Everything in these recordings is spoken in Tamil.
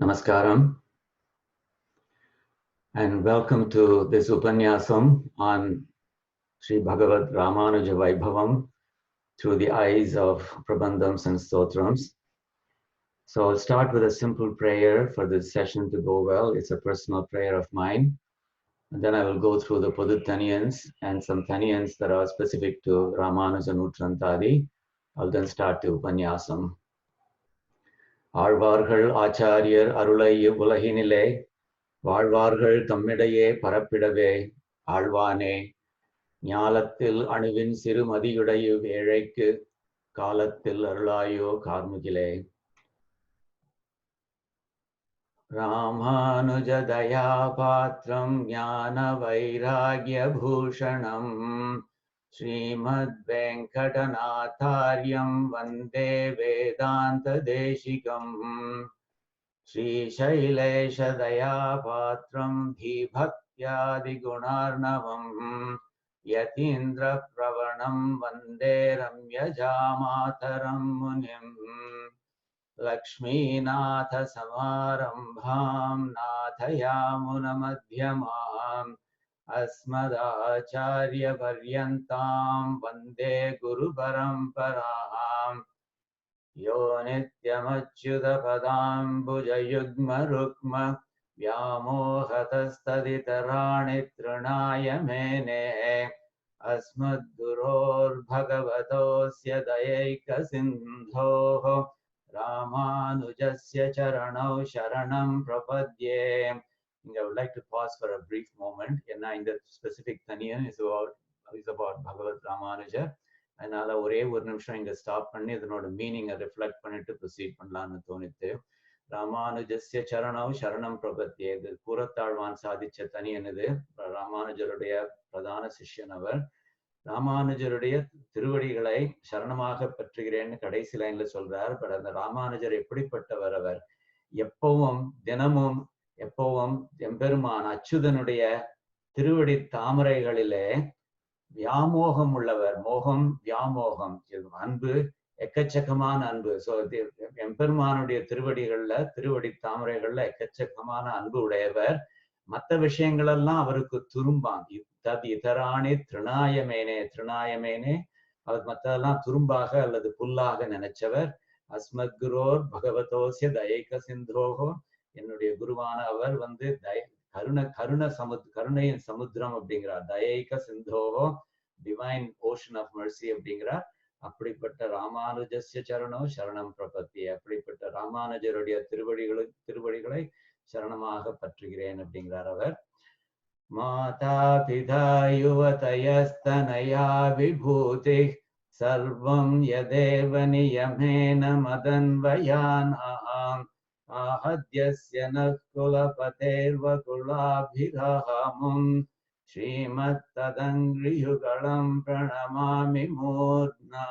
Namaskaram, and welcome to this upanyasam on Sri Bhagavad rAmAnuja vaibhavam through the eyes of Prabandhams and Stotrams. So I'll start with a simple prayer for this session to go well. It's a personal prayer of mine. And then I will go through the Podu Taniyans and some Taniyans that are specific to rAmAnuja nUtrantAdi. I'll then start the upanyasam. ஆழ்வார்கள் ஆச்சாரியர் அருளை உலகினிலே வாழ்வார்கள் தம்மிடையே பரப்பிடவே ஆழ்வானே ஞாலத்தில் அணுவின் சிறுமதியுடைய ஏழைக்கு காலத்தில் அருளாயோ கார்முகிலே. ராமானுஜ தயா பாத்திரம் ஞான வைராகிய பூஷணம் ஸ்ரீமத் வெங்கடநாதார்யம் வந்தே வேதாந்த தேசிகம். श्रीशैलेशदयापात्रं धीभक्त्यादिगुणार्णवं यतीन्द्रप्रवणं वन्दे रम्यजामातरं मुनिं. लक्ष्मीनाथसमारम्भां नाथयामुनमध्यमाम् अस्मदाचार्यपर्यन्तां वन्दे गुरुपरम्पराम्. यो नित्यमच्युतपदाम्बुजयुग्मरुक्म व्यामोहतस्तदितराणि तृणाय मेने अस्मद्गुरोर्भगवतोऽस्य दयैकसिन्धोः रामानुजस्य चरणौ शरणं प्रपद्ये. I would like to pause for a brief moment. In the specific Taniyan is about Bhagavad rAmAnujAr. அதனால ஒரே ஒரு நிமிஷம் இங்க ஸ்டாப் பண்ணி இதனோட மீனிங்கை ரிஃப்ளெக்ட் பண்ணிட்டு ப்ரொசீட் பண்ணலான்னு தோணித்து. ராமானுஜஸ்ய சரணம் சரணம் பிரபத்தியே, இது கூறத்தாழ்வான் சாதிச்ச தனியன். இது ராமானுஜருடைய பிரதான சிஷ்யன். அவர் ராமானுஜருடைய திருவடிகளை சரணமாக பற்றுகிறேன்னு கடைசி லைன்ல சொல்றார். பட் அந்த ராமானுஜர் எப்படிப்பட்டவர்? அவர் எப்பவும் தினமும் எப்பவும் எம்பெருமான் அச்சுதனுடைய திருவடி தாமரைகளிலே வியாமோகம் உள்ளவர். மோகம் வியாமோகம், அன்பு, எக்கச்சக்கமான அன்பு. ஸோ எம்பெருமானுடைய திருவடி தாமரைகள்ல எக்கச்சக்கமான அன்பு உடையவர். மற்ற விஷயங்களெல்லாம் அவருக்கு துரும்பாம். தத் இதராணி திருநாயமேனே, திருநாயமேனே, அவர் மற்றதெல்லாம் துரும்பாக அல்லது புல்லாக நினைச்சவர். அஸ்மத் குரோர் பகவதோசிய தயைக சிந்தோகோ, என்னுடைய குருவான அவர் கருணையின் சமுத்திரம் அப்படிங்கிறார். தயைக சிந்தோகோ, டிவைன் ஓஷன் ஆஃப் மெர்சி அப்படிங்கிறார். அப்படிப்பட்ட ராமானுஜஸ்ய சரணம் சரணம் பிரபத்தி, அப்படிப்பட்ட ராமானுஜருடைய திருவடிகளை சரணமாக பற்றுகிறேன் அப்படிங்கிறார் அவர். மாதா பிதா யுவதயஸ்தனயா விபூதி சர்வம் யதேவ நியமேன மதன்வயானாம் ஆஹத்யஸ்ய நகுலபதேர்வகுலாபிராமம் ஸ்ரீமத்ததங்கிரியுகலம் பிரணமாமி மூர்த்னா.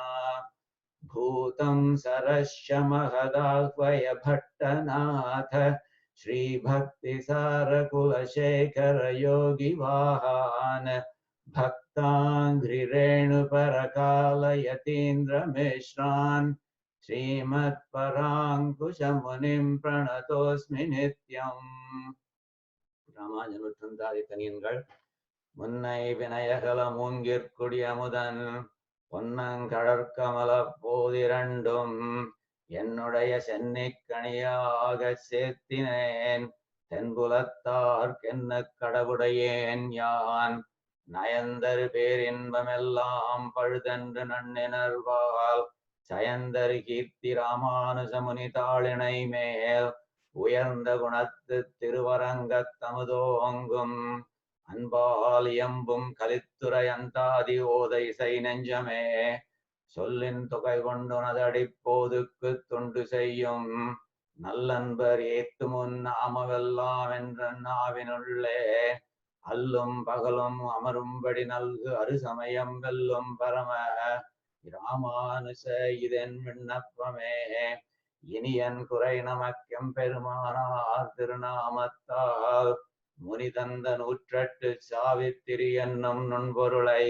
பூதம் சரஸ்ய மகதாஹ்வய பட்டநாத ஸ்ரீ பக்தி சார குலசேகர யோகி வாஹான் பக்தாங்கிரி ரேணு பரகால யதீந்திர மிஸ்ரான் ஸ்ரீமத் பராங்குஷ முனிம் பிரணதோஸ்மி நித்யம். ராமானுஜ நூற்றந்தாதி தனியன்கள். முன்னை வினயகல மூங்கிற்குடிய முதன் பொன்னங்கடற்கமல போதிரண்டும் என்னுடைய சென்னிக்கணியாக சேர்த்தினேன். தென்புலத்தார்க்கென்ன கடவுடையேன் யான் நயந்தரு பேரின்பமெல்லாம் பழுதென்று நன்னினர்வால் சயந்தரு கீர்த்தி ராமானுஜ முனிதாளினை மேல் உயர்ந்த குணத்து திருவரங்கத்தமுதோங்கும் அன்பால் எம்பும் கலித்துறையந்தாதி ஓதை செய் நெஞ்சமே. சொல்லின் தொகை கொண்டுனதடிப்போதுக்கு தொண்டு செய்யும் நல்லன்பர் ஏத்து முன் நாமவெல்லாம் என்ற நாவினுள்ளே அல்லும் பகலும் அமரும்படி நல்கு அருசமயம் வெல்லும் பரம ராமானுஜ இதன் விண்ணப்பமே. இனியன் குறை நமக்கெம் பெருமானார் திருநாமத்தால் முனிதந்த 108 சாவித்திரி என்னும் நுண்பொருளை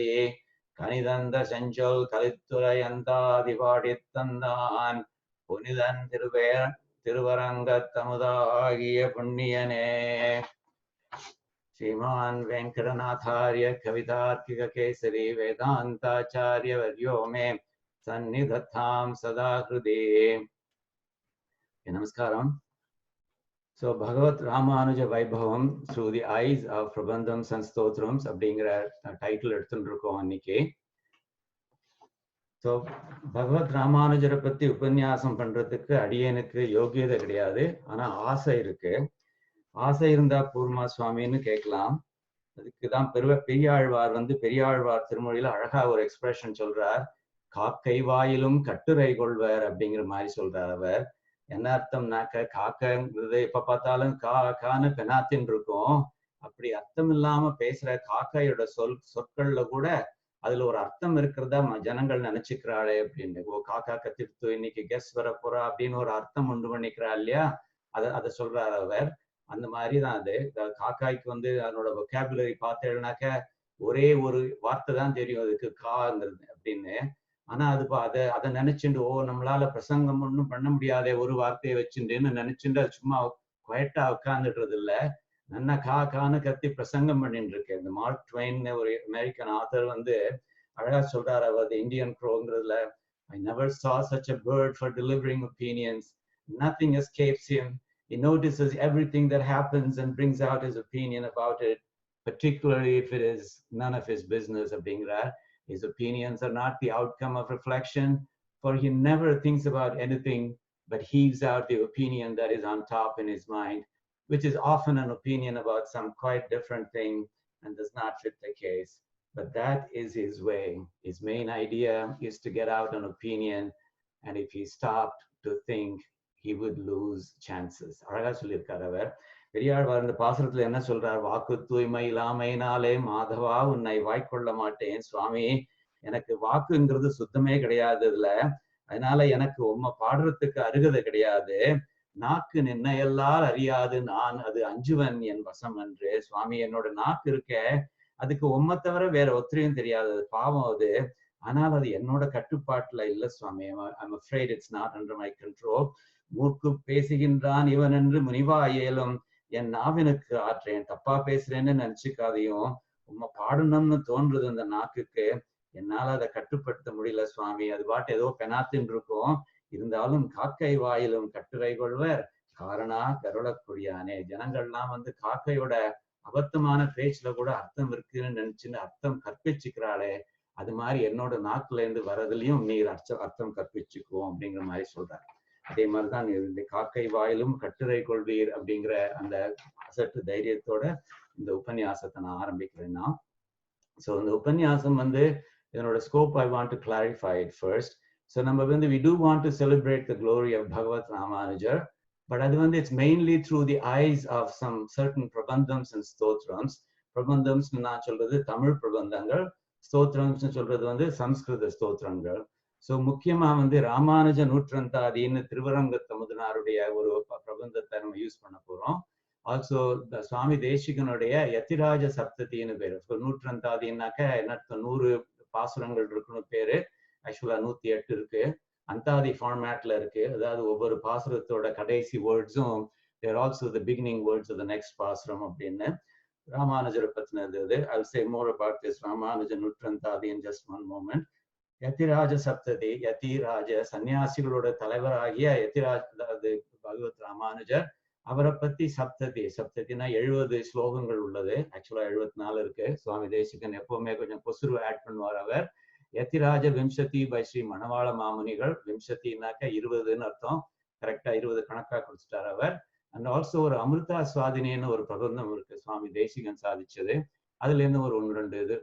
கனிதந்த செஞ்சொல் கலித்துறை அந்தாதி பாடித் தந்தான். புனிதன் tiruvarangattu punniyane Shriman Venkatanatharya Kavitarkika Kesari Vedantacharya Varyo me Sannidhatam Sada Hrudi. Namaskaram. So Bhagavad rAmAnuja vaibhavam through the eyes of Prabandhams and Stotrams அப்படிங்கிற டைட்டில் எடுத்துட்டு இருக்கோம் அன்னைக்கு. ஸோ பகவத் ராமானுஜரை பத்தி உபன்யாசம் பண்றதுக்கு அடியனுக்கு யோகியதை கிடையாது, ஆனா ஆசை இருக்கு. ஆசை இருந்தா பூர்மா சுவாமின்னு கேட்கலாம். அதுக்குதான் பெரியாழ்வார் பெரியாழ்வார் திருமொழியில அழகா ஒரு எக்ஸ்பிரஷன் சொல்றார். காக்கை வாயிலும் கட்டுரை கொள்வர் அப்படிங்கிற மாதிரி சொல்றார் அவர். என்ன அர்த்தம்னாக்க, காக்கங்கிறது எப்ப பார்த்தாலும் கான்னு பெனாத்தின் இருக்கும். அப்படி அர்த்தம் இல்லாம பேசுற காக்கையோட சொற்கள்ல கூட அதுல ஒரு அர்த்தம் இருக்கிறதா ஜனங்கள் நினைச்சுக்கிறாளே அப்படின்னு. ஓ காக்கா கத்திடுத்து இன்னைக்கு கெஸ்ட் வர போறா அப்படின்னு ஒரு அர்த்தம் உண்டு பண்ணிக்கிறா இல்லையா, அதை சொல்றாரு அவர். அந்த மாதிரிதான் அது. காக்காய்க்கு அதனோட வொக்காபுலரி பார்த்தேன்னாக்க ஒரே ஒரு வார்த்தை தான் தெரியும் அதுக்கு, காங்கிறது அப்படின்னு. ஆனா அதை நினைச்சுட்டு ஓ நம்மளால பிரசங்கம் ஒன்றும் பண்ண முடியாதே ஒரு வார்த்தையை வச்சுட்டுன்னு நினைச்சுட்டு அது சும்மா குவைட்டா உட்காந்துடுறது இல்ல. நல்லா கான்னு கத்தி பிரசங்கம் பண்ணிட்டு இருக்கு. இந்த மார்க் ட்வைன் ஒரு அமெரிக்கன் ஆத்தர் அழகா சொல்றாரு அவர் Indian க்ரோங்கிறதுல, I never saw such a bird for delivering opinions. Nothing escapes him. He notices everything that happens and brings out his opinion about it, particularly if it is none of his business. அப்படிங்கிறார். His opinions are not the outcome of reflection, for he never thinks about anything but heaves out the opinion that is on top in his mind, which is often an opinion about some quite different thing and does not fit the case. But that is his way. His main idea is to get out an opinion, and if he stopped to think, he would lose chances. அழகா சொல்லியிருக்கார் அவர். பெரியாழ்வார் இந்த பாசுரத்துல என்ன சொல்றார்? வாக்கு தூய்மை இல்லாமையினாலே மாதவா உன்னை வாய்க்கொள்ள மாட்டேன் சுவாமி. எனக்கு வாக்குங்கிறது சுத்தமே கிடையாது இதுல, அதனால எனக்கு உம்மை பாடுறதுக்கு அருகதை கிடையாது. நாக்கு நின்னையெல்லால் அறியாது நான் அது அஞ்சுவன் என் வசம் என்று. சுவாமி என்னோட நாக்கு இருக்க அதுக்கு உம்மை தவிர வேற ஒத்திரையும் தெரியாது, அது பாவம் அது. ஆனால் அது என்னோட கட்டுப்பாட்டுல இல்ல சுவாமி. I'm afraid it's not under my control. மூர்க்கு பேசுகின்றான் இவன் என்று முனிவா இயலும் என் நாவினுக்கு ஆற்றேன். தப்பா பேசுறேன்னு நினைச்சுக்காதையும், உம்மை பாடணும்னு தோன்றுது அந்த நாக்குக்கு, என்னால அதை கட்டுப்படுத்த முடியல சுவாமி. அது பாட்டு ஏதோ பெனாத்தின் இருக்கும், இருந்தாலும் காக்கை வாயிலும் கட்டுரை கொள்வர் காரணா கருளக்குடியானே. ஜனங்கள்லாம் காக்கையோட அபத்தமான பேச்சுல கூட அர்த்தம் இருக்குன்னு நினைச்சுன்னு அர்த்தம் கற்பிச்சுக்கிறாளே, அது மாதிரி என்னோட நாக்குல இருந்து வரதுலயும் நீர் அர்த்தம் கற்பிச்சுக்குவோம் அப்படிங்கிற மாதிரி சொல்றாரு. அதே மாதிரிதான் இந்த காக்கை வாயிலும் கட்டுரை கொள்வீர் அப்படிங்கிற அந்த அசட்டு தைரியத்தோட இந்த உபன்யாசத்தை நான் ஆரம்பிக்கிறேன்னா. ஸோ இந்த உபன்யாசம் இதனோட scope I want to clarify it first. So we do want to celebrate the glory of Bhagavad rAmAnujAr, but it's mainly through the eyes of some certain Prabandhams and Stotrams. Prabandhams நான் சொல்றது தமிழ் பிரபந்தங்கள், ஸ்தோத்ரம்ஸ் சொல்றது சம்ஸ்கிருத ஸ்தோத்திரங்கள். ஸோ முக்கியமா rAmAnuja nUtrantAdiன்னு tiruvarangattu amudanAருடைய ஒரு பிரபந்தத்தை நம்ம யூஸ் பண்ண போறோம். ஆல்சோ சுவாமி தேசிகனுடைய yatirAja saptatiன்னு பேரு. nUtrantAdiன்னாக்க என்ன 100 பாசுரங்கள் இருக்குன்னு பேரு. ஆக்சுவலா 108 இருக்கு. அந்தாதி ஃபார்மேட்ல இருக்கு. அதாவது ஒவ்வொரு பாசுரத்தோட கடைசி வேர்ட்ஸும் there also the beginning words of the next பாசுரம் அப்படின்னு rAmAnujara பத்தினது அது. I'll say more about this rAmAnuja nUtrantAdi in just one moment. yatirAja saptati, yatirAja சன்னியாசிகளோட தலைவராகிய yatirAja, அதாவது பகவத் rAmAnujAr, அவரை பத்தி சப்தத்தினா 70 ஸ்லோகங்கள் உள்ளது. ஆக்சுவலா 74 இருக்கு. சுவாமி தேசிகன் எப்பவுமே கொஞ்சம் கொசுறு ஆட் பண்ணுவார் அவர். yatirAja vimSati by Sri maNavALa maMunigaL. vimSatiனாக்க 20ன்னு அர்த்தம். கரெக்டா 20 கணக்கா கொடுத்துட்டார் அவர். அண்ட் ஆல்சோ ஒரு அமுதAsvAdiniன்னு ஒரு பிரபந்தம் இருக்கு, சுவாமி தேசிகன் சாதிச்சது. அதுல இருந்து ஒரு 1-2 இது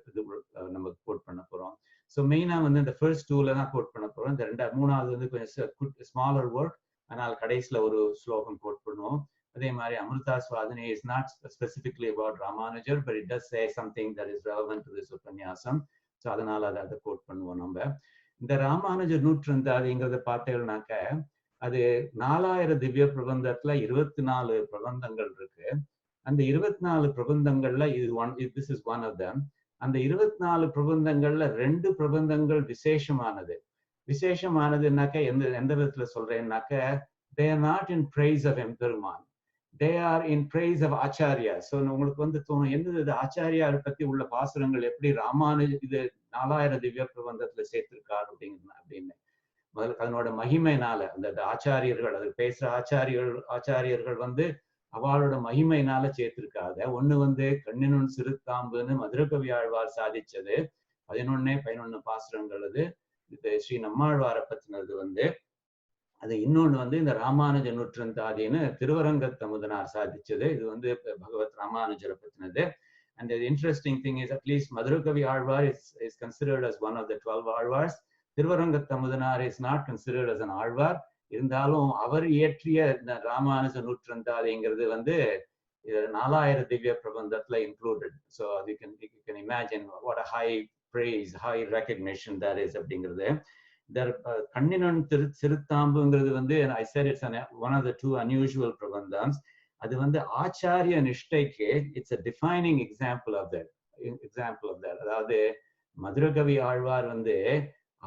நம்ம கோட் பண்ண போறோம். ஸோ மெயினா இந்த ஃபர்ஸ்ட் 2ல தான் கோட் பண்ண போறோம். இந்த மூணாவது கொஞ்சம் ஸ்மாலர் ஒர்க், ஆனால் கடைசியில ஒரு ஸ்லோகம் கோட் பண்ணுவோம். அதே மாதிரி amudanAsvAdini is not specifically about rAmAnujAr, but it does say something that is relevant to this upanyasam. So அதனால அதை கோட் பண்ணுவோம் நம்ம. இந்த rAmAnuja nUtrantAdiங்கிறத பார்த்தீங்கன்னாக்க அது 4000 திவ்ய பிரபந்தத்துல 24 பிரபந்தங்கள் இருக்கு. அந்த 24 பிரபந்தங்கள்ல this is one of them. அந்த 24 பிரபந்தங்கள்ல 2 பிரபந்தங்கள் விசேஷமானதுன்னாக்க எந்த விதத்துல சொல்றேன்னாக்க they are not in praise of Emperuman. They are in praise of Acharya. So உங்களுக்கு வந்து தோணும் என்னது இது ஆச்சாரியார் பத்தி உள்ள பாசுரங்கள் எப்படி ராமானுஜ இது 4000 திவ்ய பிரபந்தத்துல சேர்த்திருக்கார் அப்படின்னு முதல்ல அதனோட மகிமையினால அந்த ஆச்சாரியர்கள் அது பேசுற ஆச்சாரியர்கள் வந்து அவளோட மகிமையினால சேர்த்திருக்காங்க. ஒண்ணு வந்து கண்ணினுன் சிறுத்தாம்புன்னு மதுரகவி ஆழ்வார் சாதிச்சது 11 பாசுரங்கள். அது இது ஸ்ரீ நம்மாழ்வாரை பத்தினது வந்து அது இன்னொன்று வந்து இந்த ராமானுஜ நூற்றந்தாதின்னு திருவரங்கத்து அமுதனார் சாதிச்சது. இது வந்து பகவத் ராமானுஜரை பத்தினது. And the interesting thing is, at least Madhurakavi Alvar is considered as one of the 12 Alvars. Tiruvarangattu Amudanar is not considered as an Alvar. இருந்தாலும் அவர் இயற்றிய இந்த ராமானுஜ நூற்றந்தாதிங்கிறது வந்து 4000 திவ்ய பிரபந்தத்துல included. So you can imagine what a high praise, high recognition that is அப்படிங்கிறது. கண்ணினன் சிறுத்தாம்புங்கிறது வந்து I said it's one of the 2 unusual prabandhams. அது வந்து ஆச்சாரிய நிஷ்டைக்கு it's a defining example of that. அதாவது மதுரகவி ஆழ்வார் வந்து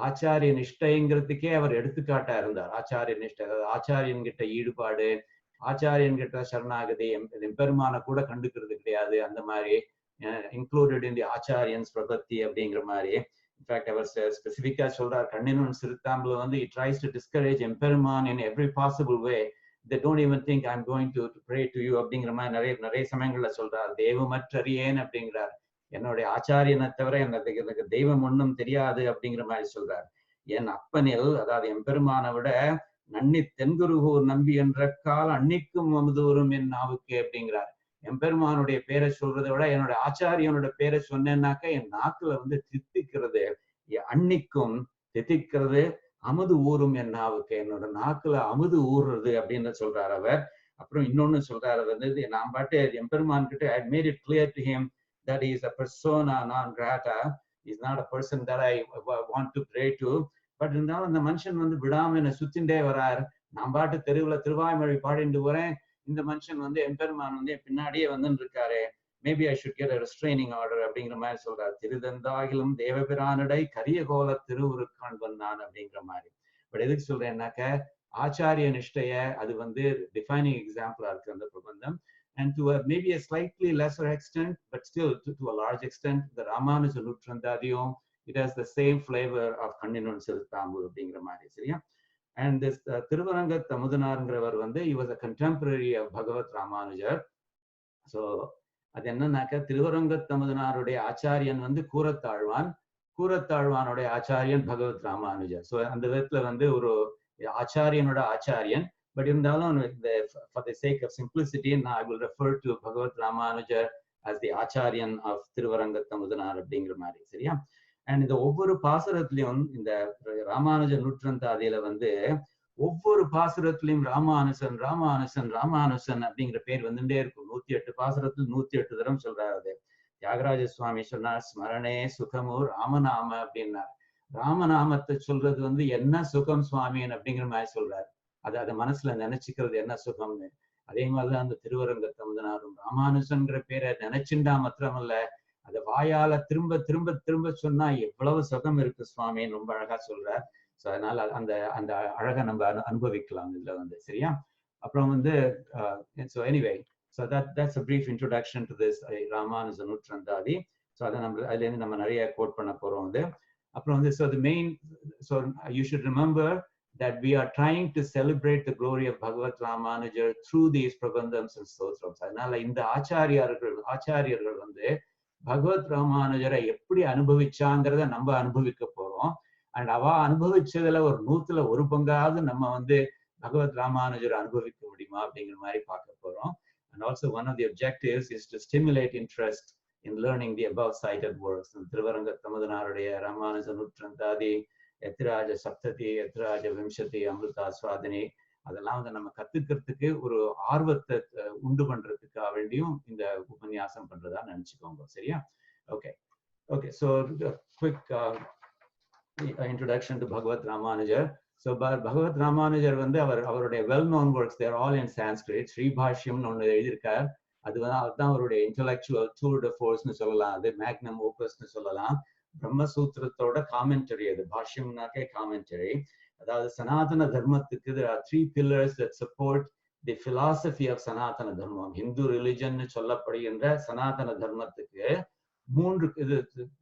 ஆச்சாரிய நிஷ்டைங்கிறதுக்கே அவர் எடுத்துக்காட்டா இருந்தார். ஆச்சாரிய நிஷ்டை, அதாவது ஆச்சாரியன் கிட்ட ஈடுபாடு, ஆச்சாரியன் கிட்ட சரணாகதி, எம்பெருமான கூட கண்டுக்கிறது கிடையாது. அந்த மாதிரி included in the ஆச்சாரியன்ஸ் பிரபத்தி அப்படிங்கிற மாதிரி. In fact, அவர் ஸ்பெசிஃபிக்கா சொல்றார் கண்ணினுன் சிறுத்தாம்புல வந்து he tries to discourage எம்பெருமான் in every possible way. They don't even think I'm going to pray to you அப்படிங்கிற மாதிரி நிறைய சமயங்கள்ல சொல்றார். தெய்வமற்றறியேன் அப்படிங்கிறார். என்னுடைய ஆச்சாரியனை தவிர எனக்கு தெய்வம் ஒன்றும் தெரியாது அப்படிங்கிற மாதிரி சொல்றார். என் அப்பனில், அதாவது எம்பெருமானை விட நன்னி தென்குருகூர் நம்பி என்ற கால் அன்னிக்கும் அமுதூரும் என் நாவுக்கு அப்படிங்கிறார். எம்பெருமானுடைய பேரை சொல்றதை விட என்னோட ஆச்சாரியனோட பேரை சொன்னேன்னாக்க என் நாக்குல வந்து தித்திக்கிறது, அன்னிக்கும் தித்திக்கிறது, அமுது ஊறும் என் நாவுக்கு, என்னோட நாக்குல அமுது ஊறுறது அப்படின்னு சொல்றாரு அவர். அப்புறம் இன்னொன்னு சொல்றாரு வந்து நான் பாட்டு எம்பெருமான் கிட்ட I made it clear to him that he is a persona non grata. He is not a person that I want to pray to. But இருந்தாலும் அந்த மனுஷன் வந்து விடாம என்ன சுத்திண்டே வரார். நான் பாட்டு தெருவுல திருவாய்மொழி பாடிட்டு வரேன், இந்த மனுஷன் வந்து எம்பெருமான் வந்து பின்னாடியே வந்துட்டு இருக்காரு. Maybe I should get a restraining order அப்படிங்கிற மாதிரி சொல்றாரு. திருதந்தாகிலும் தேவபிரானடை கரிய கோல திருவுருக்கான் வந்தான் அப்படிங்கிற மாதிரி. பட் எதுக்கு சொல்றேன்னாக்க ஆச்சாரிய நிஷ்டைய அது வந்து டிஃபைனிங் எக்ஸாம்பிளா இருக்கு அந்த பிரபந்தம். And to maybe a slightly lesser extent, but still to a large extent, the Ramanuja nூற்றந்தாதியும் it has the same flavor of கண்ணினுன் சிறுத்தாம்பு அப்படிங்கிற மாதிரி. சரியா? And this திருவரங்கத்து அமுதனார்ங்கிறவர் வந்து he was a contemporary of Bhagavad Ramanujar. So அது என்னன்னாக்க திருவரங்கத்து அமுதனாருடைய ஆச்சாரியன் வந்து கூரத்தாழ்வானுடைய ஆச்சாரியன் பகவத் ராமானுஜர். ஸோ அந்த விதத்துல வந்து ஒரு ஆச்சாரியனோட ஆச்சாரியன். But இருந்தாலும் for the sake of simplicity, I will refer to Bhagavat Ramanuja as the Acharyan of Tiruvarangattu Amudanar அப்படிங்கிற மாதிரி. சரியா? அண்ட் இந்த ஒவ்வொரு பாசுரத்திலையும் இந்த ராமானுஜ நூற்றந்தாதியில வந்து ஒவ்வொரு பாசுரத்திலையும் ராமானுசன் ராமானுசன் ராமானுசன் அப்படிங்கிற பேர் வந்துட்டே இருக்கும். 108 பாசுரத்தில் 108 தரம் சொல்றாரு. தியாகராஜ சுவாமி சொன்னார் ஸ்மரணே சுகமோ ராமநாம அப்படின்னார். ராமநாமத்தை சொல்றது வந்து என்ன சுகம் சுவாமின்னு அப்படிங்கிற மாதிரி சொல்றாரு. அதை மனசுல நினைச்சுக்கிறது என்ன சுகம்னு. அதே மாதிரிதான் அந்த திருவரங்கத்து அமுதனாரும் ராமானுஜன்கிற பேரை நினைச்சுண்டா மாத்திரமல்ல, அதை வாயால திரும்ப திரும்ப திரும்ப சொன்னா எவ்வளவு சுகம் இருக்கு சுவாமின்னு ரொம்ப அழகா சொல்றார். ஸோ அதனால அந்த அழகை நம்ம அனுபவிக்கலாம் இதுல வந்து. சரியா? அப்புறம் வந்து so anyway so that's a brief introduction to this Ramanuja Nootrandhadhi. So அதை அதுல இருந்து நம்ம நிறைய கோட் பண்ண போறோம் வந்து. அப்புறம் வந்து so you should remember that we are trying to celebrate the glory of Bhagavat Ramanuja through these Prabandhams and Stotrams. அதனால இந்த ஆச்சாரியர்கள் வந்து பகவத் ராமானுஜரை எப்படி அனுபவிச்சாங்கிறத நம்ம அனுபவிக்க போறோம். அண்ட் அவ அனுபவிச்சதுல ஒரு 100ல் 1 பங்காவது நம்ம வந்து பகவத் ராமானுஜரை அனுபவிக்க முடியுமா அப்படிங்கிற மாதிரி பார்க்க போறோம். And also one of the objectives is to stimulate interest in learning the above cited works. திருவரங்கத்து அமுதனாருடைய Ramanuja நூற்றந்தாதி, yatirAja saptati, yatirAja vimSati, amrutAsvAdini, அதெல்லாம் வந்து நம்ம கத்துக்கிறதுக்கு ஒரு ஆர்வத்தை உண்டு பண்றதுக்காக வேண்டியும் இந்த உபன்யாசம் பண்றதா நினைச்சுக்கோங்க. சரியா? Okay, so quick introduction to Bhagavat Ramanuja. So Bhagavat Ramanuja வந்து அவருடைய well known works, they are all in Sanskrit. Shri பாஷ்யம் ஒன்று எழுதியிருக்கார். அதுதான் அவருடைய intellectual tour de force-னு சொல்லலாம். அது magnum opus-னு சொல்லலாம். பிரம்மசூத்திரத்தோட காமெண்டரி, அது பாஷ்யம்னாக்கே காமெண்டரி. அதாவது சனாதன தர்மத்துக்கு there are 3 pillars that support the philosophy of Sanatana Dharma. Hindu religion சொல்லப்படுகின்ற சனாதன தர்மத்துக்கு 3 இது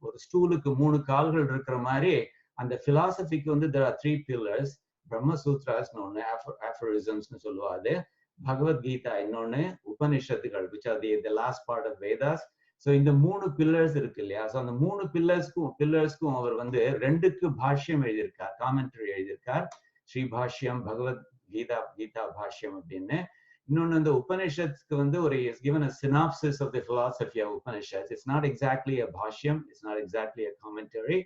ஒரு ஸ்டூலுக்கு 3 கால்கள் இருக்கிற மாதிரி அந்த philosophyக்கு வந்து there are 3 pillars. Brahma Sutras ஒன்னு, aphorisms னு சொல்லுவாது, பகவத் கீதா இன்னொன்னு, உபனிஷத்துகள் which are the last part of Vedas. So இந்த 3 pillars இருக்கு இல்லையா? So அந்த 3 பில்லர்ஸ்க்கும் அவர் வந்து 2க்கு பாஷ்யம் எழுதியிருக்கார், காமெண்ட்ரி எழுதியிருக்கார். ஸ்ரீ பாஷ்யம், பகவத் கீதா பாஷ்யம் அப்படின்னு. இன்னொன்னு இந்த உபனிஷத்துக்கு வந்து ஒரு is given a synopsis of the philosophy of Upanishads. It's not exactly a bhashyam, it's not exactly a commentary,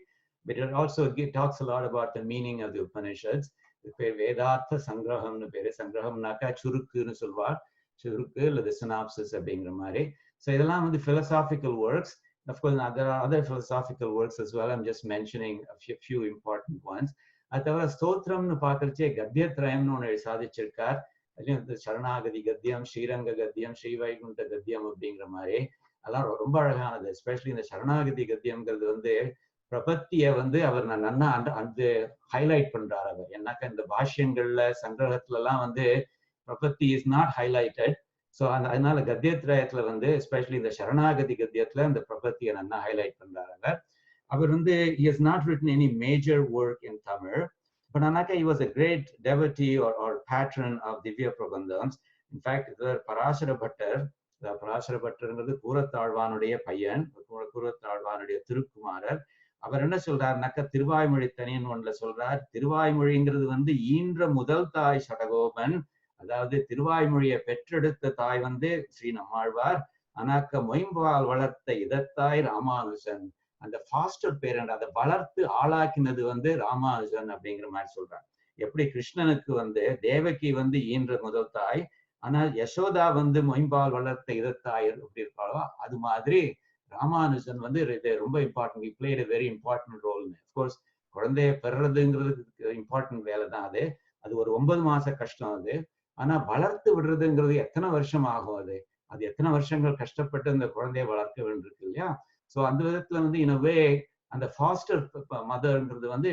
but it also talks a lot about the meaning of the Upanishads. இது பேர் வேதார்த்த சங்கிரகம்னு பேரு. சங்கிரகம்னாக்கா சுருக்குன்னு சொல்வார், சுருக்கு இல்லது synopsis அப்படிங்கிற மாதிரி. So இதெல்லாம் வந்து philosophical works. Of course, there are other philosophical works as well. I'm just mentioning a few important ones. அது தவிர ஸ்தோத்திரம்னு பார்க்கறச்சே கத்தியத்ரயம்னு ஒன்று சாதிச்சிருக்கார். அதுலயும் வந்து சரணாகதி கத்தியம், ஸ்ரீரங்க கத்தியம், ஸ்ரீ வைகுண்ட கத்தியம் அப்படிங்கிற மாதிரி அதெல்லாம் ரொம்ப அழகானது. எஸ்பெஷலி இந்த சரணாகதி கத்தியம்ங்கிறது வந்து பிரபத்திய வந்து அவர் நன்னா அந்த ஹைலைட் பண்றாரு அவர். ஏன்னாக்கா இந்த பாஷ்யங்கள்ல சங்கிரகத்துல எல்லாம் வந்து பிரபத்தி இஸ் நாட் ஹைலைட்டட். ஸோ அதனால கத்தியத்ரயத்துல வந்து எஸ்பெஷலி இந்த சரணாகதி கத்தியத்துல இந்த பிரபத்தியை நல்லா ஹைலைட் பண்றாரு. அவர் வந்து he has not written any major work in Tamil, but anaka he was a great devotee or patron of Divya Prabandhams. In fact, Parashara Bhattarங்கிறது கூரத்தாழ்வானுடைய பையன், கூரத்தாழ்வானுடைய திருக்குமாரர். அவர் என்ன சொல்றாருனாக்கா திருவாய்மொழி தனியன் ஒன்றுல சொல்றார், திருவாய்மொழிங்கிறது வந்து ஈன்ற முதல் தாய் சடகோபன், அதாவது திருவாய்மொழியை பெற்றெடுத்த தாய் வந்து ஸ்ரீ நம்மாழ்வார், ஆனாக்க மொயம்பால் வளர்த்த இதத்தாய் ராமானுஜன். அந்த ஃபாஸ்டர் பேரண்ட் அதை வளர்த்து ஆளாக்கினது வந்து ராமானுஜன் அப்படிங்கிற மாதிரி சொல்றாங்க. எப்படி கிருஷ்ணனுக்கு வந்து தேவகி வந்து ஈன்ற முதல் தாய், ஆனால் யசோதா வந்து மொயம்பால் வளர்த்த இதத்தாய் எப்படி இருக்காளோ அது மாதிரி ராமானுஜன் வந்து ரொம்ப important. he played a very important role. Of course குழந்தைய பெறுறதுங்கிறது இம்பார்ட்டன்ட் வேலை தான் அது. அது ஒரு 9 மாச கஷ்டம் அது. ஆனா வளர்த்து விடுறதுங்கிறது எத்தனை வருஷம் ஆகும், அது எத்தனை வருஷங்கள் கஷ்டப்பட்டு அந்த குழந்தைய வளர்க்க வேண்டியிருக்கு இல்லையா? ஸோ அந்த விதத்துல வந்து in a way அந்த ஃபாஸ்டர் மதர்ங்கிறது வந்து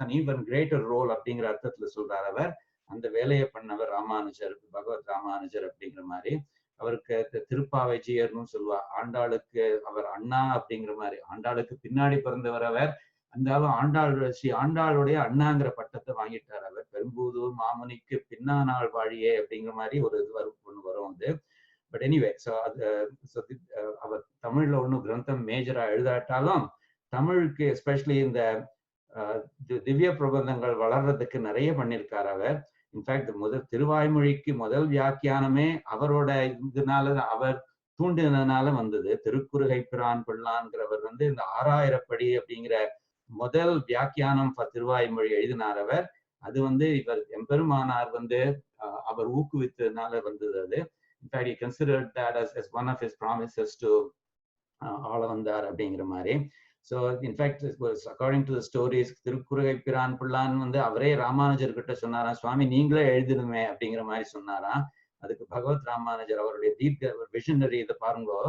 an even greater role அப்படிங்கிற அர்த்தத்துல சொல்றாரு அவர். அந்த வேலையை பண்ணவர் ராமானுஜர், பகவத் ராமானுஜர் அப்படிங்கிற மாதிரி. அவருக்கு திருப்பாவைஜியர்னு சொல்லுவா. ஆண்டாளுக்கு அவர் அண்ணா அப்படிங்கிற மாதிரி, ஆண்டாளுக்கு பின்னாடி பிறந்தவர் அவர். இருந்தாலும் ஸ்ரீ ஆண்டாளுடைய அண்ணாங்கிற பட்டத்தை வாங்கிட்டார் அவர். பெரும்பூதூர் மாமுனிக்கு பின்னானாள் வாழியே அப்படிங்கிற மாதிரி ஒரு ஒண்ணு வரும் அது. பட் எனிவே, ஸோ அவர் தமிழ்ல ஒன்றும் கிரந்தம் மேஜரா எழுதாட்டாலும் தமிழுக்கு எஸ்பெஷலி இந்த திவ்ய பிரபந்தங்கள் வளர்றதுக்கு நிறைய பண்ணியிருக்கார் அவர். இன்ஃபேக்ட் திருவாய்மொழிக்கு முதல் வியாக்கியானமே அவரோட இதனால, அவர் தூண்டினதுனால வந்தது. திருக்குறுகை பிரான் பிள்ளான்கிறவர் வந்து இந்த 6000 படி அப்படிங்கிற முதல் வியாக்கியானம் திருவாய்மொழி எழுதினார் அவர். அது வந்து இவர் எம்பெருமானார் வந்து அவர் ஊக்குவித்ததுனால வந்தது அது. In fact he considered that as one of his promises to Alavandar அப்படிங்கிற மாதிரி. So in fact according to the stories, Thirukkurugai Piran Pillan வந்து அவரே ராமானுஜர் கிட்ட சொன்னாராம், சுவாமி நீங்களே எழுதிடுமே அப்படிங்கிற மாதிரி சொன்னாராம். அதுக்கு பகவத் ராமானுஜர் அவருடைய விஷனரி இதை பாருங்கோ,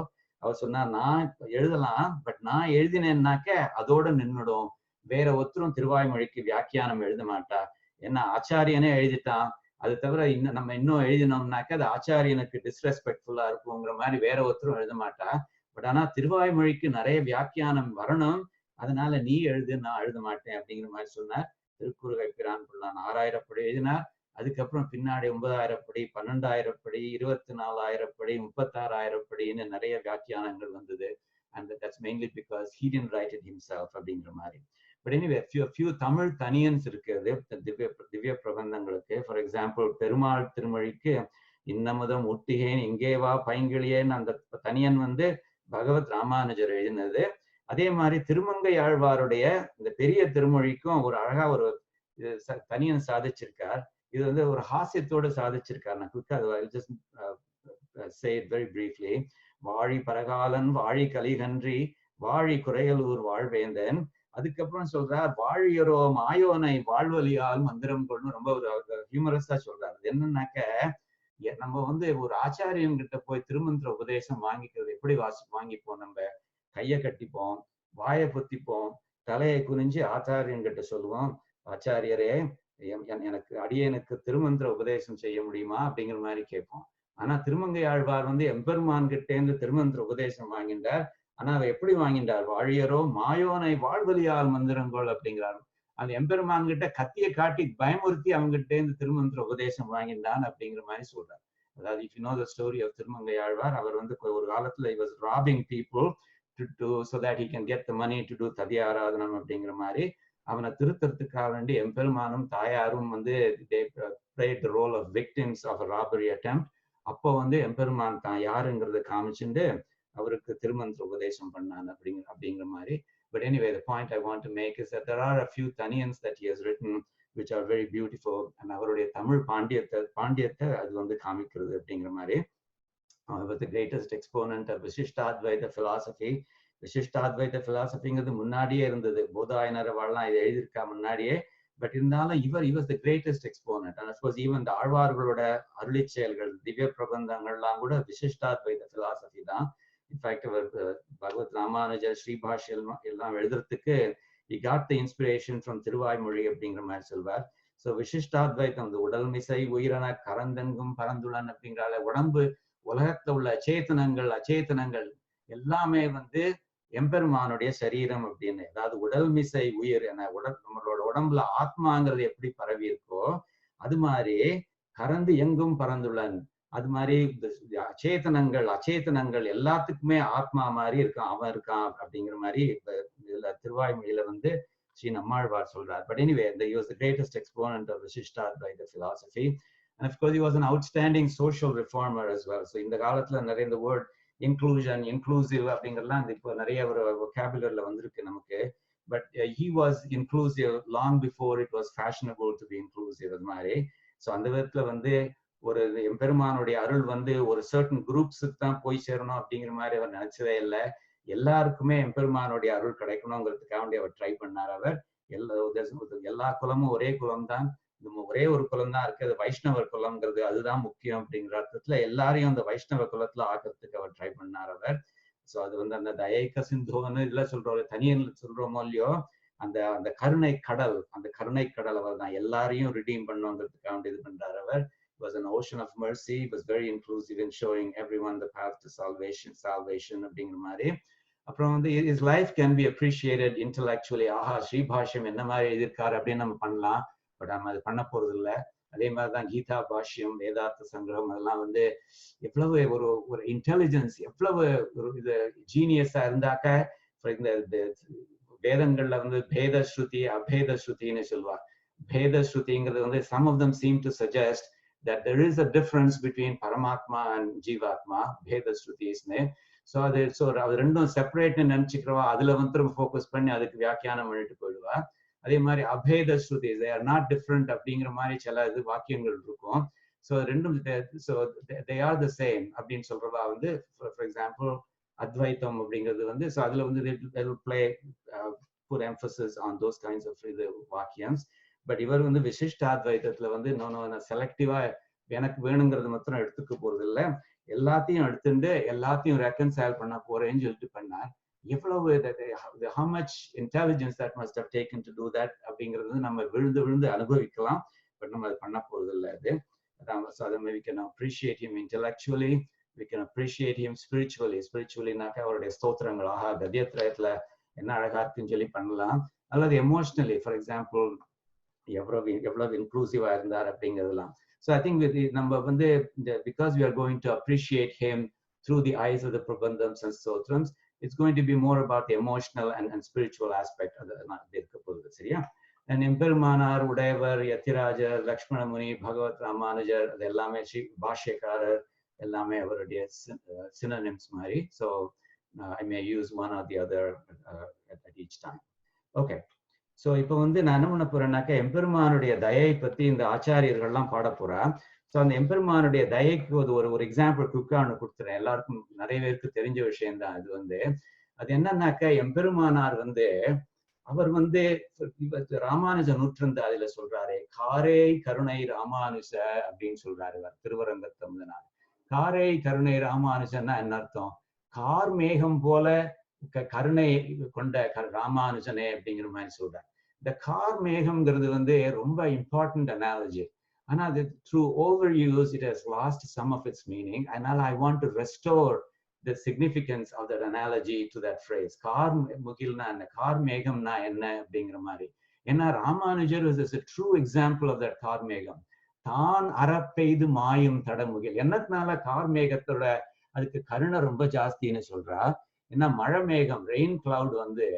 அவர் சொன்னார், நான் எழுதலாம், பட் நான் எழுதினேன்னாக்க அதோட நின்றுடும், வேற ஒருத்தரும் திருவாய்மொழிக்கு வியாக்கியானம் எழுத மாட்டா, ஏன்னா ஆச்சாரியனே எழுதிட்டான், அது தவிர நம்ம இன்னும் எழுதினோம்னாக்க அது ஆச்சாரியனுக்கு டிஸ்ரெஸ்பெக்ட்ஃபுல்லா இருக்குங்கிற மாதிரி வேற ஒருத்தரும் எழுத மாட்டா. பட் ஆனா திருவாய்மொழிக்கு நிறைய வியாக்கியானம் வரணும், அதனால நீ எழுது, நான் எழுத மாட்டேன் அப்படிங்கிற மாதிரி சொன்னார். திருக்குறுகை பிரான் பிள்ளான் 6000 படி எழுதினார். அதுக்கப்புறம் பின்னாடி 9000 படி, 12000 படி, 24000 படி, 36000 படின்னு நிறைய வியாக்கியானங்கள் வந்தது. And that's mainly because he didn't write it himself அப்படிங்கிற மாதிரி. But anyway, few தமிழ் தனியன்ஸ் இருக்குது திவ்ய பிரபந்தங்களுக்கு. ஃபார் எக்ஸாம்பிள், பெருமாள் திருமொழிக்கு இன்னமுதம் ஒட்டிகேன் இங்கேவா பைங்கிளியேன்னு அந்த தனியன் வந்து பகவத் ராமானுஜர் எழுதினது. அதே மாதிரி திருமங்கை ஆழ்வாருடைய இந்த பெரிய திருமொழிக்கும் ஒரு அழகா ஒரு தனியன் சாதிச்சிருக்கார். இது வந்து ஒரு ஹாஸ்யத்தோடு சாதிச்சிருக்கார். நான் குயிக்கா just say it very briefly. வாழி பரகாலன் வாழி கலிகன்றி வாழி குறையலூர் வாழ்வேந்தன். அதுக்கப்புறம் சொல்றார், வாழியரோ மாயோனை வாழ்வழியால் மந்திரம் கொள்னு ரொம்ப ஒரு ஹியூமரஸா சொல்றாரு. என்னன்னாக்க, நம்ம வந்து ஒரு ஆச்சாரியன் கிட்ட போய் திருமந்திர உபதேசம் வாங்கிக்கிறது எப்படி வாங்கிப்போம்? நம்ம கையை கட்டிப்போம், வாயை பொத்திப்போம், தலையை குனிஞ்சு ஆச்சாரியன் கிட்ட சொல்லுவோம், ஆச்சாரியரே எனக்கு அடியனுக்கு திருமந்திர உபதேசம் செய்ய முடியுமா அப்படிங்கிற மாதிரி கேட்போம். ஆனா திருமங்கை ஆழ்வார் வந்து எம்பெருமான் கிட்டே இருந்து திருமந்திர உபதேசம் வாங்கின்றார். ஆனா அவர் எப்படி வாங்கின்றார்? வாழியரோ மாயோனை வாழ்வழியால் மந்திரங்கோள் அப்படிங்கிறார். அந்த எம்பெருமான் கிட்ட கத்தியை காட்டி பயமுறுத்தி அவங்ககிட்ட இருந்து திருமந்திர உபதேசம் வாங்கின்றான் அப்படிங்கிற மாதிரி சொல்றார். அதாவது if you know the story of Thirumangai Alvar, அவர் வந்து ஒரு காலத்துல he was robbing people so that he can get the money to do ததியாராதனம் அப்படிங்கிற மாதிரி அவனை திருத்தறதுக்காக வேண்டி எம்பெருமானும் தாயாரும் வந்து they played the role of victims of a robbery attempt. அப்போ வந்து எம்பெருமான் தான் யாருங்கிறத காமிச்சுட்டு அவருக்கு திருமந்திர உபதேசம் பண்ணான் அப்படிங்கிற மாதிரி. But anyway, the point I want to make is that there are a few taniyans that he has written which are very beautiful, and அவருடைய தமிழ் பாண்டியத்தை அது வந்து காமிக்கிறது அப்படிங்கிற மாதிரி. Was the greatest exponent of Vishishtadvaita philosophy. Vishishtadvaita philosophyங்கிறது முன்னாடியே இருந்தது, போதாயனர் வாழலாம் இதை எழுதியிருக்கா முன்னாடியே. பட் இருந்தாலும் he was the greatest exponent. And of course even the ஆழ்வார்களோட அருளி செயல்கள் திவ்ய பிரபந்தங்கள்லாம் கூட விசிஷ்டாத்வைத philosophy தான். இன்ஃபேக்ட் அவர் பகவத் ராமானுஜர் ஸ்ரீ பாஷ்யம் எல்லாம் எழுதுறதுக்கு he got the inspiration from Thiruvaimozhi அப்படிங்கிற மாதிரி சொல்வார். ஸோ விசிஷ்டாத்வைத்தம், அந்த உடல் மிசை உயிரென கரந்தெங்கும் பரந்துள்ளன் அப்படிங்கிறால உடம்பு உலகத்துல உள்ள அச்சேதனங்கள் எல்லாமே வந்து எம்பெருமானுடைய சரீரம் அப்படின்னு. அதாவது உடல் மிசை உயிர் என நம்மளோட உடம்புல ஆத்மாங்கிறது எப்படி பரவி இருக்கோ அது மாதிரி கரந்து எங்கும் பறந்துள்ளன், அது மாதிரி அச்சேதனங்கள் எல்லாத்துக்குமே ஆத்மா மாதிரி இருக்கான், அவன் இருக்கான் அப்படிங்கிற மாதிரி இதுல திருவாய்மொழியில வந்து ஸ்ரீ நம்மாழ்வார் சொல்றார். But anyway, he was the greatest exponent of Vishishtadvaita philosophy. And of course, he was an outstanding social reformer as well. So இந்த காலத்துல நிறைய இந்த word inclusion, inclusive அப்படிங்கிறதுலாம் இப்போ நிறைய ஒரு vocabularyல வந்திருக்கு நமக்கு. But he was inclusive long before it was fashionable to be inclusive அது மாதிரி. ஸோ அந்த விதத்துல வந்து ஒரு எம்பெருமானுடைய அருள் வந்து ஒரு certain groups-க்கு தான் போய் சேரணும் அப்படிங்கிற மாதிரி அவர் நினைச்சதே இல்லை. எல்லாருக்குமே எம்பெருமானுடைய அருள் கிடைக்கணுங்கிறதுக்காக வேண்டி அவர் ட்ரை பண்ணார். அவர் எல்லா குலமும் ஒரே குலம் தான், ஒரே ஒரு குலம் தான் இருக்கு, அது வைஷ்ணவர் குலம்ங்கிறது அதுதான் முக்கியம் அப்படிங்கிற அர்த்தத்துல எல்லாரையும் அந்த வைஷ்ணவ குலத்துல ஆக்கிறதுக்கு அவர் ட்ரை பண்ணார் அவர். ஸோ அது வந்து அந்த தயைக்க சிந்துன்னு இதுல சொல்றோம், தனியன் சொல்றோமோ இல்லையோ, அந்த கருணை கடல் அவர் தான் எல்லாரையும் ரிடீம் பண்ணுங்கிறதுக்காக இது பண்றார் அவர். It was an ocean of mercy. It was very inclusive in showing everyone the path to salvation அப்படிங்கிற மாதிரி. அப்புறம் வந்து his life can be appreciated intellectually. ஆஹா, ஸ்ரீ பாஷ்யம் என்ன மாதிரி எழுதியிருக்காரு அப்படின்னு நம்ம பண்ணலாம். பட் நம்ம அது பண்ண போறது இல்லை. அதே மாதிரிதான் கீதா பாஷ்யம், வேதார்த்த சங்கிரகம், அதெல்லாம் வந்து எவ்வளவு ஒரு இன்டெலிஜென்ஸ், எவ்வளவு ஒரு இது ஜீனியஸா இருந்தாக்க. இந்த வேதங்கள்ல வந்து பேத ஸ்ருதி அபேத ஸ்ருதின்னு சொல்லுவார். பேத ஸ்ருதிங்கிறது வந்து some of them seem to suggest that there is a difference between Paramatma and Jivatma, Bheda Shrutisne. So அது ரெண்டும் செப்பரேட்னு நினைச்சுக்கிறவா அதுல வந்து ஃபோக்கஸ் பண்ணி அதுக்கு வியாக்கியானம் பண்ணிட்டு போயிடுவா. அதே மாதிரி அபேத ஸ்ருதி, they are not different அப்படிங்கிற மாதிரி சில இது வாக்கியங்கள் இருக்கும். ஸோ ரெண்டும் they are the same அப்படின்னு சொல்றவா வந்து ஃபார் எக்ஸாம்பிள் அத்வைத்தம் அப்படிங்கிறது வந்து ஸோ அதுல வந்து they will put emphasis on those kinds of வாக்கியம்ஸ். பட் இவர் வந்து விசிஷ்டாத்வைத்தத்துல வந்து நான் செலக்டிவா எனக்கு வேணுங்கிறது மாத்திரம் எடுத்துக்க போறது இல்லை, எல்லாத்தையும் எடுத்துட்டு எல்லாத்தையும் ரெக்கன்சைல் பண்ண போறேன்னு சொல்லிட்டு பண்ணார். எவ்வளவு how much intelligence that must have taken to do that அப்படிங்கிறது நம்ம விழுந்து அனுபவிக்கலாம். பட் நம்ம அது பண்ண போறது இல்லை. அது we can appreciate him intellectually, we can appreciate him spirituallyனாக்க அவருடைய ஸ்தோத்திரங்கள் ஆஹா கத்தியத்ரயத்துல என்ன அழகா இருக்குன்னு சொல்லி பண்ணலாம். அல்லது எமோஷனலி ஃபார் எக்ஸாம்பிள் எவ்வளவு இன்க்ளூசிவா இருந்தார் அப்படிங்கிறதுலாம். So I think நம்ம வந்து because we are going to appreciate him through the eyes of the Prabandhams and Stotrams, it's going to be more about the emotional and spiritual aspect of இருக்க போகுது. சரியா? And எம்பெருமானார், உடையவர், yatirAja, லக்ஷ்மண முனி, பகவத் ராமானுஜர், அது எல்லாமே ஸ்ரீ பாஷ்யக்காரர் எல்லாமே அவருடைய synonyms மாதிரி. So I may use one or the other at each time. Okay. So இப்போ வந்து நான் என்ன பண்ண போறேன்னாக்கா எம்பெருமானுடைய தயை பத்தி இந்த ஆச்சாரியர்கள்லாம் பாட போறா. ஸோ அந்த எம்பெருமானுடைய தயைக்கு ஒரு எக்ஸாம்பிள் குயிக்கா ஒன்று கொடுத்துறேன். எல்லாருக்கும் நிறைய பேருக்கு தெரிஞ்ச விஷயம்தான் இது வந்து. அது என்னன்னாக்கா எம்பெருமானார் வந்து அவர் வந்து ராமானுஜ நூற்றந்தாதியில சொல்றாரு, காரை கருணை ராமானுஜ அப்படின்னு சொல்றாரு திருவரங்கத்தமிழ்நாடு. காரை கருணை ராமானுஜன்னா என்ன அர்த்தம்? கார் மேகம் போல கருணை கொண்ட ராமானுஜனே அப்படிங்கிற மாதிரி சொல்றார். The car மேகம்ங்கிறது வந்து ரொம்ப important analogy. ஆனா அது through overuse it has lost some of its meaning. அதனால I want to restore the significance of that analogy to that phrase. கார் முகில்னா என்ன, கார் மேகம்னா என்ன அப்படிங்கிற மாதிரி. ஏன்னா Ramanujar is a true example of that கார் மேகம். தான் அறப்பெய்து மாயும் தடமுகில். என்னத்தினால கார் மேகத்தோட அதுக்கு கருணை ரொம்ப ஜாஸ்தின்னு சொல்றா. ஏன்னா மழை மேகம், ரெயின் கிளவுட் வந்து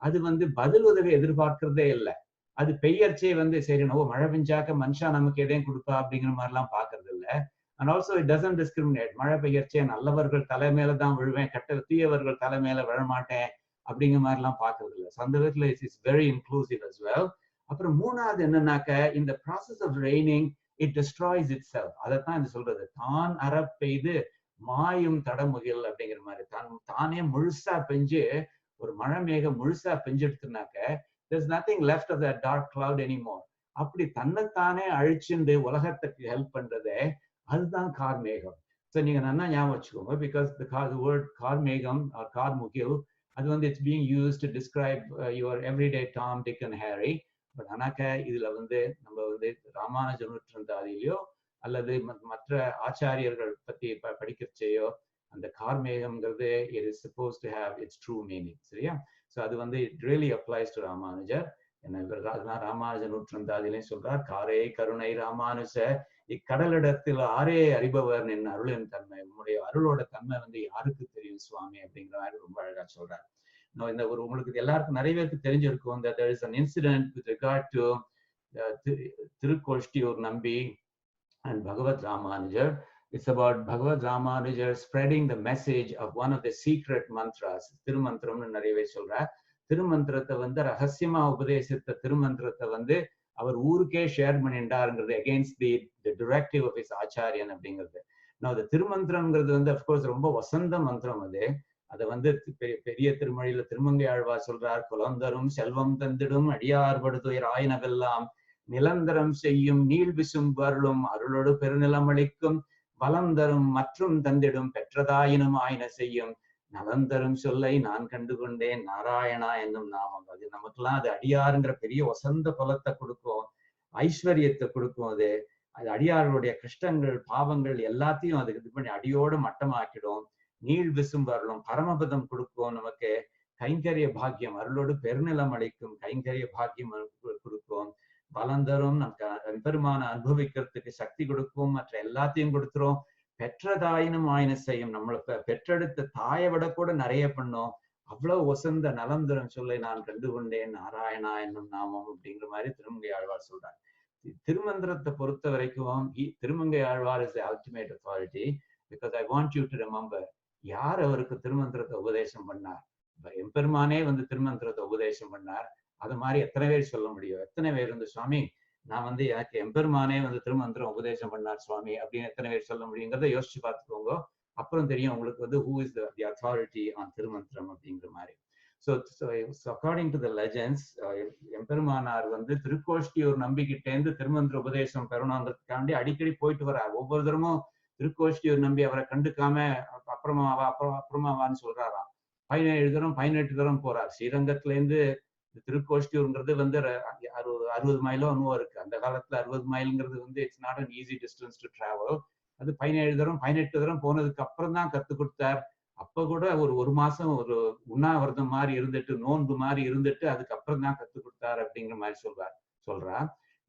அது வந்து பதில் உதவி எதிர்பார்க்கிறதே இல்லை. அது பெய்யர்ச்சே வந்து சரி நோ மழை பெஞ்சாக்க மனுஷா நமக்கு எதையும் கொடுப்பா அப்படிங்கிற மாதிரிலாம் பாக்குறது இல்லை. And also it doesn't discriminate. மழை பெய்யர்ச்சே நல்லவர்கள் தலைமையில தான் விழுவேன், கெட்ட தீயவர்கள் தலைமையில விழமாட்டேன் அப்படிங்கிற மாதிரிலாம் பாக்குறது இல்லை. ஸோ அந்த விதத்துல it's very inclusive as well. அப்புறம் மூணாவது என்னன்னாக்க, இந்த process of reigning it destroys itself. அதைத்தான் இது சொல்றது, தான் அறப்பெய்து மாயும் தடமுகில் அப்படிங்கிற மாதிரி. தானே முழுசா பெஞ்சு ஒரு மழை மேகம் முழுசா பெஞ்செடுத்துனாக்க there's nothing left of that dark cloud anymore. அப்படி தன்னைத்தானே அழிச்சுண்டு உலகத்துக்கு ஹெல்ப் பண்றதே அதுதான் கார் மேகம். ஸோ நீங்க நல்லா ஞாபகம் வச்சுக்கோங்க, பிகாஸ் the word கார் மேகம் ஆர் கார் முகில் அது வந்து it's being use to describe your everyday Tom, Dick and Harry. But ஆனாக்க இதுல வந்து நம்ம வந்து ராமானுஜ நூற்றந்தாதியிலையோ அல்லது மற்ற ஆச்சாரியர்கள் பத்தி படிக்கிறச்சையோ அந்த கார் மேகம்ங்கிறது it is supposed to have its true meaning. சரியா? ஸோ அது வந்து it really applies to Ramanujar. என்ன ராமானுஜ நூற்றந்தாதியிலையும் சொல்றார், காரே கருணை ராமானுஜ இக்கடலிடத்தில் ஆரே அறிபவர் என் அருளின் தன்மை. உங்களுடைய அருளோட தன்மை வந்து யாருக்கு தெரியும் சுவாமி அப்படிங்கிற மாதிரி ரொம்ப அழகா சொல்றார். இந்த ஒரு உங்களுக்கு எல்லாருக்கும் நிறைய பேருக்கு தெரிஞ்சிருக்கும் that there is an incident with regard to Thirukoshtiyur நம்பி and Bhagavad Ramanujar. It's about Bhagavad Ramanujar spreading the message of one of the secret mantras. திருமந்திரம்னு நிறைய பேர் சொல்ற. திருமந்திரத்தை வந்து ரகசியமா உபதேசித்த திருமந்திரத்தை வந்து அவர் ஊருக்கே share பண்ணிட்டாருங்கிறது against the directive of his ஆச்சாரியன் அப்படிங்கிறது. நான் அந்த திருமந்திரம்ங்கிறது வந்து அஃப்கோர்ஸ் ரொம்ப வசந்த மந்திரம். அது அதை வந்து பெரிய திருமொழியில திருமங்கை ஆழ்வார் சொல்றார், குலந்தரும் செல்வம் தந்திடும் அடியார்படுதுயர் ஆயினவெல்லாம் நிலந்தரம் செய்யும் நீள் விசும் வருளும் அருளோடு பெருநிலம் அளிக்கும் வலந்தரும் மற்றும் தந்திடும் பெற்றதாயினும் ஆயின செய்யும் நலந்தரும் சொல்லை நான் கண்டுகொண்டேன் நாராயணா என்னும் நாமம். அது நமக்கெல்லாம் அது அடியாருங்கிற பெரிய வசந்த பலத்தை கொடுக்கும், ஐஸ்வர்யத்தை கொடுக்கும். அது அடியார்களுடைய கஷ்டங்கள் பாவங்கள் எல்லாத்தையும் அதுக்கு இது பண்ணி அடியோடு மட்டமாக்கிடும். நீள் விசும் வரலும் பரமபதம் கொடுக்கும், நமக்கு கைங்கரிய பாக்கியம் அருளோடு பெருநிலம் அளிக்கும் கைங்கரிய பாக்கியம் கொடுக்கும். பலந்தரும் நமக்கு பெருமான அனுபவிக்கிறதுக்கு சக்தி கொடுக்கும், மற்ற எல்லாத்தையும் கொடுத்துரும். பெற்றதாயினும் ஆயின செய்யும், நம்மளை பெற்றெடுத்த தாயை விட கூட நிறைய பண்ணும். அவ்வளவு வசந்த நலந்தரம் சொல்லை நான் கண்டுகொண்டேன் நாராயணா என்னும் நாமம் அப்படிங்கிற மாதிரி திருமங்கை ஆழ்வார் சொல்றார். திருமந்திரத்தை பொறுத்த வரைக்கும் Thirumangai Alvar is the ultimate authority. Because I want you to remember, யார் அவருக்கு திருமந்திரத்தை உபதேசம் பண்ணார்? எம்பெருமானே வந்து திருமந்திரத்தை உபதேசம் பண்ணார். அது மாதிரி எத்தனை பேர் சொல்ல முடியும்? எத்தனை பேர் வந்து சுவாமி நான் வந்து எனக்கு எம்பெருமானே வந்து திருமந்திரம் உபதேசம் பண்ணார் சுவாமி அப்படின்னு எத்தனை பேர் சொல்ல முடியுங்கிறத யோசிச்சு பார்த்துக்கோங்க. அப்புறம் தெரியும் உங்களுக்கு வந்து who is the authority on Thirumanthiram அப்படிங்கிற மாதிரி. So according to the legends, எம்பெருமானார் வந்து திருக்கோஷ்டியூர் நம்பிக்கிட்டேந்து திருமந்திர உபதேசம் பெறணுங்கிறதுக்காண்டி அடிக்கடி போயிட்டு வர்றார். ஒவ்வொரு தரமும் திருக்கோஷ்டியூர் நம்பி அவரை கண்டுக்காம அப்புறமாவான்னு சொல்றாராம். 18 தரம் போறார். ஸ்ரீரங்கத்துல இருந்து திருக்கோஷ்டியூர்ங்கிறது வந்து 60 மைலோ ஒன்னும் இருக்கு. அந்த காலத்துல 60 மைல்ங்கிறது வந்து it's not an easy distance to travel. அது 18 தரம் போனதுக்கு அப்புறம் தான் கத்து கொடுத்தார். அப்ப கூட ஒரு மாசம் ஒரு உண்ணாவிரதம் மாதிரி இருந்துட்டு நோன்பு மாதிரி இருந்துட்டு அதுக்கப்புறம் தான் கத்து கொடுத்தார் அப்படிங்கிற மாதிரி சொல்றா.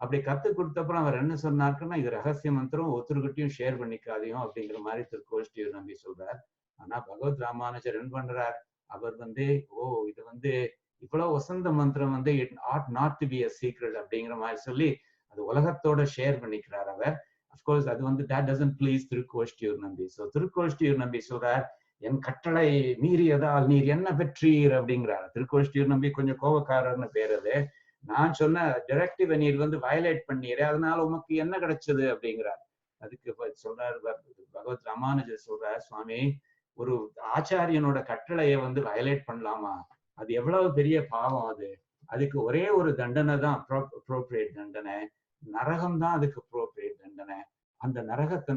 அப்படி கத்து கொடுத்தப்பறம் அவர் என்ன சொன்னாருக்குன்னா, இது ரகசிய மந்திரம், ஒருத்தருக்கிட்டையும் ஷேர் பண்ணிக்காதையும் அப்படிங்கிற மாதிரி திருக்கோஷ்டியூர் நம்பி சொல்றார். ஆனா பகவத் ராமானுஜர் என்ன பண்றார், அவர் வந்து இது வந்து இவ்வளவு வசந்த மந்திரம் வந்து it ought not to be a secret அப்படிங்கிற மாதிரி சொல்லி அது உலகத்தோட ஷேர் பண்ணிக்கிறார் அவர். அஃப்கோர்ஸ் அது வந்து that doesn't please திருக்கோஷ்டியூர் நம்பி. ஸோ திருக்கோஷ்டியூர் நம்பி சொல்றார், என் கட்டளை மீறியதால் நீர் என்ன பெற்றீர் அப்படிங்கிறார். திருக்கோஷ்டியூர் நம்பி கொஞ்சம் கோபக்காரர்னு பேர். அது நான் சொன்ன டைரக்டிவ் நீர் வந்து வயலேட் பண்ணீரே, அதனால உமக்கு என்ன கிடைச்சது அப்படிங்கிறார். அதுக்கு சொல்றாரு பகவத் ராமானுஜர் சொல்றார், சுவாமி ஒரு ஆச்சாரியனோட கட்டளையை வந்து வயலேட் பண்ணலாமா? அது எவ்வளவு பெரிய பாவம். அதுக்கு ஒரே ஒரு தண்டனை தான் அப்ரோப்ரியேட் தண்டனை, நரகம் தான் அதுக்கு அப்ரோப்ரியேட் தண்டனை. அந்த நரகத்தை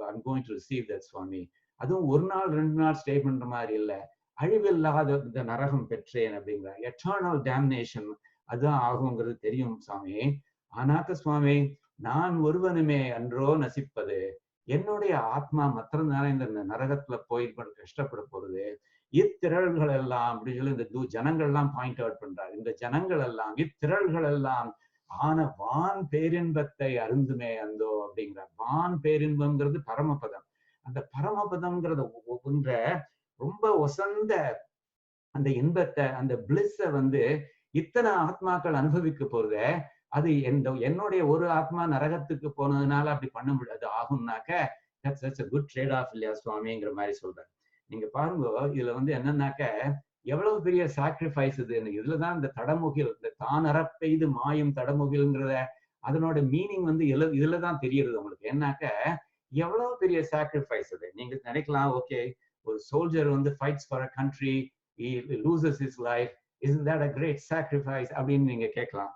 I'm going to receive that சுவாமி. அதுவும் ஒரு நாள் 2 நாள் ஸ்டே பண்ற மாதிரி இல்லை, அழிவில்லாத இந்த நரகம் பெற்றேன் அப்படிங்கிற எட்டர்னல் டேம்னேஷன். அதுதான் ஆகுங்கிறது தெரியும் சுவாமி. ஆனாக்க சுவாமி, நான் ஒருவனுமே அன்றோ நசிப்பது, என்னுடைய ஆத்மா மற்றதுனால இந்த நரகத்துல போய் கஷ்டப்பட போறது. இத்திரள்கள் எல்லாம் அப்படின்னு சொல்லி இந்த ஜனங்கள் எல்லாம் பாயிண்ட் அவுட் பண்றாரு. இந்த ஜனங்கள் எல்லாம் இத்திரள்கள் எல்லாம் ஆன வான் பேரின்பத்தை அருந்துமே அந்தோ அப்படிங்கிறார். வான் பேரின்பம்ங்கிறது பரமபதம். அந்த பரமபதம்ங்கிறத ரொம்ப ஒசந்த அந்த இன்பத்தை, அந்த பிளிஸ்ஸ இத்தனை ஆத்மாக்கள் அனுபவிக்க போறத, அது என்னுடைய ஒரு ஆத்மா நரகத்துக்கு போனதுனால அப்படி பண்ண முடியாது ஆகும்னாக்க, that's a good trade off இல்லையா சுவாமிங்கிற மாதிரி சொல்றேன். நீங்க பாருங்க, இதுல என்னன்னாக்க எவ்வளவு பெரிய சாக்ரிஃபைஸ் இதுன்னு. இதுலதான் இந்த தடமுகில், இந்த தான் அறப்பெய்து மாயும் தடமுகில்ங்கிறத அதனோட மீனிங் இதுலதான் தெரியுது உங்களுக்கு. ஏன்னாக்க எவ்வளவு பெரிய சாக்ரிஃபைஸ் அது. நீங்க நினைக்கலாம், ஓகே, ஒரு soldier fights for a country, he loses his life, isn't that a great sacrifice அப்படின்னு நீங்க கேட்கலாம்.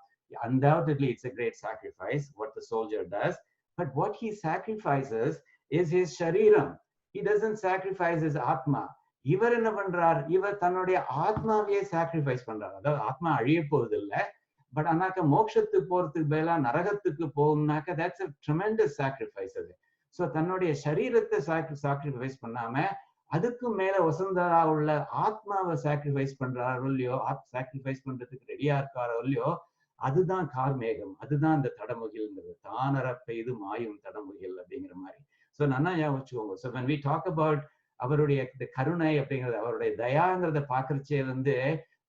Undoubtedly it's a great sacrifice what the soldier does, but what he sacrifices is his shariram. He doesn't sacrifice his atma. இவர் என்ன பண்றார்? இவர் தன்னுடைய ஆத்மாவையே சாக்ரிஃபைஸ் பண்றார். அதாவது ஆத்மா அழிய போறது இல்லை, பட் ஆனாக்க மோட்சத்துக்கு போறதுக்கு பதிலா நரகத்துக்கு போகும்னாக்க that's a tremendous sacrifice அது. ஸோ தன்னுடைய சரீரத்தை சாக்ரிஃபைஸ் பண்ணாம அதுக்கு மேல வசந்தரா உள்ள ஆத்மாவை சாக்ரிஃபைஸ் பண்றாரோ இல்லையோ, சாக்ரிஃபைஸ் பண்றதுக்கு ரெடியா இருக்காரோ இல்லையோ, அதுதான் கார்மேகம், அதுதான் இந்த தடமுகில்ங்கிறது. தானர பெய்து மாயும் தடமுகில் அப்படிங்கிற மாதிரி. ஸோ நல்லா ஞாபகம் வச்சுக்கோங்க. So when we talk about அவருடைய கருணை அப்படிங்கிறது, அவருடைய தயாங்கிறத பாக்குறச்சே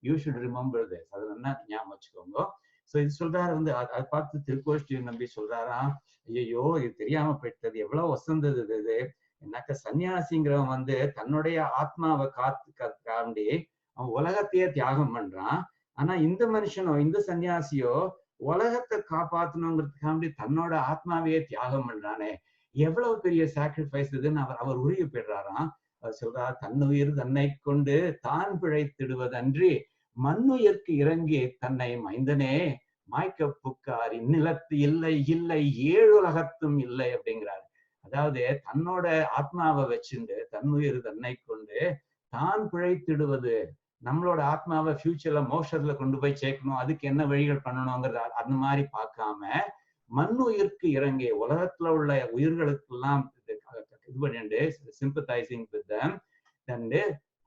you should remember this. அது நல்லா ஞாபகம் வச்சுக்கோங்க. ஸோ இது சொல்றாரு அதை பார்த்து திருக்கோஷ்டி நம்பி சொல்றாராம், ஐயோ இது தெரியாம போயிட்டது, எவ்வளவு வசந்தது இது. என்னக்க சன்னியாசிங்கிறவன் தன்னுடைய ஆத்மாவை காண்டி அவன் உலகத்தையே தியாகம் பண்றான். ஆனா இந்த மனுஷனோ, இந்த சன்னியாசியோ உலகத்தை காப்பாற்றணுங்கிறதுக்காண்டி தன்னோட ஆத்மாவையே தியாகம் பண்றானே, எவ்வளவு பெரிய சாக்ரிஃபைஸ் இதுன்னு அவர் உருகி போயிடுறாராம். அவர் சொல்றார், தன்னுயிர் தன்னை கொண்டு தான் பிழைத்திடுவதன்றி மண்ணுயிர்க்கு இறங்கி தன்னை மைந்தனே மாய்க்க புக்கார் இந்நிலத்து இல்லை இல்லை ஏழுலகத்தும் இல்லை அப்படிங்கிறார். அதாவது தன்னோட ஆத்மாவை வச்சுண்டு தன்னுயிர் தன்னை கொண்டு தான் பிழைத்திடுவது, நம்மளோட ஆத்மாவை ஃபியூச்சர்ல மோட்சத்துல கொண்டு போய் சேர்க்கணும், அதுக்கு என்ன வழிகள் பண்ணணுங்கிறத அந்த மாதிரி பார்க்காம மண்ணுயிர்க்கு இறங்கி உலகத்துல உள்ள உயிர்களுக்கு எல்லாம் இது பண்ணிட்டு சிம்பத்தைசிங் வித் தம்,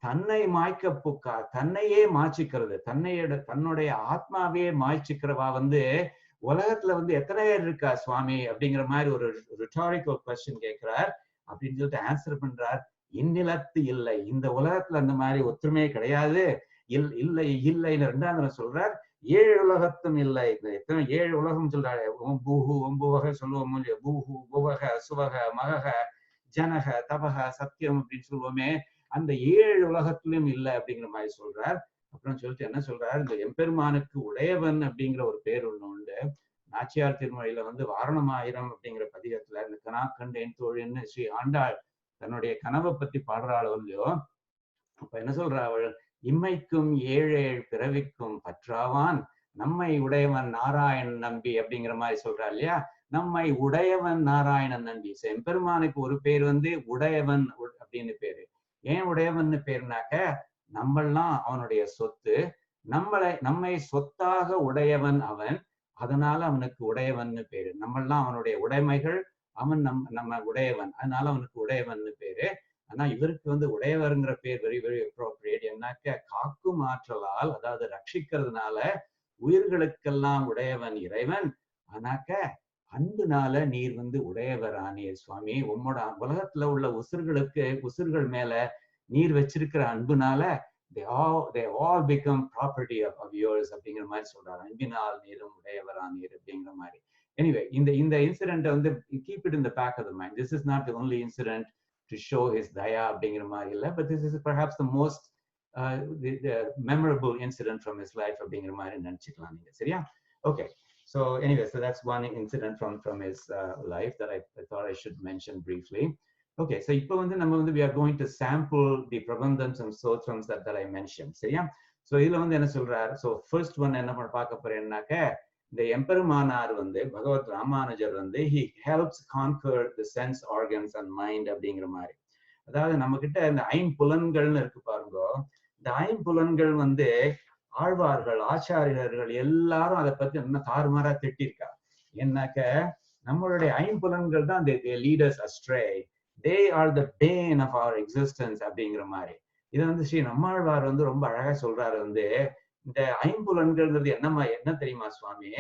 தன்னை மாய்க்க புக்கா, தன்னையே மாய்ச்சிக்கிறது, தன்னுடைய ஆத்மாவே மாய்ச்சிக்கிறவா உலகத்துல எத்தனை பேர் இருக்கா சுவாமி அப்படிங்கிற மாதிரி ஒரு ரிட்டாரிக்கல் கொஸ்டின் கேட்கிறார். அப்படின்னு சொல்லிட்டு ஆன்சர் பண்றார், இந்நிலத்து இல்லை, இந்த உலகத்துல அந்த மாதிரி ஒற்றுமையே கிடையாது, இல்லை இல்லைன்னு ரெண்டாவது சொல்றார். ஏழு உலகத்தும் இல்லை, எத்தனை 7 உலகம் சொல்றாரு. பூஹு ஒம்புவக சொல்லுவோம் இல்லையா, பூஹு புவக சுவக மகக ஜனக தபக சத்தியம் அப்படின்னு சொல்லுவோமே, அந்த 7 உலகத்திலும் இல்லை அப்படிங்கிற மாதிரி சொல்றார். அப்புறம் சொல்லிட்டு என்ன சொல்றாரு, இந்த எம்பெருமானுக்கு உடையவன் அப்படிங்கிற ஒரு பேர் ஒண்ணு உண்டு. நாச்சியார் திருமொழியில வாரணமாயிரம் அப்படிங்கிற பதிகத்துல இந்த கனா கண்டேன் தோழின்னு ஸ்ரீ ஆண்டாள் தன்னுடைய கனவை பத்தி பாடுறாளோ இல்லையோ, அப்ப என்ன சொல்றா அவள், இம்மைக்கும் 7 பிறவிக்கும் பற்றாவான் நம்மை உடையவன் நாராயணன் நம்பி அப்படிங்கிற மாதிரி சொல்றா இல்லையா. நம்மை உடையவன் நாராயணன் நம்பி. எம்பெருமானுக்கு ஒரு பேர் உடையவன் அப்படின்னு பேரு. ஏன் உடையவன் பேருனாக்க, நம்மெல்லாம் அவனுடைய சொத்து, நம்மை சொத்தாக உடையவன் அவன், அதனால அவனுக்கு உடையவன் பேரு. நம்மெல்லாம் அவனுடைய உடைமைகள், அவன் நம்ம உடையவன், அதனால அவனுக்கு உடையவன் பேரு. ஆனா இவருக்கு உடையவருங்கிற பேர் வெரி வெரி அப்ரோப்ரியேட். என்னாக்க காக்கும் ஆற்றலால், அதாவது ரட்சிக்கிறதுனால உயிர்களுக்கெல்லாம் உடையவன் இறைவன். ஆனாக்க அன்புனால நீர் உடையவரானீர் சுவாமி, உம்மோட உலகத்துல உள்ள உசுர்கள் மேல நீர் வச்சிருக்கிற அன்புனால they all become property of yours அப்படிங்கிற மாதிரி சொல்றாரு. அன்பினால் நீரும் உடையவரானீர் அப்படிங்கிற மாதிரி. Anyway, இந்த incident keep it in the back of the mind. This is not the only incident to show his daya அப்படிங்கிற மாதிரி இல்ல, but this is perhaps the most the memorable incident from his life அப்படிங்கிற மாதிரி நினைச்சுக்கலாம் நீங்க. சரியா? Okay. So anyway, so that's one incident from his life that I thought I should mention briefly. Okay, so இப்போ we are going to sample the Prabandhams and Stotrams that I mentioned. சரியா? So இதுல என்ன சொல்றார், so first one என்ன பார்க்க போறேன்னாக்க, the Emperumanar Bhagavad Ramanujar he helps conquer the sense organs and mind அப்படிங்கிற மாதிரி. அதாவது நம்ம கிட்ட இந்த ஐம்புலன்கள்னு இருக்கு பாருங்க. இந்த ஐம்புலன்கள் ஆழ்வார்கள் ஆச்சாரியர்கள் எல்லாரும் அதை பத்தி இன்னும் தாறுமாறா திட்டிருக்கா. என்னக்க நம்மளுடைய ஐம்புலன்கள் தான் leaders astray, they are the bane of our existence அப்படிங்கிற மாதிரி. இதை வந்து ஸ்ரீ நம்மாழ்வார் வந்து ரொம்ப அழகா சொல்றாரு. வந்து இந்த ஐம்புலன்கள்ங்கிறது என்ன தெரியுமா சுவாமி?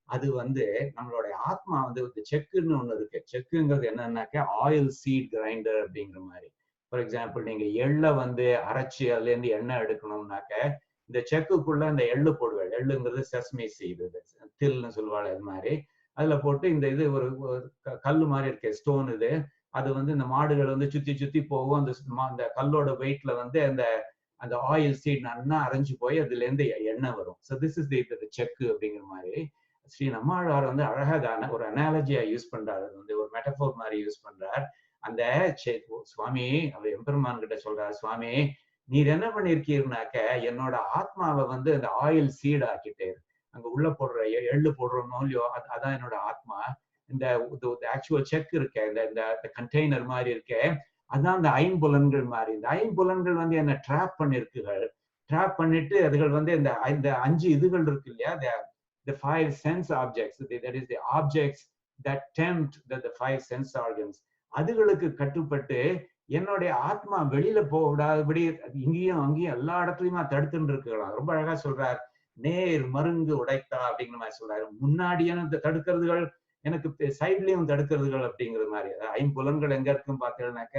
அது வந்து நம்மளுடைய ஆத்மா வந்து செக்குன்னு ஒண்ணு இருக்கு. செக்குங்கிறது என்னன்னாக்க ஆயில் சீட் கிரைண்டர் அப்படிங்கிற மாதிரி. ஃபார் எக்ஸாம்பிள், நீங்க எள்ளை வந்து அரைச்சி அதுல இருந்து எண்ணெய் எடுக்கணும்னாக்க இந்த செக்குக்குள்ள அந்த எள்ளு போடுவேன். எள்ளுங்கிறது செஸ்மி சீடு, தில்னு சொல்லுவாள். அது மாதிரி அதுல போட்டு இந்த இது ஒரு கல்லு மாதிரி இருக்கு, ஸ்டோன். இது அது வந்து இந்த மாடுகள் வந்து சுத்தி சுத்தி போகும். அந்த கல்லோட வெயிட்ல வந்து அந்த அந்த ஆயில் சீட் நல்லா அரைஞ்சு போய் அதுல இருந்து எண்ணெய் வரும். ஸோ திஸ் இஸ் தி செக்கு அப்படிங்கிற மாதிரி ஸ்ரீ நம்மாழ்வார் வந்து அழகாக ஒரு அனாலஜியா யூஸ் பண்றாரு. அது வந்து ஒரு மெட்டபோர் மாதிரி யூஸ் பண்றார். அந்த சுவாமி அவர் எம்பெருமான் கிட்ட சொல்றாரு, சுவாமி நீர் என்ன பண்ணிருக்கீர்னாக்க என்னோட ஆத்மாவை வந்து அந்த ஆயில் சீட் ஆக்கிட்டேர். அங்க உள்ள போடுற எள்ளு போடுறோமோ இல்லையோ, அதான் என்னோட ஆத்மா. இந்த ஆக்சுவல் செக் இருக்க, இந்த கண்டெய்னர் மாதிரி இருக்க, அதான் அந்த ஐம்புலன்கள் மாதிரி. இந்த ஐம்புலன்கள் வந்து என்ன ட்ராப் பண்ணிருக்குகள். ட்ராப் பண்ணிட்டு அதுகள் வந்து இந்த 5 இதுகள் இருக்கு இல்லையா, the 5 sense objects, that is the objects that tempt the 5 sense organs, அதுகளுக்கு கட்டுப்பட்டு என்னுடைய ஆத்மா வெளியில போக விடாதபடி இங்கேயும் அங்கேயும் எல்லா இடத்துலயுமா தடுத்துட்டு இருக்கலாம். ரொம்ப அழகா சொல்றார், நேர் மருங்கு உடைத்தா அப்படிங்கிற மாதிரி சொல்றாரு. முன்னாடியான தடுக்கிறதுகள், எனக்கு சைட்லயும் தடுக்கிறதுகள் அப்படிங்கிற மாதிரி. ஐம்புலன்கள் எங்க இருக்குன்னு பார்த்தீங்கன்னாக்க,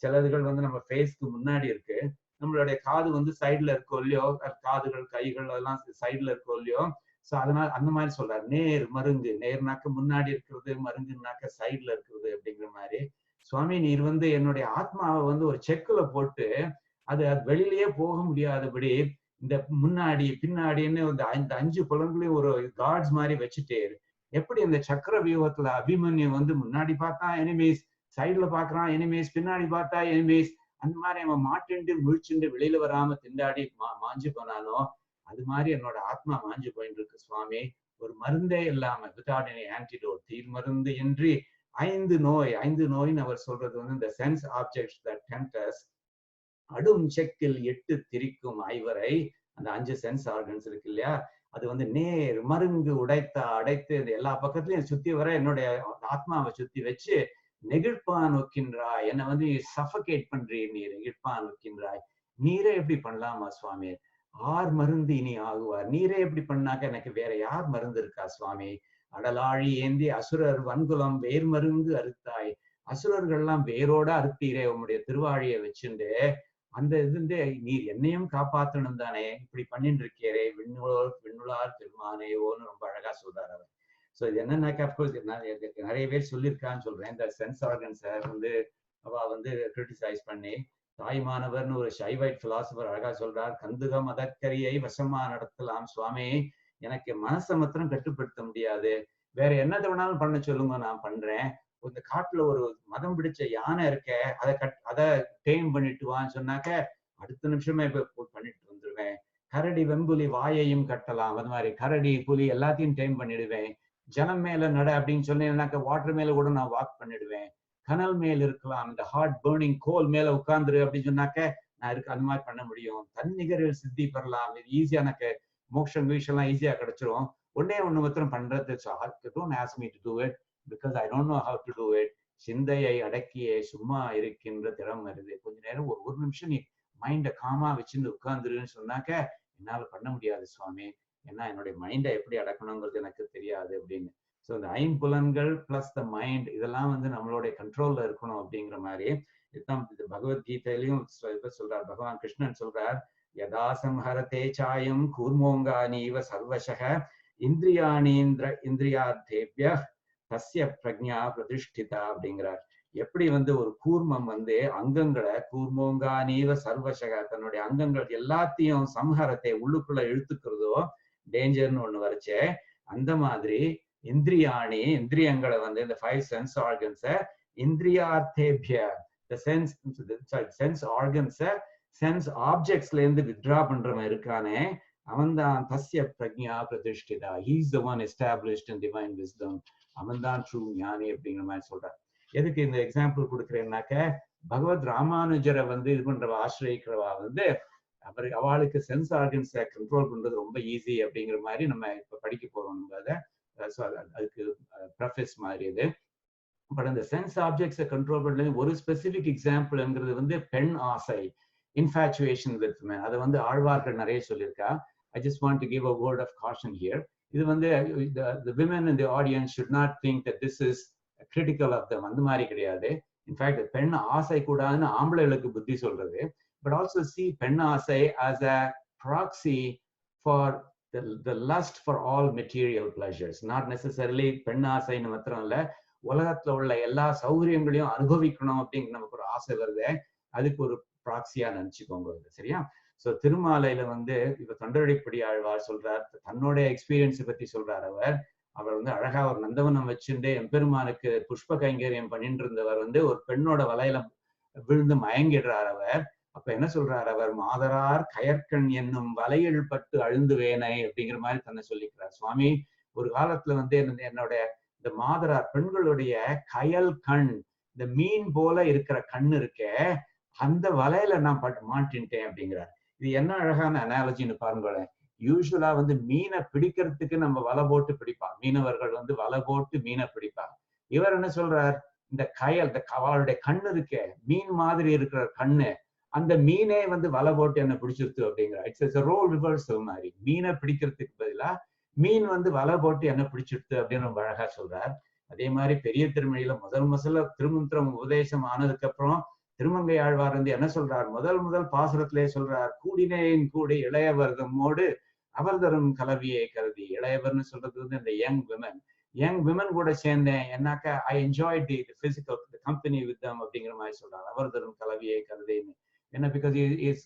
சிலதுகள் வந்து நம்ம ஃபேஸ்க்கு முன்னாடி இருக்கு, நம்மளுடைய காது வந்து சைட்ல இருக்கோ இல்லையோ, காதுகள் கைகள் அதெல்லாம் சைட்ல இருக்கோ இல்லையோ. ஸோ அதனால அந்த மாதிரி சொல்றாரு, நேர் மருங்கு. நேர்னாக்க முன்னாடி இருக்கிறது, மருங்குனாக்க சைட்ல இருக்கிறது அப்படிங்கிற மாதிரி. சுவாமி நீர் வந்து என்னுடைய ஆத்மாவை வந்து ஒரு செக்குல போட்டு அது வெளியிலேயே போக முடியாதபடி இந்த முன்னாடி பின்னாடின்னு இந்த 5 புலன்களையும் ஒரு கார்ட்ஸ் மாதிரி வச்சுட்டேரு. எப்படி இந்த சக்கர வியூகத்துல அபிமன்யு வந்து முன்னாடி பார்த்தா எனிமீஸ், சைட்ல பாக்குறான் எனிமீஸ், பின்னாடி பார்த்தா எனிமீஸ், அந்த மாதிரி அவன் மாட்டிண்டு முழிச்சுண்டு வெளியில வராம திண்டாடி மாஞ்சு போனானோ, அது மாதிரி என்னோட ஆத்மா மாஞ்சு போயிட்டு இருக்கு சுவாமி. ஒரு மருந்தே இல்லாம, வித்வுட் எனி ஆன்டிடோட், தீர் மருந்து இன்றி 5 நோயின்னு அவர் சொல்றது வந்து இந்த sense objects that tempt us. அடும் செக்கில் 8 திரிக்கும் ஐவரை, அந்த 5 சென்ஸ் ஆர்கன்ஸ் இருக்கு இல்லையா, அது வந்து நேர் மருங்கு அடைத்து இந்த எல்லா பக்கத்துலயும் சுத்தி வர என்னுடைய ஆத்மாவை சுத்தி வச்சு நெகிழ்ப்பான் வைக்கின்றாய். என்னை வந்து சஃபகேட் பண்றீர், நீர் நெகிழ்ப்பான் வைக்கின்றாய். நீரே எப்படி பண்ணலாமா சுவாமி? ஆர் மருந்து இனி ஆகுவார்? நீரே எப்படி பண்ணாக்க எனக்கு வேற யார் மருந்து இருக்கா சுவாமி? அடலாழி ஏந்தி அசுரர் வன்குலம் வேர் மருந்து அறுத்தாய். அசுரர்கள்லாம் வேரோட அறுத்தீரே உம்முடைய திருவாழியை வச்சுண்டு. அந்த இது நீர் என்னையும் காப்பாற்றணும் தானே, இப்படி பண்ணிட்டு இருக்கேரே விண்ணுளார் பெருமானேயோன்னு ரொம்ப அழகா சொல்றாரு அவர். ஸோ இது என்னன்னாக்கா, அப்கோர்ஸ் நிறைய பேர் சொல்லியிருக்கான்னு சொல்றேன். இந்த சென்ஸ் ஆர்கன்ஸை வந்து அவ வந்து கிரிட்டிசைஸ் பண்ணி, தாய்மானவர்னு ஒரு ஷைவைட் பிலாசபர் அழகா சொல்றார், கந்துகம் அதற்கரியை வசமா நடத்தலாம் சுவாமி, எனக்கு மனசை மாத்திரம் கட்டுப்படுத்த முடியாது, வேற என்னதை வேணாலும் பண்ண சொல்லுங்க, நான் பண்றேன். இந்த காட்டுல ஒரு மதம் பிடிச்ச யானை இருக்க, அதை டேம் பண்ணிட்டு வான்னு சொன்னாக்க அடுத்த நிமிஷமே பண்ணிட்டு வந்துருவேன். கரடி வெம்புலி வாயையும் கட்டலாம், அது மாதிரி கரடி புலி எல்லாத்தையும் டேம் பண்ணிடுவேன். ஜலம் மேல நட அப்படின்னு சொன்னேன்னாக்க வாட்டர் மேல கூட நான் வாக் பண்ணிடுவேன். கனல் மேல் இருக்கலாம், இந்த ஹார்ட் பர்னிங் கோல் மேல உட்கார்ந்துரு அப்படின்னு சொன்னாக்க நான் அந்த மாதிரி பண்ண முடியும். தன்னிகரில் சித்தி பெறலாம், இது ஈஸியா எனக்கு மோட்சம் வீஷெல்லாம் ஈஸியா கிடைச்சிரும். ஒன்னே ஒண்ணு மாத்திரம் பண்றது, don't ask me to do it because I don't know how to do it. சிந்தையை அடக்கியே சும்மா இருக்கின்ற திறம் வருது. கொஞ்ச நேரம் ஒரு நிமிஷம் நீ மைண்ட காமா வச்சுட்டு உட்கார்ந்துருன்னு சொன்னாக்க என்னால பண்ண முடியாது சுவாமி, ஏன்னா என்னுடைய மைண்டை எப்படி அடக்கணுங்கிறது எனக்கு தெரியாது அப்படின்னு. ஸோ இந்த ஐம்புலன்கள் பிளஸ் த மைண்ட் இதெல்லாம் வந்து நம்மளுடைய கண்ட்ரோல்ல இருக்கணும் அப்படிங்கிற மாதிரி. இதுதான் இது பகவத்கீதையிலையும் சொல்றார், பகவான் கிருஷ்ணன் சொல்றார், யதா சம்ஹரதே சாயம் கூர்மோங்கானீவ சர்வசக இந்திரியார்த்தேபிய தஸ்ய பிரக்ஞா பிரதிஷ்டிதா அப்படிங்கிறார். எப்படி வந்து ஒரு கூர்மம் வந்து அங்கங்களை கூர்மோங்கானீவ சர்வசக தன்னுடைய அங்கங்கள் எல்லாத்தையும் சம்ஹரத்தை உள்ளுக்குள்ள இழுத்துக்கிறதோ டேஞ்சர்னு ஒண்ணு வரைச்சே, அந்த மாதிரி இந்திரியங்களை வந்து இந்த 5 சென்ஸ் ஆர்கன்ஸை இந்திரியார்த்தேபிய சென்ஸ் ஆர்கன்ஸை சென்ஸ் ஆப்ஜெக்ட்ஸ்ல இருந்து வித்ரா பண்றவன் இருக்கானே, அவன் தான் தஸ்ய பிரக்ஞா பிரதிஷ்டிதா, he is the one established in divine wisdom, அவன் தான் ட்ரூ ஞானி அப்படிங்கிற மாதிரி சொல்றார். எதுக்கு இந்த எக்ஸாம்பிள் கொடுக்குறேன்னாக்க, பகவத் ராமானுஜரை வந்து இது பண்றவா ஆசிரியக்கிறவா வந்து அவளுக்கு சென்ஸ் ஆர்கன்ஸை கண்ட்ரோல் பண்றது ரொம்ப ஈஸி அப்படிங்கிற மாதிரி நம்ம இப்ப படிக்க போறோம். நம்ம அதை அதுக்கு ப்ரெஃபேஸ் மாதிரி இது. பட் அந்த சென்ஸ் ஆப்ஜெக்ட்ஸை கண்ட்ரோல் பண்றது ஒரு ஸ்பெசிபிக் எக்ஸாம்பிள்ங்கிறது வந்து பெண் ஆசை, இன்ஃபேச்சுவேஷன் வித் மென். அதை வந்து ஆழ்வார்கள் நிறைய சொல்லியிருக்கா. I just want to give a word of caution here. இது வந்து the women in the audience should not think that this is critical of them. அந்த மாதிரி கிடையாது. இன்ஃபேக்ட் பெண் ஆசை கூடாதுன்னு ஆம்பளைகளுக்கு புத்தி சொல்றது. But also see பெண் ஆசை as a proxy for the lust for all material pleasures. Not necessarily பெண் ஆசைன்னு மாத்திரம் இல்ல, உலகத்துல உள்ள எல்லா சௌகரியங்களையும் அனுபவிக்கணும் அப்படிங்கிற நமக்கு ஒரு ஆசை வருது. அதுக்கு ஒரு ப்ராக்சியா நினைச்சுக்கோங்க. சரியா? ஸோ திருமாலையில வந்து இப்ப தொண்டரடிப்படி ஆழ்வார் சொல்றார், தன்னோட எக்ஸ்பீரியன்ஸை பத்தி சொல்றார். அவர் வந்து அழகா ஒரு நந்தவனம் வச்சுட்டு எம்பெருமானுக்கு புஷ்ப கைங்கரியம் பண்ணிட்டு இருந்தவர் வந்து ஒரு பெண்ணோட வலையில விழுந்து மயங்கிடுறார். அவர் அப்ப என்ன சொல்றார்? அவர் மாதரார் கயற்கண் என்னும் வலையில் பட்டு அழுந்து வேனை அப்படிங்கிற மாதிரி தன்னை சொல்லிக்கிறார். சுவாமி, ஒரு காலத்துல வந்து என்னோட இந்த மாதரார் பெண்களுடைய கயல் கண், இந்த மீன் போல இருக்கிற கண் இருக்க, அந்த வலையில நான் மாட்டின்ட்டேன் அப்படிங்கிறார். இது என்ன அழகான அனாலஜின்னு பாருங்களேன். யூஸ்வலா வந்து மீனை பிடிக்கிறதுக்கு நம்ம வலை போட்டு பிடிப்பான், மீனவர்கள் வந்து வலை போட்டு மீனை பிடிப்பாங்க. இவர் என்ன சொல்றார்? இந்த கயல், இந்த அவளுடைய கண்ணு இருக்க, மீன் மாதிரி இருக்கிற கண்ணு, அந்த மீனே வந்து வலை போட்டு என்ன பிடிச்சிருத்து அப்படிங்கிறார். இட்ஸ் ரோல் ரிவர்சல் மாதிரி. மீனை பிடிக்கிறதுக்கு பதிலா மீன் வந்து வலை போட்டு என்ன பிடிச்சிருத்து அப்படின்னு ரொம்ப அழகா சொல்றார். அதே மாதிரி பெரிய திருமொழியில முதல்ல திருமந்திரம் உபதேசம் ஆனதுக்கு அப்புறம் திருமங்கை ஆழ்வார் வந்து என்ன சொல்றார்? முதல் பாசுரத்திலே சொல்றார், கூடினேன் கூடி இளையவர்தமோடு அவர் தரும் கலவியை கருதி. இளையவர்னு சொல்றது வந்து இந்த யங் விமன் கூட சேர்ந்தேன், என்னாக்கா I enjoy the physical company with them அப்படிங்கிற மாதிரி சொல்றார். அவர் தரும் கலவியை கருதின்னு. என்ன, because is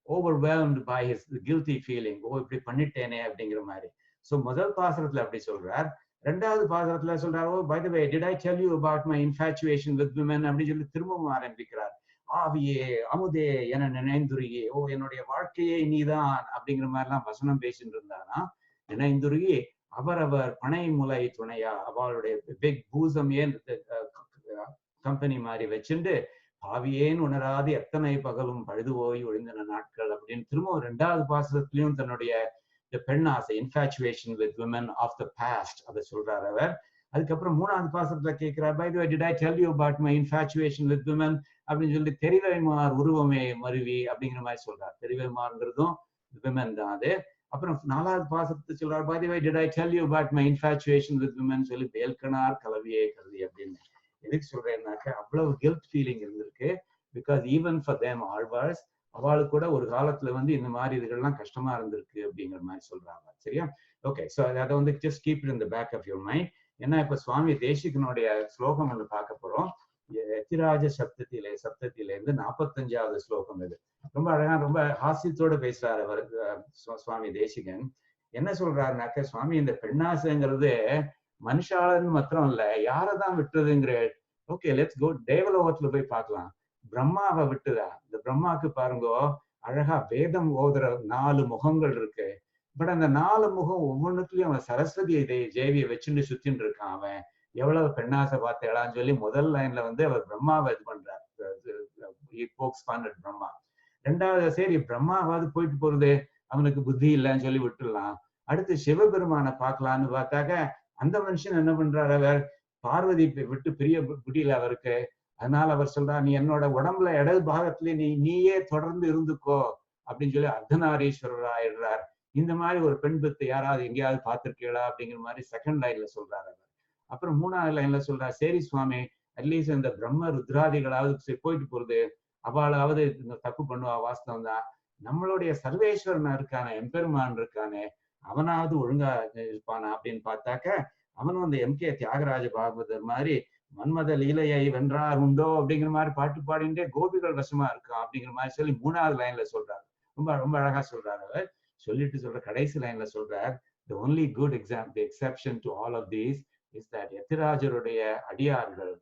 overwhelmed by his guilty feeling. இப்படி பண்ணிட்டேனே அப்படிங்கிற மாதிரி. ஸோ முதல் பாசுரத்துல அப்படி சொல்றார். ரெண்டாவது பாசுரத்துல சொல்றாரு, by the way, did I tell you about my infatuation with women அப்படின்னு சொல்லி திரும்பவும் ஆரம்பிக்கிறார். ஆவியே அமுதே என நினைந்துருகே, என்னுடைய வாழ்க்கையே நீதான் அப்படிங்கிற மாதிரிலாம் வசனம் பேசிட்டு இருந்தானா. நினைந்துருகே அவரவர் பனை முலை துணையா, அவளுடைய பிக் பூசம் கம்பெனி மாதிரி வச்சுட்டு பாவியேன்னு உணராது எத்தனை பகலும் பழுது போய் ஒழிந்தன நாட்கள் அப்படின்னு திரும்பவும் ரெண்டாவது பாசுரத்திலையும் தன்னுடைய பெண் ஆசை, infatuation with women of the past, அதை சொல்றார் அவர். அதுக்கப்புறம் மூணாவது பாசுரத்துல கேட்கிறார், by the way, did I tell you about my infatuation with women அப்படின்னு சொல்லி தெரிவைமார் உருவமே மருவி அப்படிங்கிற மாதிரி சொல்றார். தெரிவைமார்ங்கிறதும் விமன் தான் அது. அப்புறம் நாலாவது பாசுரத்தை சொல்றார், by the way, did I tell you about my infatuation with women சொல்லி வேல்கனார் கலவியை கருதி அப்படின்னு. எதுக்கு சொல்றேன்னாக்க அவ்வளவு கில்ட் ஃபீலிங் இருந்திருக்கு. Because even for them Alvars, அவளுக்கு கூட ஒரு காலத்துல வந்து இந்த மாதிரி இதுகள்லாம் கஷ்டமா இருந்திருக்கு அப்படிங்கிற மாதிரி சொல்றாங்க. சரியா? ஓகே, ஸோ அதை வந்து just keep it in the back of your mind. ஏன்னா இப்ப சுவாமி தேசிகனுடைய ஸ்லோகம் ஒன்று பார்க்க போறோம். yatirAja சப்தத்தில இருந்து 45வது ஸ்லோகம். இது ரொம்ப அழகா, ரொம்ப ஹாஸ்யத்தோட பேசுறாரு அவர் சுவாமி தேசிகன். என்ன சொல்றாருனாக்க, சுவாமி இந்த பெண்ணாசைங்கிறது மனுஷாளன்னு மாத்திரம் இல்ல, யாரதான் விட்டுறதுங்கிற. ஓகே, லெட்ஸ் கோ தேவலோகத்துல போய் பார்க்கலாம். பிரம்மாவை விட்டுதா? இந்த பிரம்மாக்கு பாருங்க, அழகா வேதம் ஓதுற 4 முகங்கள் இருக்கு. பட் அந்த 4 முகம் ஒவ்வொன்றுக்குலயும் அவன் சரஸ்வதி தேவியை வச்சுட்டு சுத்தின்னு இருக்கான். அவன் எவ்வளவு பெண்ணாசை பார்த்தேளான்னு சொல்லி முதல் லைன்ல வந்து அவர் பிரம்மாவை இது பண்றார். பிரம்மா. ரெண்டாவது, சரி பிரம்மாவாவது போயிட்டு போறது, அவனுக்கு புத்தி இல்லைன்னு சொல்லி விட்டுடலாம். அடுத்து சிவபெருமானை பார்க்கலான்னு பார்த்தாக்க அந்த மனுஷன் என்ன பண்றாரு? அவர் பார்வதி விட்டு பிரிய முடியல அவருக்கு. அதனால அவர் சொல்றார், நீ என்னோட உடம்புல இடது பாகத்துல நீயே தொடர்ந்து இருந்துக்கோ அப்படின்னு சொல்லி அர்த்தநாரீஸ்வரர் ஆயிடுறார். இந்த மாதிரி ஒரு பெண் பித்து யாராவது எங்கேயாவது பார்த்திருக்கீங்களா அப்படிங்கிற மாதிரி செகண்ட் லைன்ல சொல்றாரு அவர். அப்புறம் மூணாவது லைன்ல சொல்றாரு, சரி சுவாமி, அட்லீஸ்ட் இந்த பிரம்ம ருத்ராதிகளாவது போயிட்டு போறது, அவளாவது இந்த தப்பு பண்ணுவா, வாஸ்தவம் தான். நம்மளுடைய சர்வேஸ்வரன் இருக்கானே, எம்பெருமான் இருக்கானே, அவனாவது ஒழுங்கா இருப்பானா அப்படின்னு பார்த்தாக்க அவனும் அந்த எம்.கே. தியாகராஜ பாகவதர் மாதிரி மன்மத லீலையை வென்றார் உண்டோ அப்படிங்கிற மாதிரி பாட்டு பாடிண்டே கோபிகள் வசமா இருக்கான் அப்படிங்கிற மாதிரி சொல்லி மூணாவது லைன்ல சொல்றாரு. ரொம்ப ரொம்ப அழகா சொல்றாரு அவர். சொல்லிட்டு சொல்ற கடைசி லைன்ல சொல்றார், the only good exception to all of these is that yatirAjaருடைய அடியார்கள்,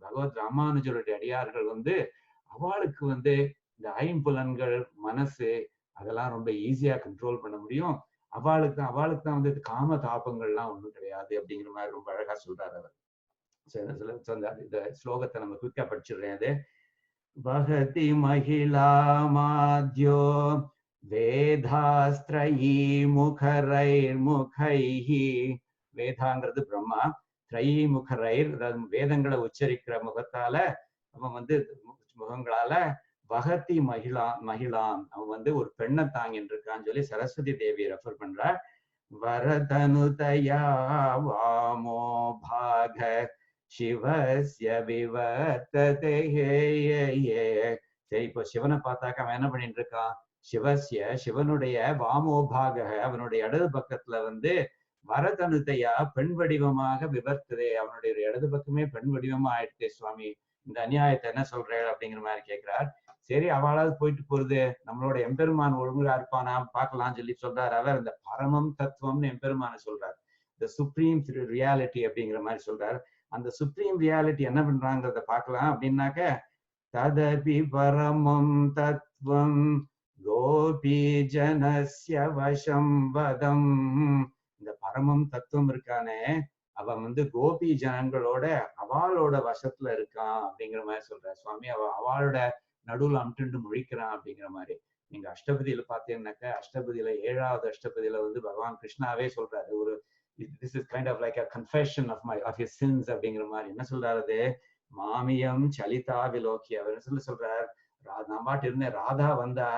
பகவத் ராமானுஜருடைய அடியார்கள் வந்து அவளுக்கு வந்து இந்த ஐம்புலன்கள், மனசு, அதெல்லாம் ரொம்ப ஈஸியா கண்ட்ரோல் பண்ண முடியும். அவளுக்கு தான் வந்து காம தாபங்கள்லாம் ஒண்ணும் கிடையாது அப்படிங்கிற மாதிரி ரொம்ப அழகா சொல்றாரு அவர். இந்த ஸ்லோகத்தை நம்ம குயிக்கா படிச்சிடுறேன். அது vahati mahila madhyo vedhastrayi mukharair mukhaihi. வேதாங்கிறது Brahma, திரையி முகரைர், வேதங்களை உச்சரிக்கிற முகத்தால அவன் வந்து முகங்களால வகத்தி மகிழான் அவன் ஒரு பெண்ணை தாங்கின்னு இருக்கான்னு சொல்லி சரஸ்வதி தேவியை ரெஃபர் பண்றார். வரதனுதயா வாமோ பாக சிவஸ்ய விவர்த்ததே. சரி, இப்போ சிவனை பார்த்தாக்க அவன் என்ன பண்ணிட்டு இருக்கான்? சிவனுடைய வாமோபாக, அவனுடைய இடது பக்கத்துல வரதனுதையா பெண் வடிவமாக விவர்த்ததே, அவனுடைய இடது பக்கமே பெண் வடிவமா ஆயிடுச்சு. சுவாமி, இந்த அநியாயத்தை என்ன சொல்றேன் அப்படிங்கிற மாதிரி கேட்கிறார். சரி, அவளாவது போயிட்டு போறது, நம்மளோட எம்பெருமான் ஒழுங்கா இருப்பானா பார்க்கலாம்னு சொல்லி சொல்றாரு. அவர் இந்த பரமம் தத்துவம்னு எம்பெருமான சொல்றாரு, இந்த சுப்ரீம் ரியாலிட்டி அப்படிங்கிற மாதிரி சொல்றாரு. அந்த சுப்ரீம் ரியாலிட்டி என்ன பண்றாங்கிறத பார்க்கலாம். அப்படின்னாக்க ததபி பரமம் தத்துவம் கோபி ஜனஸ்ய வசம் வதம். இந்த பரமம் தத்துவம் இருக்கானே, அவன் கோபி ஜனங்களோட அவளோட வசத்துல இருக்கான் அப்படிங்கிற மாதிரி சொல்ற சுவாமி. அவளோட நடுவுல அம்ட்டு முழிக்கிறான் அப்படிங்கிற மாதிரி. நீங்க அஷ்டபதியில பாத்தீங்கன்னாக்க, அஷ்டபதியில 7வது அஷ்டபதியில பகவான் கிருஷ்ணாவே சொல்றாரு, ஒரு this is kind of like a confession of his sins அப்படிங்கிற மாதிரி. என்ன சொல்றாரு? மாமியம் சலிதா விலோக்கி. அவர் என்ன சொல்றார்? நான் பாட்டு இருந்தேன், ராதா வந்தா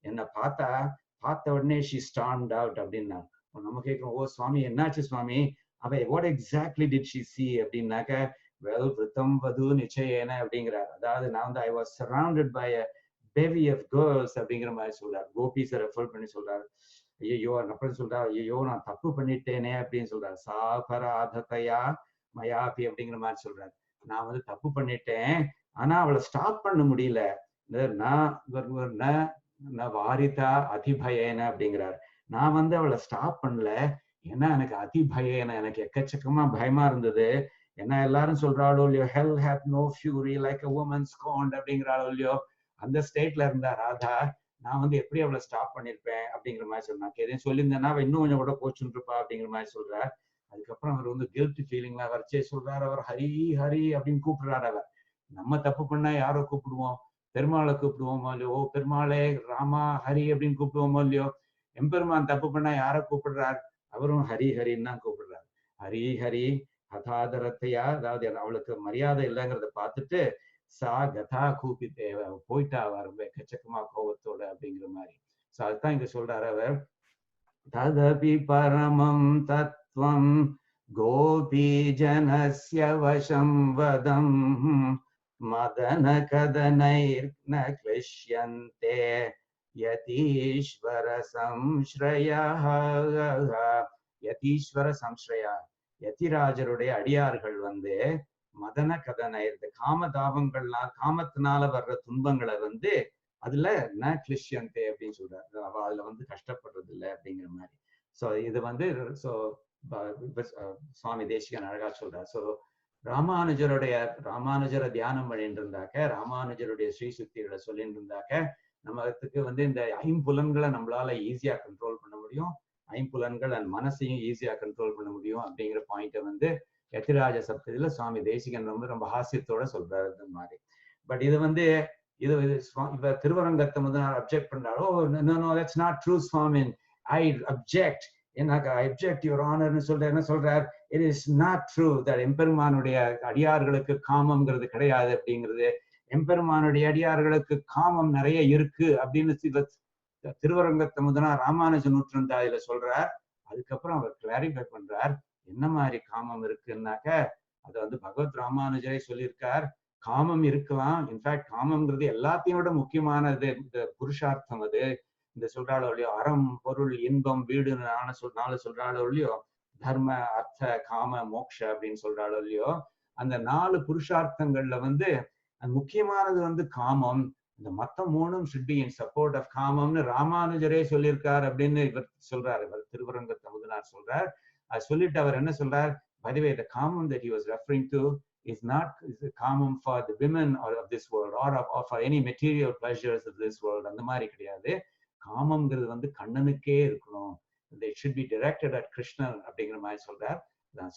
என்னை பார்த்த உடனே she stormed out அப்படின்னா. நம்ம கேட்கிறோம், ஓ சுவாமி என்னாச்சு சுவாமி? அவ what exactly did she see அப்படின்னாக்க, well விருத்தம் வது நிச்சயேன அப்படிங்கிறார். அதாவது நான் I was surrounded by a bevy of girls அப்படிங்கிற மாதிரி சொல்றார். கோபிஸை ரெஃபர் பண்ணி சொல்றாரு. ஐயோ அப்புறம் சொல்றாரு, ஐயோ நான் தப்பு பண்ணிட்டேனே அப்படின்னு சொல்றாரு. சாபராததையா மயாபி அப்படிங்கிற மாதிரி சொல்றாரு. நான் தப்பு பண்ணிட்டேன், ஆனா அவளை ஸ்டாப் பண்ண முடியல. வாரிதா அதிபயேன அப்படிங்கிறார். நான் அவளை ஸ்டாப் பண்ணல, ஏன்னா எனக்கு அதிபயேன, எனக்கு எக்கச்சக்கமா பயமா இருந்தது. ஏன்னா எல்லாரும் சொல்றாளோ இல்லையோ, hell have no fury like a woman scorned அப்படிங்கிறாளோ இல்லையோ, அந்த ஸ்டேட்ல இருந்தா ராதா. நான் எப்படி அவளை ஸ்டாப் பண்ணிருப்பேன் அப்படிங்கிற மாதிரி சொன்னாங்க. எதையும் சொல்லியிருந்தேன்னா அவ இன்னும் கொஞ்சம் கூட கோச்சுட்டு இருப்பா அப்படிங்கிற மாதிரி சொல்றார். அதுக்கப்புறம் அவர் கில்ட் ஃபீலிங்ல வரைச்சே சொல்றாரு. அவர் ஹரி ஹரி அப்படின்னு கூப்பிடுறாரு. அவர் நம்ம தப்பு பண்ணா யாரோ கூப்பிடுவோம், பெருமாளை கூப்பிடுவோமோ இல்லையோ, ஓ பெருமாளே ராமா ஹரி அப்படின்னு கூப்பிடுவோமோ இல்லையோ. எம்பெருமான் தப்பு பண்ணா யார கூப்பிடுறார்? அவரும் ஹரி ஹரின்னு தான் கூப்பிடுறாரு. ஹரி ஹரி ஹதாதரத்தையா, அதாவது அவளுக்கு மரியாதை இல்லைங்கிறத பார்த்துட்டு சா கதா கூப்பித்தே, போயிட்டா ரொம்ப எக்கச்சக்கமா கோபத்தோட அப்படிங்கிற மாதிரி. சோ அதுதான் இங்க சொல்றாரு அவர். ததபி பரமம் தத்துவம் கோபி ஜனஸ்ய வசம் வதம் மதன கதனைர் ந க்லிஷ்யந்தே யதீஸ்வர சம்ஸ்ரயா. யதீஸ்வர சம்ஸ்ரயா, யதிராஜருடைய அடியார்கள் மதன கதனை, இந்த காமதாபங்கள்லாம் காமத்தினால வர்ற துன்பங்களை அதுல ந கிளிஷ்யந்தே அப்படின்னு சொல்றாரு. அவ அதுல கஷ்டப்படுறது இல்லை அப்படிங்கிற மாதிரி. சோ இது சோ சுவாமி தேசிகன் அழகா சொல்றார். சோ ராமானுஜரை தியானம் பண்ணிட்டு இருந்தாக்க, ராமானுஜருடைய ஸ்ரீ சுத்திகளை சொல்லிட்டு இருந்தாக்க, நமக்கு இந்த ஐம்புலன்களை நம்மளால ஈஸியா கண்ட்ரோல் பண்ண முடியும். ஐம்புலன்கள் அண்ட் மனசையும் ஈஸியா கண்ட்ரோல் பண்ண முடியும் அப்படிங்கிற பாயிண்ட்டை யத்திராஜ சப்தத்தில சுவாமி தேசிகன் ரொம்ப ஹாஸ்யத்தோட சொல்றாரு இந்த மாதிரி. பட் இது இப்ப திருவரங்கத்தை நான் அப்ஜெக்ட் பண்றாரோ, நோ தட்ஸ் நாட் ட்ரூ சுவாமி, I object, I object your ஆனர்னு என்ன சொல்றார்? It is not true that எம்பெருமானுடைய அடியார்களுக்கு காமம்ங்கிறது கிடையாது அப்படிங்கிறது. எம்பெருமானுடைய அடியார்களுக்கு காமம் நிறைய இருக்கு அப்படின்னு திருவரங்கத்தை ராமானுஜ நூற்றந்தாதியில சொல்றார். அதுக்கப்புறம் அவர் கிளாரிஃபை பண்றார் என்ன மாதிரி காமம் இருக்குன்னாக்க, அது பகவத் ராமானுஜரே சொல்லியிருக்கார். காமம் இருக்கலாம், இன்ஃபேக்ட் காமம்ங்கிறது எல்லாத்தையும் விட முக்கியமானது இந்த புருஷார்த்தம். அது இந்த சொல்றாளோ இல்லையோ, அறம் பொருள் இன்பம் வீடு நாலு சொல்றாளோ இல்லையோ, தர்ம அர்த்த காம மோக்ஷ அப்படின்னு சொல்றாளோ இல்லையோ, அந்த 4 புருஷார்த்தங்கள்ல முக்கியமானது காமம். இந்த மத்த 3ம் should be in support of காமம்னு ராமானுஜரே சொல்லியிருக்கார் அப்படின்னு இவர் சொல்றாரு. இவர் திருவரங்கத்தை முதனார் சொல்றார். அது சொல்லிட்டு அவர் என்ன சொல்றார்? By the way, the காமம் that he was referring to is not the காமம் for the women or of this world or for any material pleasures of this world. அந்த மாதிரி கிடையாது. காமம்ங்கிறது கண்ணனுக்கே இருக்கணும். They should be directed at Krishna அப்படிங்கிற மாதிரி சொல்றார்.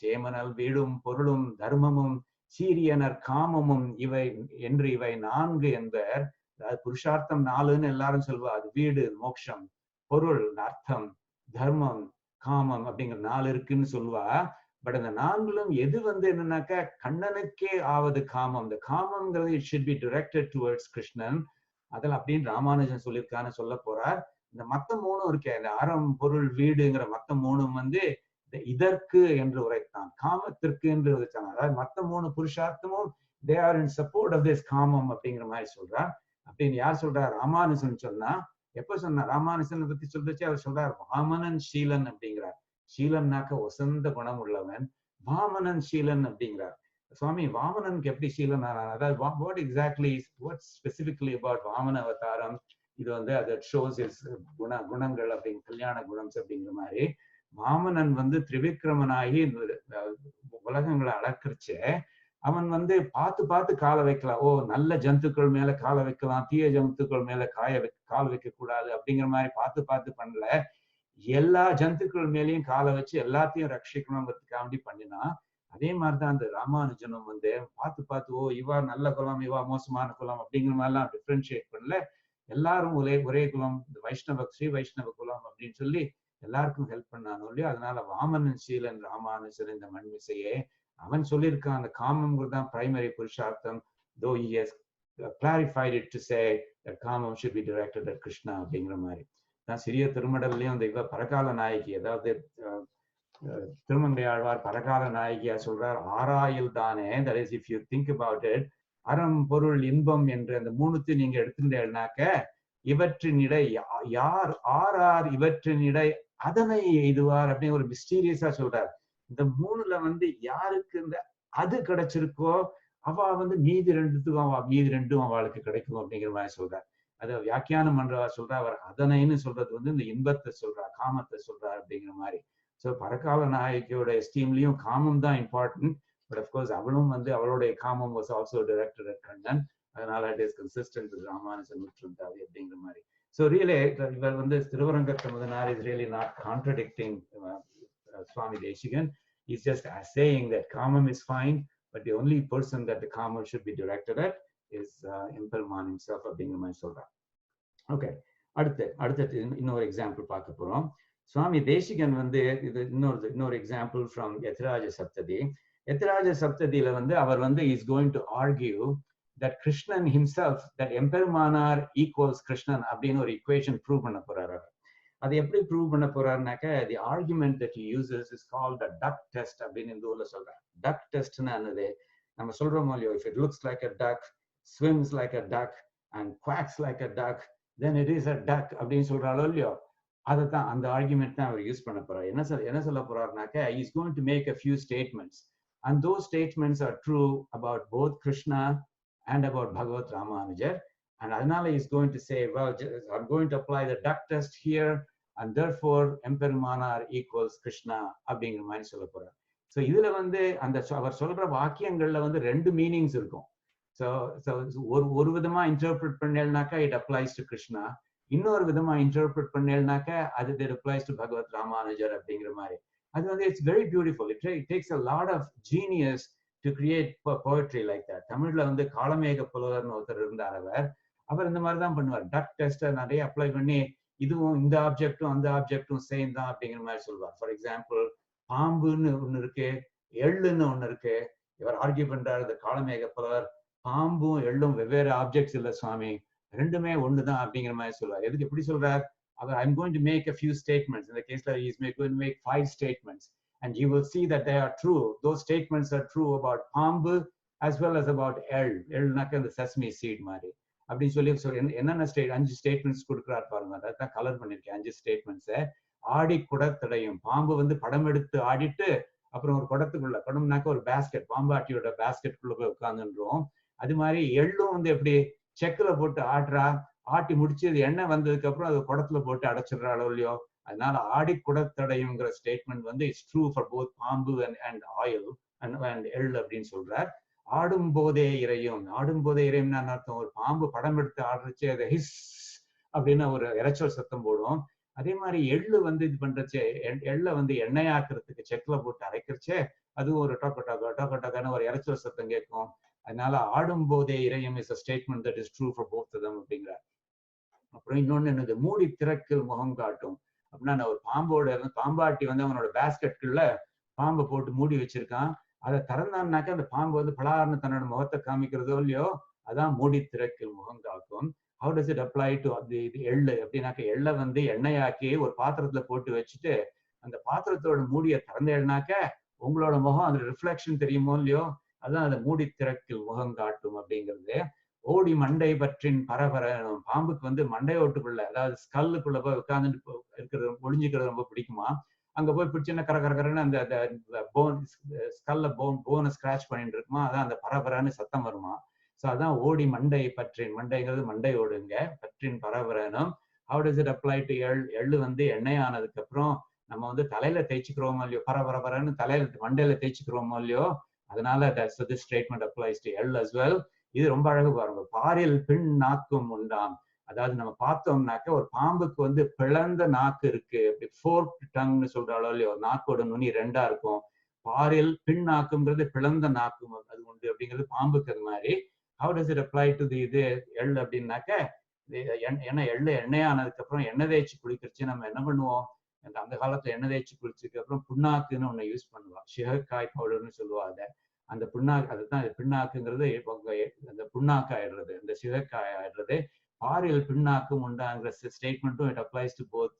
சேமனல் வீடும் பொருளும் தர்மமும் சீரியனர் காமமும் இவை என்று இவை 4 என்பர். அதாவது புருஷார்த்தம் 4ன்னு எல்லாரும் சொல்லுவா. அது வீடு, மோட்சம், பொருள், அர்த்தம், தர்மம், காமம் அப்படிங்கிற 4 இருக்குன்னு சொல்லுவா. பட் அந்த 4லும் எது வந்து என்னன்னாக்கா கண்ணனுக்கே ஆவது காமம். இந்த காமம்ங்கிறது it should be directed towards Krishnan. அதில் அப்படின்னு ராமானுஜன் சொல்லியிருக்கான்னு சொல்ல போறார். இந்த மத்த 3 இருக்கே, இந்த அறம், பொருள், வீடுங்கிற மத்த 3 வந்து இதற்கு என்று உரைத்தான், காமத்திற்கு என்று உரைத்தான். அதாவது மத்த 3 புருஷார்த்தமும் they are in support of this காமம் அப்படிங்கிற மாதிரி சொல்றார். அப்படின்னு யார் சொல்றார்? ராமானுஜன் சொன்னா. எப்ப சொன்னார்? ராமானுஜனை பத்தி சொல்றச்சு அவர் சொல்றார், வாமனன் ஷீலன் அப்படிங்கிறார். ஷீலன்னாக்க வசந்த குணம் உள்ளவன், வாமனன் ஷீலன் அப்படிங்கிறார். சுவாமி வாமனனுக்கு எப்படி ஷீலன் ஆனார்? அதாவது what exactly, what specifically about Vamana அவதாரம்? இது வந்து அது ஷோஸ் இஸ் குணங்கள் அப்படின்னு, கல்யாண குணம்ஸ் அப்படிங்கிற மாதிரி. வாமனன் வந்து திரிவிக்ரமனாகி உலகங்களை அளக்கிறச்சே அவன் வந்து பார்த்து பார்த்து காலை வைக்கலாம். ஓ, நல்ல ஜந்துக்கள் மேல காலை வைக்கலாம், தீய ஜந்துக்கள் மேல கால் வைக்க கூடாது அப்படிங்கிற மாதிரி பார்த்து பார்த்து பண்ணல. எல்லா ஜந்துக்கள் மேலேயும் காலை வச்சு எல்லாத்தையும் ரட்சிக்கணுங்கிறதுக்காண்டி பண்ணினா. அதே மாதிரிதான் அந்த ராமானுஜனும் வந்து பார்த்து பார்த்து, ஓ இவா நல்ல குலம், இவா மோசமான குலம் அப்படிங்கிற மாதிரிலாம் டிஃபரன்ஷியேட் பண்ணல. எல்லாரும் ஒரே குலம், வைஷ்ணவ ஸ்ரீ வைஷ்ணவ குலம் அப்படின்னு சொல்லி எல்லாருக்கும் ஹெல்ப் பண்ணானோ இல்லையோ. அதனால வாமனன் சீலன் ராமானுஜன் இந்த மண்மிசையே அவன் சொல்லியிருக்கான். அந்த காமம்ங்கிறது தான் பிரைமரி புருஷார்த்தம். though he has clarified it to say that காமம் should be directed at Krishna அப்படிங்கிற மாதிரி தான். சிறிய திருமடல்லையும் அந்த இவ பரகால நாயகி, அதாவது திருமங்கை ஆழ்வார் பரகால நாயகியா சொல்றார், ஆராயில் தானே, that is if you think about it, அறம், பொருள், இன்பம் என்று அந்த 3 நீங்க எடுத்துட்டேன்னாக்க இவற்றினிடை யார் ஆரார் இவற்றினிடை அதனை எய்துவார் அப்படின்னு ஒரு மிஸ்டீரியஸா சொல்றார். இந்த 3ல வந்து யாருக்கு இந்த அது கிடைச்சிருக்கோ அவ வந்து மீதி 2ம் அவளுக்கு கிடைக்கும் அப்படிங்கிற மாதிரி சொல்றார். அதை வியாக்கியானம் பண்றவா சொல்றா, அவர் அதனைன்னு சொல்றது வந்து இந்த இன்பத்தை சொல்றா, காமத்தை சொல்றார் அப்படிங்கிற மாதிரி. ஸோ பரகால நாயகியோட எஸ்டீம்லயும் காமம் தான் இம்பார்ட்டன்ட். பட் அஃப்கோர்ஸ் அவளும் வந்து அவளுடைய காமம் was also directed at Kannan. அதனால it is consistent with Ramanujan Nootrandhadhi அப்படிங்கிற மாதிரி. ஸோ ரியலி இவர் வந்து திருவரங்கத்து முதனார் is really not contradicting Swami Desikan. He's just saying that kamam is fine, but the only person that the kamam should be directed at is Impelman himself அப்படிங்கிற மாதிரி சொல்றார். ஓகே, அடுத்து இன்னொரு எக்ஸாம்பிள் பார்க்க போறோம். சுவாமி தேசிகன் வந்து இது இன்னொரு example from yatirAja saptati. yatirAja saptatiல வந்து அவர் வந்து is going to argue that Krishnan himself, that Emperumanar equals Krishnan அப்படின்னு ஒரு equation ப்ரூவ் பண்ண போறாரு. அது எப்படி ப்ரூவ் பண்ண போறாருனாக்க, the argument that he uses is called the duck test அப்படின்னு இந்த ஊர்ல சொல்றாங்க. duck testனா என்னது? நம்ம சொல்றோம் இல்லையோ, if it looks like a duck, swims like a duck and quacks like a duck, then it is a duck அப்படின்னு சொல்றாளோ இல்லையோ, அதுதான் அந்த ஆர்குமெண்ட் தான் அவர் யூஸ் பண்ண போறாரு. என்ன சொல்ல போறாருனாக்க, he is going to make a few statements and those statements are true about both Krishna and about Bhagavad rAmAnujAr. And அதனால he is going to say, well, I'm going to apply the duck test here and therefore Emperumanar equals Krishna அப்படிங்கிற மாதிரி சொல்ல போறார். ஸோ இதுல வந்து அந்த அவர் சொல்ற வாக்கியங்கள்ல வந்து 2 மீனிங்ஸ் இருக்கும். ஸோ ஒரு விதமா இன்டர்பிரட் பண்ணேன்னாக்கா இட் அப்ளைஸ் டு கிருஷ்ணா, இன்னொரு விதமா இன்டர்பிரட் பண்ணேன்னாக்க அது it applies to Bhagavad Ramanujar அப்படிங்கிற மாதிரி. அது வந்து it's very beautiful. It takes a lot of genius to create poetry like that. தமிழ்ல வந்து காளமேக புலவர்னு ஒருத்தர் இருந்தார். அவர் இந்த மாதிரி தான் பண்ணுவார். டக் டெஸ்ட்டை நிறைய அப்ளை பண்ணி இதுவும் இந்த ஆப்ஜெக்டும் அந்த ஆப்ஜெக்டும் சேம் தான் அப்படிங்கிற மாதிரி சொல்லுவார். ஃபார் எக்ஸாம்பிள், பாம்புன்னு ஒண்ணு இருக்கு, எள்ளுன்னு ஒண்ணு இருக்கு. இவர் ஆர்கியூ பண்றாரு இந்த காளமேக புலவர், பாம்பும் எள்ளும் வெவ்வேறு ஆப்ஜெக்ட்ஸ் இல்ல சுவாமி, 2மே ஒண்ணுதான் அப்படிங்கிற மாதிரி சொல்லுவார். எதுக்கு எப்படி சொல்றார்? அவர் I'm going to make a few statements. In the case that he is going to make 5 statements and you will see that they are true. Those statements are true about பாம்பு as well as about எள்னாக்க இந்த sesame seed மாதிரி அப்படின்னு சொல்லி என்னென்ன 5 ஸ்டேட்மெண்ட்ஸ் கொடுக்குறாரு பாருங்க. அதான் கலர் பண்ணிருக்கேன் 5 ஸ்டேட்மெண்ட்ஸை. ஆடி குடத்தடையும், பாம்பு வந்து படம் எடுத்து ஆடிட்டு அப்புறம் ஒரு குடத்துக்குள்ள, குடம்னாக்க ஒரு பேஸ்கெட், பாம்பாட்டியோட பேஸ்கெட்குள்ள போய் உட்காந்துன்றோம். அது மாதிரி எள்ளும் வந்து எப்படி செக்கில் போட்டு ஆட்டி முடிச்சு அது எண்ணெய் வந்ததுக்கு அப்புறம் அது குடத்துல போட்டு அடைச்சிடுறாளோ இல்லையோ. அதனால ஆடி குடத்தடையுங்கிற ஸ்டேட்மெண்ட் வந்து இட்ஸ் ட்ரூ ஃபார் போத் பாம்பு அண்ட் ஆயில் அண்ட் எள் அப்படின்னு சொல்றார். ஆடும் போதே இறையும், இறையும்னா அர்த்தம், ஒரு பாம்பு படம் எடுத்து ஆடுறச்சு அதை ஹிஸ் அப்படின்னு ஒரு இறைச்சல் சத்தம் போடும். அதே மாதிரி எள்ளு வந்து இது பண்றச்சே, எள்ளை வந்து எண்ணெயாக்குறதுக்கு செக்ல போட்டு அரைக்கிறச்சே அது ஒரு டொக்கன்னு ஒரு இறைச்சல் சத்தம் கேட்கும். அதனால ஆடும் போதே இறையும் is a statement that is true for both of them அப்படிங்கிறார். அப்புறம் இன்னொன்னு என்னது, மூடி திறக்கில் முகம் காட்டும் அப்படின்னா, நான் ஒரு பாம்பாட்டி வந்து அவனோட பேஸ்கெட்குள்ள பாம்பை போட்டு மூடி வச்சிருக்கான். அதை திறந்தான்னாக்க அந்த பாம்பு வந்து பலார்னு தன்னோட முகத்தை காமிக்கிறதோ இல்லையோ, அதான் மூடி திறக்கில் முகம் காக்கும். How does it apply to இது எள்ளு அப்படின்னாக்க, எள்ளை வந்து எண்ணெயாக்கி ஒரு பாத்திரத்துல போட்டு வச்சுட்டு அந்த பாத்திரத்தோட மூடியை திறந்தேன்னாக்க உங்களோட முகம் அந்த ரிஃப்ளெக்ஷன் தெரியுமோ இல்லையோ, அதான் அதை மூடி திறக்கில் முகம் காட்டும் அப்படிங்கிறது. ஓடி மண்டை பற்றின் பரபர, பாம்புக்கு வந்து மண்டையோட்டுக்குள்ள, அதாவது ஸ்கல்லுக்குள்ள போய் உட்கார்ந்துட்டு இருக்கிறது, ஒளிஞ்சுக்கிறது ரொம்ப பிடிக்குமா. அங்க போய் பிடிச்சுன்னா கரன்னு அந்த போன் ஸ்கல்ல போனை ஸ்கிராச் பண்ணிட்டு இருக்குமா, அதான் அந்த பரபரன்னு சத்தம் வருமா. ஸோ அதான் ஓடி மண்டை பற்றின், மண்டைங்கிறது மண்டை ஓடுங்க, பற்றின் பரபரனும். How does it apply to எள்ளு வந்து எண்ணெய் ஆனதுக்கு அப்புறம் நம்ம வந்து தலையில தேய்ச்சிக்கிறோமோ இல்லையோ, பரபரன்னு தலையில மண்டையில தேய்ச்சிக்கிறோமோ இல்லையோ, அதனால this statement applies to எள் as well. இது ரொம்ப அழகு பாருங்க. பாரில் பின் நாக்கும் உண்டாம், அதாவது நம்ம பார்த்தோம்னாக்க ஒரு பாம்புக்கு வந்து பிளந்த நாக்கு இருக்கு, அப்படி ஃபோர்க் டங்னு சொல்றாளோ இல்லையோ, நாக்கோட நுனி ரெண்டா இருக்கும். பாரில் பின் நாக்குங்கிறது பிளந்த நாக்கும் அது உண்டு அப்படிங்கிறது பாம்புக்கு. அது மாதிரி how does it apply to இது எள் அப்படின்னாக்க, ஏன்னா எள்ளு எண்ணெயானதுக்கு அப்புறம் எண்ணெய் தேய்ச்சி குளிக்கிறச்சு நம்ம என்ன பண்ணுவோம், அந்த காலத்துல எண்ணெய் தேய்ச்சி குளிச்சதுக்கு அப்புறம் புண்ணாக்குன்னு ஒண்ணு யூஸ் பண்ணுவா, சிகக்காய் பவுடர்னு சொல்லுவாங்க. அந்த புண்ணாக்கு, அதுதான் பின்னாக்குங்கிறது, அந்த புண்ணாக்கு ஆயிடுறது, இந்த சிகக்காய் ஆயிடுறது. பாரில் பின்னாக்கும் உண்டாங்கிற ஸ்டேட்மெண்ட்டும் இட் அப்ளைஸ் டு போத்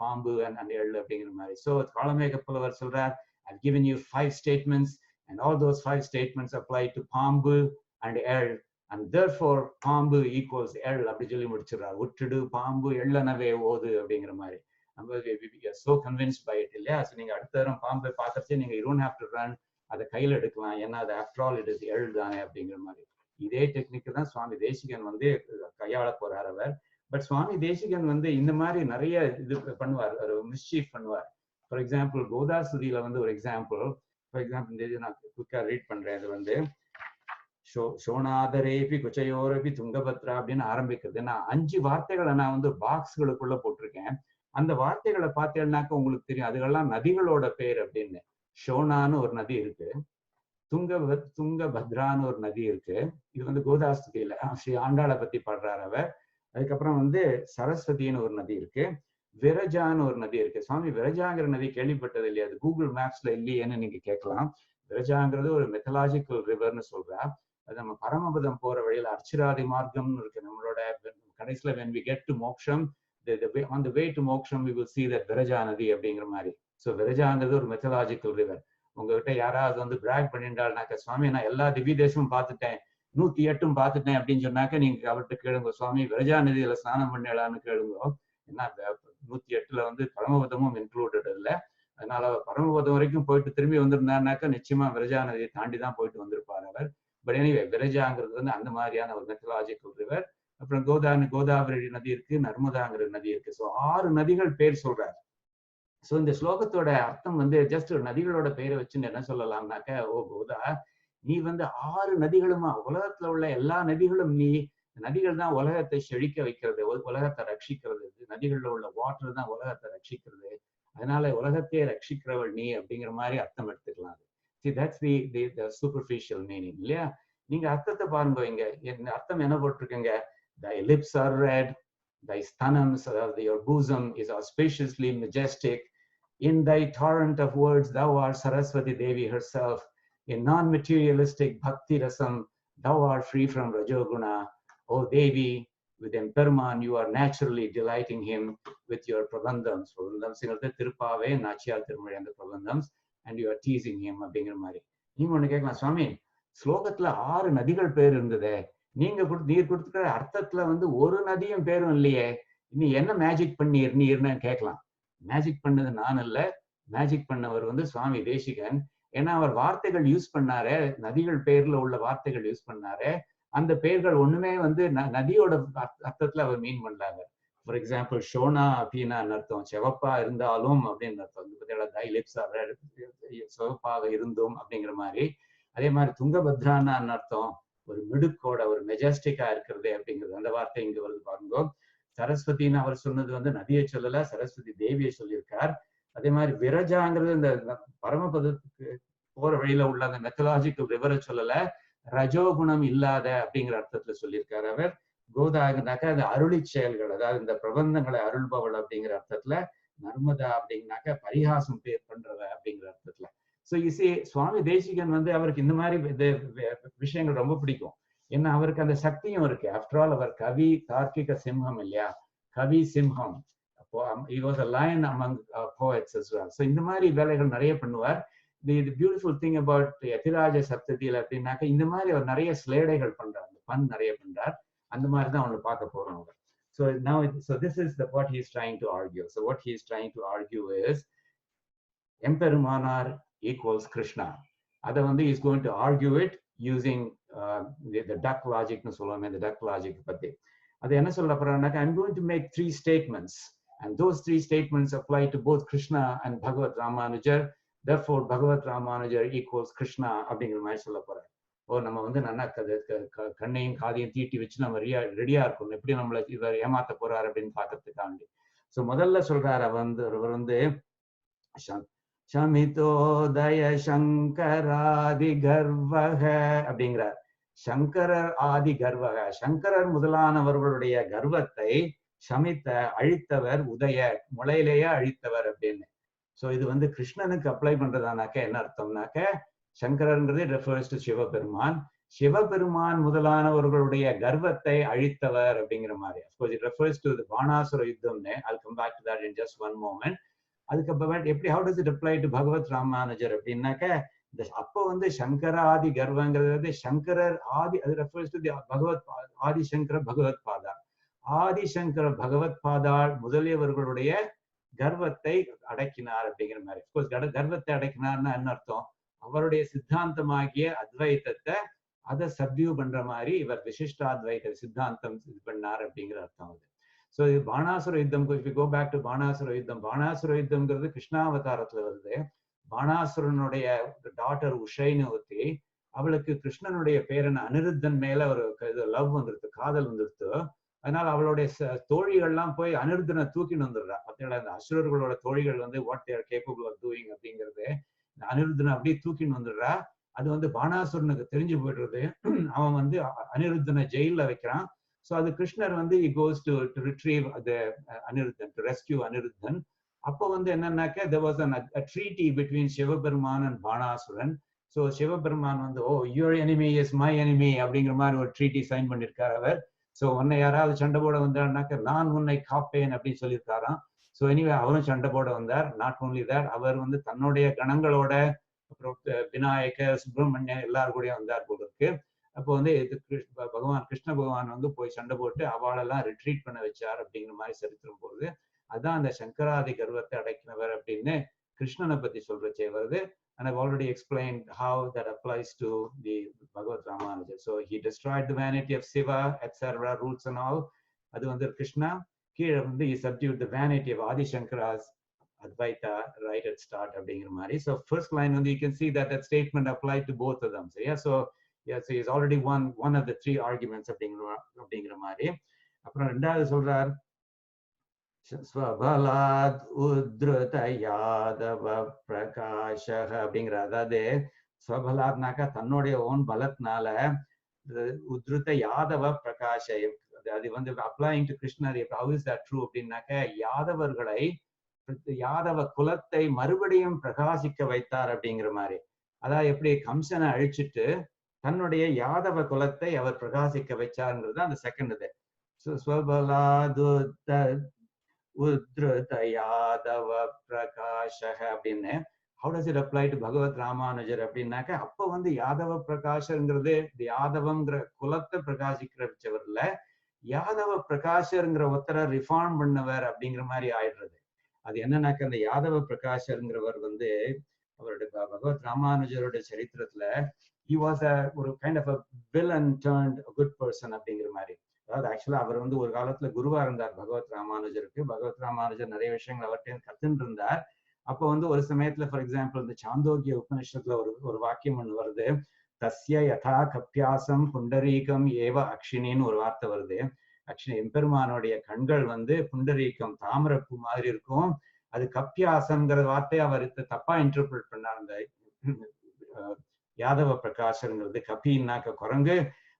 பாம்பு அண்ட் எள்ளு அப்படிங்கிற மாதிரி. ஸோ காலமேக புலவர் சொல்றார், I've given you 5 statements and all those 5 statements apply to பாம்பு and எள், and therefore பாம்பு equals எள் அப்படி சொல்லி முடிச்சிடுறார். உற்றுடு பாம்பு எள்ளனவே ஓது அப்படிங்கிற மாதிரி. நம்ம so convinced by it இல்லையா. ஸோ நீங்க அடுத்த தரம் பாம்பை பார்த்துச்சு நீங்க you don't have to run, அதை கையில் எடுக்கலாம், ஏன்னா அது ஆஃப்டர் ஆல் இட் இஸ் எள் தானே அப்படிங்கிற மாதிரி. இதே டெக்னிக்கு தான் சுவாமி தேசிகன் வந்து கையாள போறார் அவர். பட் சுவாமி தேசிகன் வந்து இந்த மாதிரி நிறைய இது பண்ணுவார், ஒரு மிஸ்சீஃப் பண்ணுவார். ஃபார் எக்ஸாம்பிள் கோதாசுதியில வந்து ஒரு எக்ஸாம்பிள், ஃபார் எக்ஸாம்பிள் இந்த இது நான் குயிக்கா ரீட் பண்றேன். இது வந்து சோனாதரேபி குச்சயோரபி துங்கபத்ரா அப்படின்னு ஆரம்பிக்கிறது. நான் 5 வார்த்தைகளை நான் வந்து பாக்ஸ்களுக்குள்ள போட்டிருக்கேன். அந்த வார்த்தைகளை பார்த்தேன்னாக்க உங்களுக்கு தெரியும், அதுகெல்லாம் நதிகளோட பேர் அப்படின்னு. ஷோனான்னு ஒரு நதி இருக்கு, துங்கபத்ரான்னு ஒரு நதி இருக்கு. இது வந்து கோதாஸ்துதியில ஸ்ரீ ஆண்டாளை பத்தி பாடுறாரு அவர். அதுக்கப்புறம் வந்து சரஸ்வதினு ஒரு நதி இருக்கு, விரஜான்னு ஒரு நதி இருக்கு. சுவாமி விரஜாங்கிற நதி கேள்விப்பட்டது இல்லையா, அது கூகுள் மேப்ஸ்ல இல்லையேன்னு நீங்க கேட்கலாம். விரஜாங்கிறது ஒரு மெத்தலாஜிக்கல் ரிவர்னு சொல்றா. அது நம்ம பரமபதம் போற வழியில அர்ச்சிராதி மார்க்கம்னு இருக்கு நம்மளோட கடைசியில when we get to மோக்ஷம், on the way to மோக்ஷம் we will see that Viraja நதி அப்படிங்கிற மாதிரி. ஸோ விரஜாங்கிறது ஒரு மெத்தலாஜிக்கல் ரிவர். உங்ககிட்ட யாராவது வந்து பிராக் பண்ணிட்டாள்னாக்க, சுவாமி நான் எல்லா திவ்ய தேசமும் பார்த்துட்டேன், 108 பார்த்துட்டேன் அப்படின்னு சொன்னாக்க நீங்க அவர்கிட்ட கேளுங்க, சுவாமி விரஜா நதியில ஸ்நானம் பண்ணலான்னு கேளுங்க. ஏன்னா 108 வந்து பரமபதமும் இன்க்ளூடட் இல்லை. அதனால பரமபதம் வரைக்கும் போயிட்டு திரும்பி வந்திருந்தாருனாக்கா நிச்சயமா விரஜா நதியை தாண்டி தான் போயிட்டு வந்திருப்பார் அவர். பட் எனிவே விரஜாங்கிறது வந்து அந்த மாதிரியான ஒரு மெத்தலாஜிக்கல் ரிவர். அப்புறம் கோதாவரி நதி இருக்கு, நர்மதாங்கிற நதி இருக்கு. ஸோ 6 நதிகள் பேர் சொல்றாரு. ஸோ இந்த ஸ்லோகத்தோட அர்த்தம் வந்து ஜஸ்ட் ஒரு நதிகளோட பெயரை வச்சுன்னு என்ன சொல்லலாம்னாக்க, ஓ கோதா, நீ வந்து 6 நதிகளுமா, உலகத்துல உள்ள எல்லா நதிகளும் நீ, நதிகள் தான் உலகத்தை செழிக்க வைக்கிறது, உலகத்தை ரட்சிக்கிறது. நதிகள்ல உள்ள வாட்டர் தான் உலகத்தை ரட்சிக்கிறது. அதனால உலகத்தையே ரட்சிக்கிறவள் நீ அப்படிங்கிற மாதிரி அர்த்தம் எடுத்துக்கலாம். See, that's the superficial meaning இல்லையா. நீங்க அர்த்தத்தை பாருங்க, இங்க அர்த்தம் என்ன போட்டிருக்கீங்க, thy lips are red, thy sthanams, your bosom is auspiciously majestic. In thy torrent of words, thou art Saraswati Devi herself. In non-materialistic bhakti rasam, thou art free from rajoguna. O Devi, with Emperman, you are naturally delighting him with your Prabandhams. Prabandhams ingathu Tirupave, Nachiyar Tirumazhi and the Prabandhams, and you are teasing him அப்படிங்கிற மாதிரி. நீங்க ஒண்ணு கேட்கலாம், சுவாமி ஸ்லோகத்துல 6 நதிகள் பேர் இருந்ததே, நீர் கொடுத்துக்கிற அர்த்தத்துல வந்து ஒரு நதியும் பேரும் இல்லையே, நீ என்ன மேஜிக் நீர்னு கேட்கலாம். மேஜிக் பண்ணது நான் இல்ல, மேஜிக் பண்ணவர் வந்து சுவாமி தேசிகன். ஏன்னா அவர் வார்த்தைகள் யூஸ் பண்ணாரு, நதிகள் பேர்ல உள்ள வார்த்தைகள் யூஸ் பண்ணாரு. அந்த பெயர்கள் ஒண்ணுமே வந்து நதியோட அர்த்தத்துல அவர் மீன் பண்ணாங்க. ஃபார் எக்ஸாம்பிள் ஷோனா அப்படின்னா அர்த்தம் செவப்பா இருந்தாலும் அப்படின்னு அர்த்தம், சிவப்பாக இருந்தோம் அப்படிங்கிற மாதிரி. அதே மாதிரி துங்கபத்ரான்னு அர்த்தம் ஒரு மிடுக்கோட, ஒரு மெஜஸ்டிக்கா இருக்கிறது அப்படிங்கிறது, அந்த வார்த்தை இங்க வருது பாருங்க. சரஸ்வதினு அவர் சொன்னது வந்து நதியை சொல்லல, சரஸ்வதி தேவியை சொல்லியிருக்கார். அதே மாதிரி விரஜாங்கிறது இந்த பரமபதத்துக்கு போற வழியில உள்ள அந்த மெத்தலாஜிக்கல் ரிவரை சொல்லல, ரஜோகுணம் இல்லாத அப்படிங்கிற அர்த்தத்துல சொல்லியிருக்காரு அவர். கோதானாக்கா அந்த அருளி செயல்கள், அதாவது இந்த பிரபந்தங்களை அருள்பவள் அப்படிங்கிற அர்த்தத்துல, நர்மதா அப்படின்னாக்கா பரிகாசம் பேர் பண்றவ அப்படிங்கிற அர்த்தத்துல. ஸோ இசி சுவாமி தேசிகன் வந்து அவருக்கு இந்த மாதிரி விஷயங்கள் ரொம்ப பிடிக்கும். ஏன்னா அவருக்கு அந்த சக்தியும் இருக்கு. ஆஃப்டர் ஆல் அவர் கவி தார்க்கிக சிம்ஹம் இல்லையா, கவி சிம்ஹம். அப்போ he was a lion among poets as well. So இந்த மாதிரி வேலைகள் நிறைய பண்ணுவார். the beautiful thing about yatirAja saptatiல அப்படின்னாக்க இந்த மாதிரி அவர் நிறைய ஸ்லேடைகள் பண்றார், பண் நிறைய பண்றார். அந்த மாதிரி தான் அவங்களை பார்க்க போறோம். So now this is what he is trying to argue. So what he is trying to argue is Emperumanar equals Krishna. அதை வந்து is going to argue it using the duck logic னு சொல்லுவோமே, இந்த duck logic பத்தி. அது என்ன சொல்ல போறாருனாக்க, I'm going to make 3 statements and those 3 statements apply to both Krishna and Bhagavad rAmAnujAr. Therefore Bhagavad rAmAnujAr equals Krishna அப்படிங்கிற மாதிரி சொல்ல போறாரு. நம்ம வந்து நல்லா கண்ணையும் காதையும் தீட்டி வச்சு நம்ம ரெடியா இருக்கணும், எப்படி நம்மளை இவர் ஏமாத்த போறாரு அப்படின்னு பாக்கிறதுக்காண்டி. ஸோ முதல்ல சொல்றாரு அவர் வந்து சமிதோதய சங்கராதி கர்வக அப்படிங்கிறார். சங்கரர் ஆதி கர்வக, சங்கரர் முதலானவர்களுடைய கர்வத்தை சமித்த அழித்தவர், உதய முளையிலேயே அழித்தவர் அப்படின்னு. ஸோ இது வந்து கிருஷ்ணனுக்கு அப்ளை பண்றதானாக்க என்ன அர்த்தம்னாக்க, சங்கரன்றது ரெஃபர்ஸ் டு சிவபெருமான், சிவபெருமான் முதலானவர்களுடைய கர்வத்தை அழித்தவர் அப்படிங்கிற மாதிரி. Of course it refers to Banasura யுத்தம்னு. I'll come back to that in just one moment. அதுக்கப்புறம் எப்படி how does it apply to பகவத் ராமானுஜர் அப்படின்னாக்க, அப்போ வந்து சங்கராதி கர்வங்கிறது சங்கரர் ஆதி, அது ரெஃபர்ஸ் டு பகவத் ஆதிசங்கர பகவத் பாதாள், ஆதிசங்கர பகவத் பாதாள் முதலியவர்களுடைய கர்வத்தை அடக்கினார் அப்படிங்கிற மாதிரி. அஃப்கோர்ஸ் கர்வத்தை அடக்கினார்னா என்ன அர்த்தம், அவருடைய சித்தாந்தமாகிய அத்வைத்தத்தை அதை சப்டியூ பண்ற மாதிரி இவர் விசிஷ்டாத்வைத சித்தாந்தம் இது பண்ணார் அப்படிங்கிற அர்த்தம் அது. ஸோ இது பாணாசுர யுத்தம். if you go back to பாணாசுர யுத்தம், பாணாசுர யுத்தம்ங்கிறது கிருஷ்ணாவதாரத்துல வருது. பாணாசுரனுடைய டாட்டர் உஷைன்னு ஒருத்தி, அவளுக்கு கிருஷ்ணனுடைய பேரன் அனிருத்தன் மேல ஒரு லவ் வந்துருது, காதல் வந்துருது. அதனால அவளுடைய தோழிகள்லாம் போய் அனிருத்தனை தூக்கின்னு வந்துடுறா. பார்த்தீங்களா, இந்த அசுரர்களோட தோழிகள் வந்து what they are capable of doing அப்படிங்கிறது, அனிருத்தனை அப்படியே தூக்கின்னு வந்துடுறா. அது வந்து பாணாசுரனுக்கு தெரிஞ்சு போயிடுறது. அவன் வந்து அனிருத்தனை ஜெயில வைக்கிறான். ஸோ அது கிருஷ்ணர் வந்து he goes to retrieve the Aniruddhan, to rescue Aniruddhan. அப்போ வந்து என்னன்னாக்க there was a treaty between Sivaperuman and Banasuran. So Sivaperuman வந்து your enemy is my enemy அப்படிங்கிற மாதிரி ஒரு ட்ரீட்டி சைன் பண்ணியிருக்காரு அவர். ஸோ உன்னை யாராவது சண்டை போட வந்தாருனாக்க நான் உன்னை காப்பேன் அப்படின்னு சொல்லியிருக்காராம். ஸோ எனிவே அவரும் சண்டை போட வந்தார். நாட் ஓன்லி தட், அவர் வந்து தன்னுடைய கணங்களோட, அப்புறம் விநாயகர் சுப்பிரமணியன் எல்லாரும் கூட வந்தார் போல இருக்கு. அப்போ வந்து பகவான் கிருஷ்ண பகவான் வந்து போய் சண்டை போட்டு அவளெல்லாம் ரிட்ரீட் பண்ண வச்சார் அப்படிங்கிற மாதிரி சரித்திரம் போகுது. அதான் அந்த சங்கராதி கர்வத்தை அடக்கினவர் அப்படின்னு கிருஷ்ணனை பத்தி சொல்றச்சே வருது. And I've already explained how that applies to the Bhagavad rAmAnujAr. So he destroyed the vanity of Shiva, etc., roots and all. அது வந்து கிருஷ்ணா. கீழே வந்து he subdued the vanity of Adi Shankara's Advaita right at start அப்படிங்கிற மாதிரி. So first line வந்து you can see that statement applied to both of them. So yeah, so he's already won one of the 3 arguments அப்படிங்கிற மாதிரி. அப்புறம் ரெண்டாவது சொல்றார், ஸ்வபலாத் உத்ருத யாதவ பிரகாஷக அப்படிங்கிற, அதாவது ஸ்வபலாத்னாக்கா தன்னுடைய ஓன் பலத்தினால, உத்ருத யாதவ பிரகாஷ, அது வந்து அப்ளைங் டு கிருஷ்ணர். how is that true அப்படின்னாக்க, யாதவர்களை, யாதவ குலத்தை மறுபடியும் பிரகாசிக்க வைத்தார் அப்படிங்கிற மாதிரி. அதாவது எப்படி கம்சனை அழிச்சிட்டு தன்னுடைய யாதவ குலத்தை அவர் பிரகாசிக்க வச்சாருங்கிறது அந்த செகண்ட் இது. ஸ்வபலாதுத உத்ருத யாதவ பிரகாஷக அப்படின்னு. how does it apply to பகவத் ராமானுஜர் அப்படின்னாக்க, அப்போ வந்து யாதவ பிரகாஷங்கிறது யாதவங்கிற குலத்தை பிரகாசிக்கிற வச்சவர் இல்ல, யாதவ பிரகாஷருங்கிற ஒருத்தரை ரிஃபார்ம் பண்ணவர் அப்படிங்கிற மாதிரி ஆயிடுறது. அது என்னன்னாக்க, அந்த யாதவ பிரகாஷருங்கிறவர் வந்து அவருடைய பகவத் ராமானுஜருடைய சரித்திரத்துல he was ஒரு kind of a villain turned a good person அப்படிங்கிற மாதிரி. அதாவது ஆக்சுவலா அவர் வந்து ஒரு காலத்துல குருவா இருந்தார் பகவத் ராமானுஜருக்கு. பகவத் ராமானுஜர் நிறைய விஷயங்கள் அவர்கிட்ட கத்துன்னு இருந்தார். அப்போ வந்து ஒரு சமயத்துல, ஃபார் எக்ஸாம்பிள், இந்த சாந்தோக்கிய உபநிஷத்துல ஒரு வாக்கியம் ஒன்று வருது, தஸ்ய யதா கப்யாசம் புண்டரீகம் ஏவ அக்ஷினின்னு ஒரு வார்த்தை வருது. அக்ஷினி, எம்பெருமானுடைய கண்கள் வந்து புண்டரீகம் தாமரப்பூ மாதிரி இருக்கும். அது கப்யாசம்ங்கிற வார்த்தையை அவர் தப்பா இன்டர்பிரட் பண்ணார். அந்த யாதவ பிரகாசங்கிறது கபின்னாக்க குரங்கு,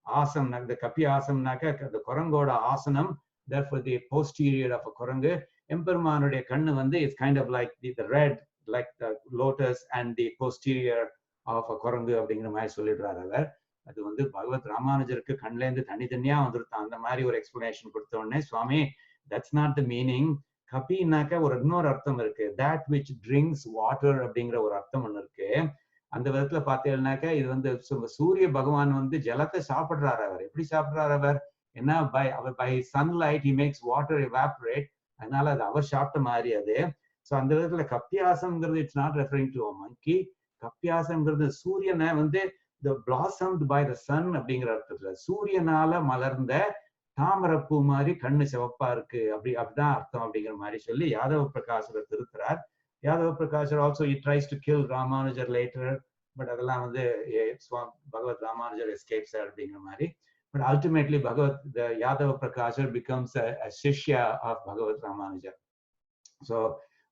ஆசம் the கபி ஆசம்னாக்க the குரங்கோட ஆசனம், therefore the posterior of a குரங்கு. எம்பெருமானுடைய கண்ணு வந்து it's kind of like the red like the lotus and the posterior of a குரங்கு அப்படிங்கிற மாதிரி சொல்லிடுறாரு அவர். அது வந்து பகவத் ராமானுஜருக்கு கண்ல இருந்து தனித்தனியா வந்துருத்தான். அந்த மாதிரி ஒரு எக்ஸ்பிளனேஷன் கொடுத்த உடனே சுவாமி that's not the meaning. கபின்னாக்க ஒரு இன்னொரு அர்த்தம் இருக்கு, that which drinks water அப்படிங்கிற ஒரு அர்த்தம் ஒண்ணு இருக்கு. அந்த விதத்துல பார்த்தீங்கன்னாக்க இது வந்து சூரிய பகவான் வந்து ஜலத்தை சாப்பிடுறாரு. அவர் எப்படி சாப்பிடுறாரு? அவர் என்ன by sunlight he makes water evaporate. அதனால அது அவர் சாப்பிட்ட மாதிரி அது. ஸோ அந்த விதத்துல கப்பியாசம்ங்கிறது இட்ஸ் நாட் ரெஃபரிங் டு மங்கி. கப்பியாசம்ங்கிறது சூரியனை வந்து the blossomed by the sun அப்படிங்கிற அர்த்தத்துல சூரியனால மலர்ந்த தாமரப்பூ மாதிரி கண்ணு சிவப்பா இருக்கு அப்படிதான் அர்த்தம் அப்படிங்கிற மாதிரி சொல்லி யாதவ பிரகாசரை திருத்துறார். Yadava Prakasar also he tries to kill rAmAnujar later, but அதெல்லாம் வந்து பகவத் ராமானுஜர் escapes அப்படிங்கிற மாதிரி. But ultimately the Yadava Prakashar becomes a shishya of Bhagavad Ramanuja. So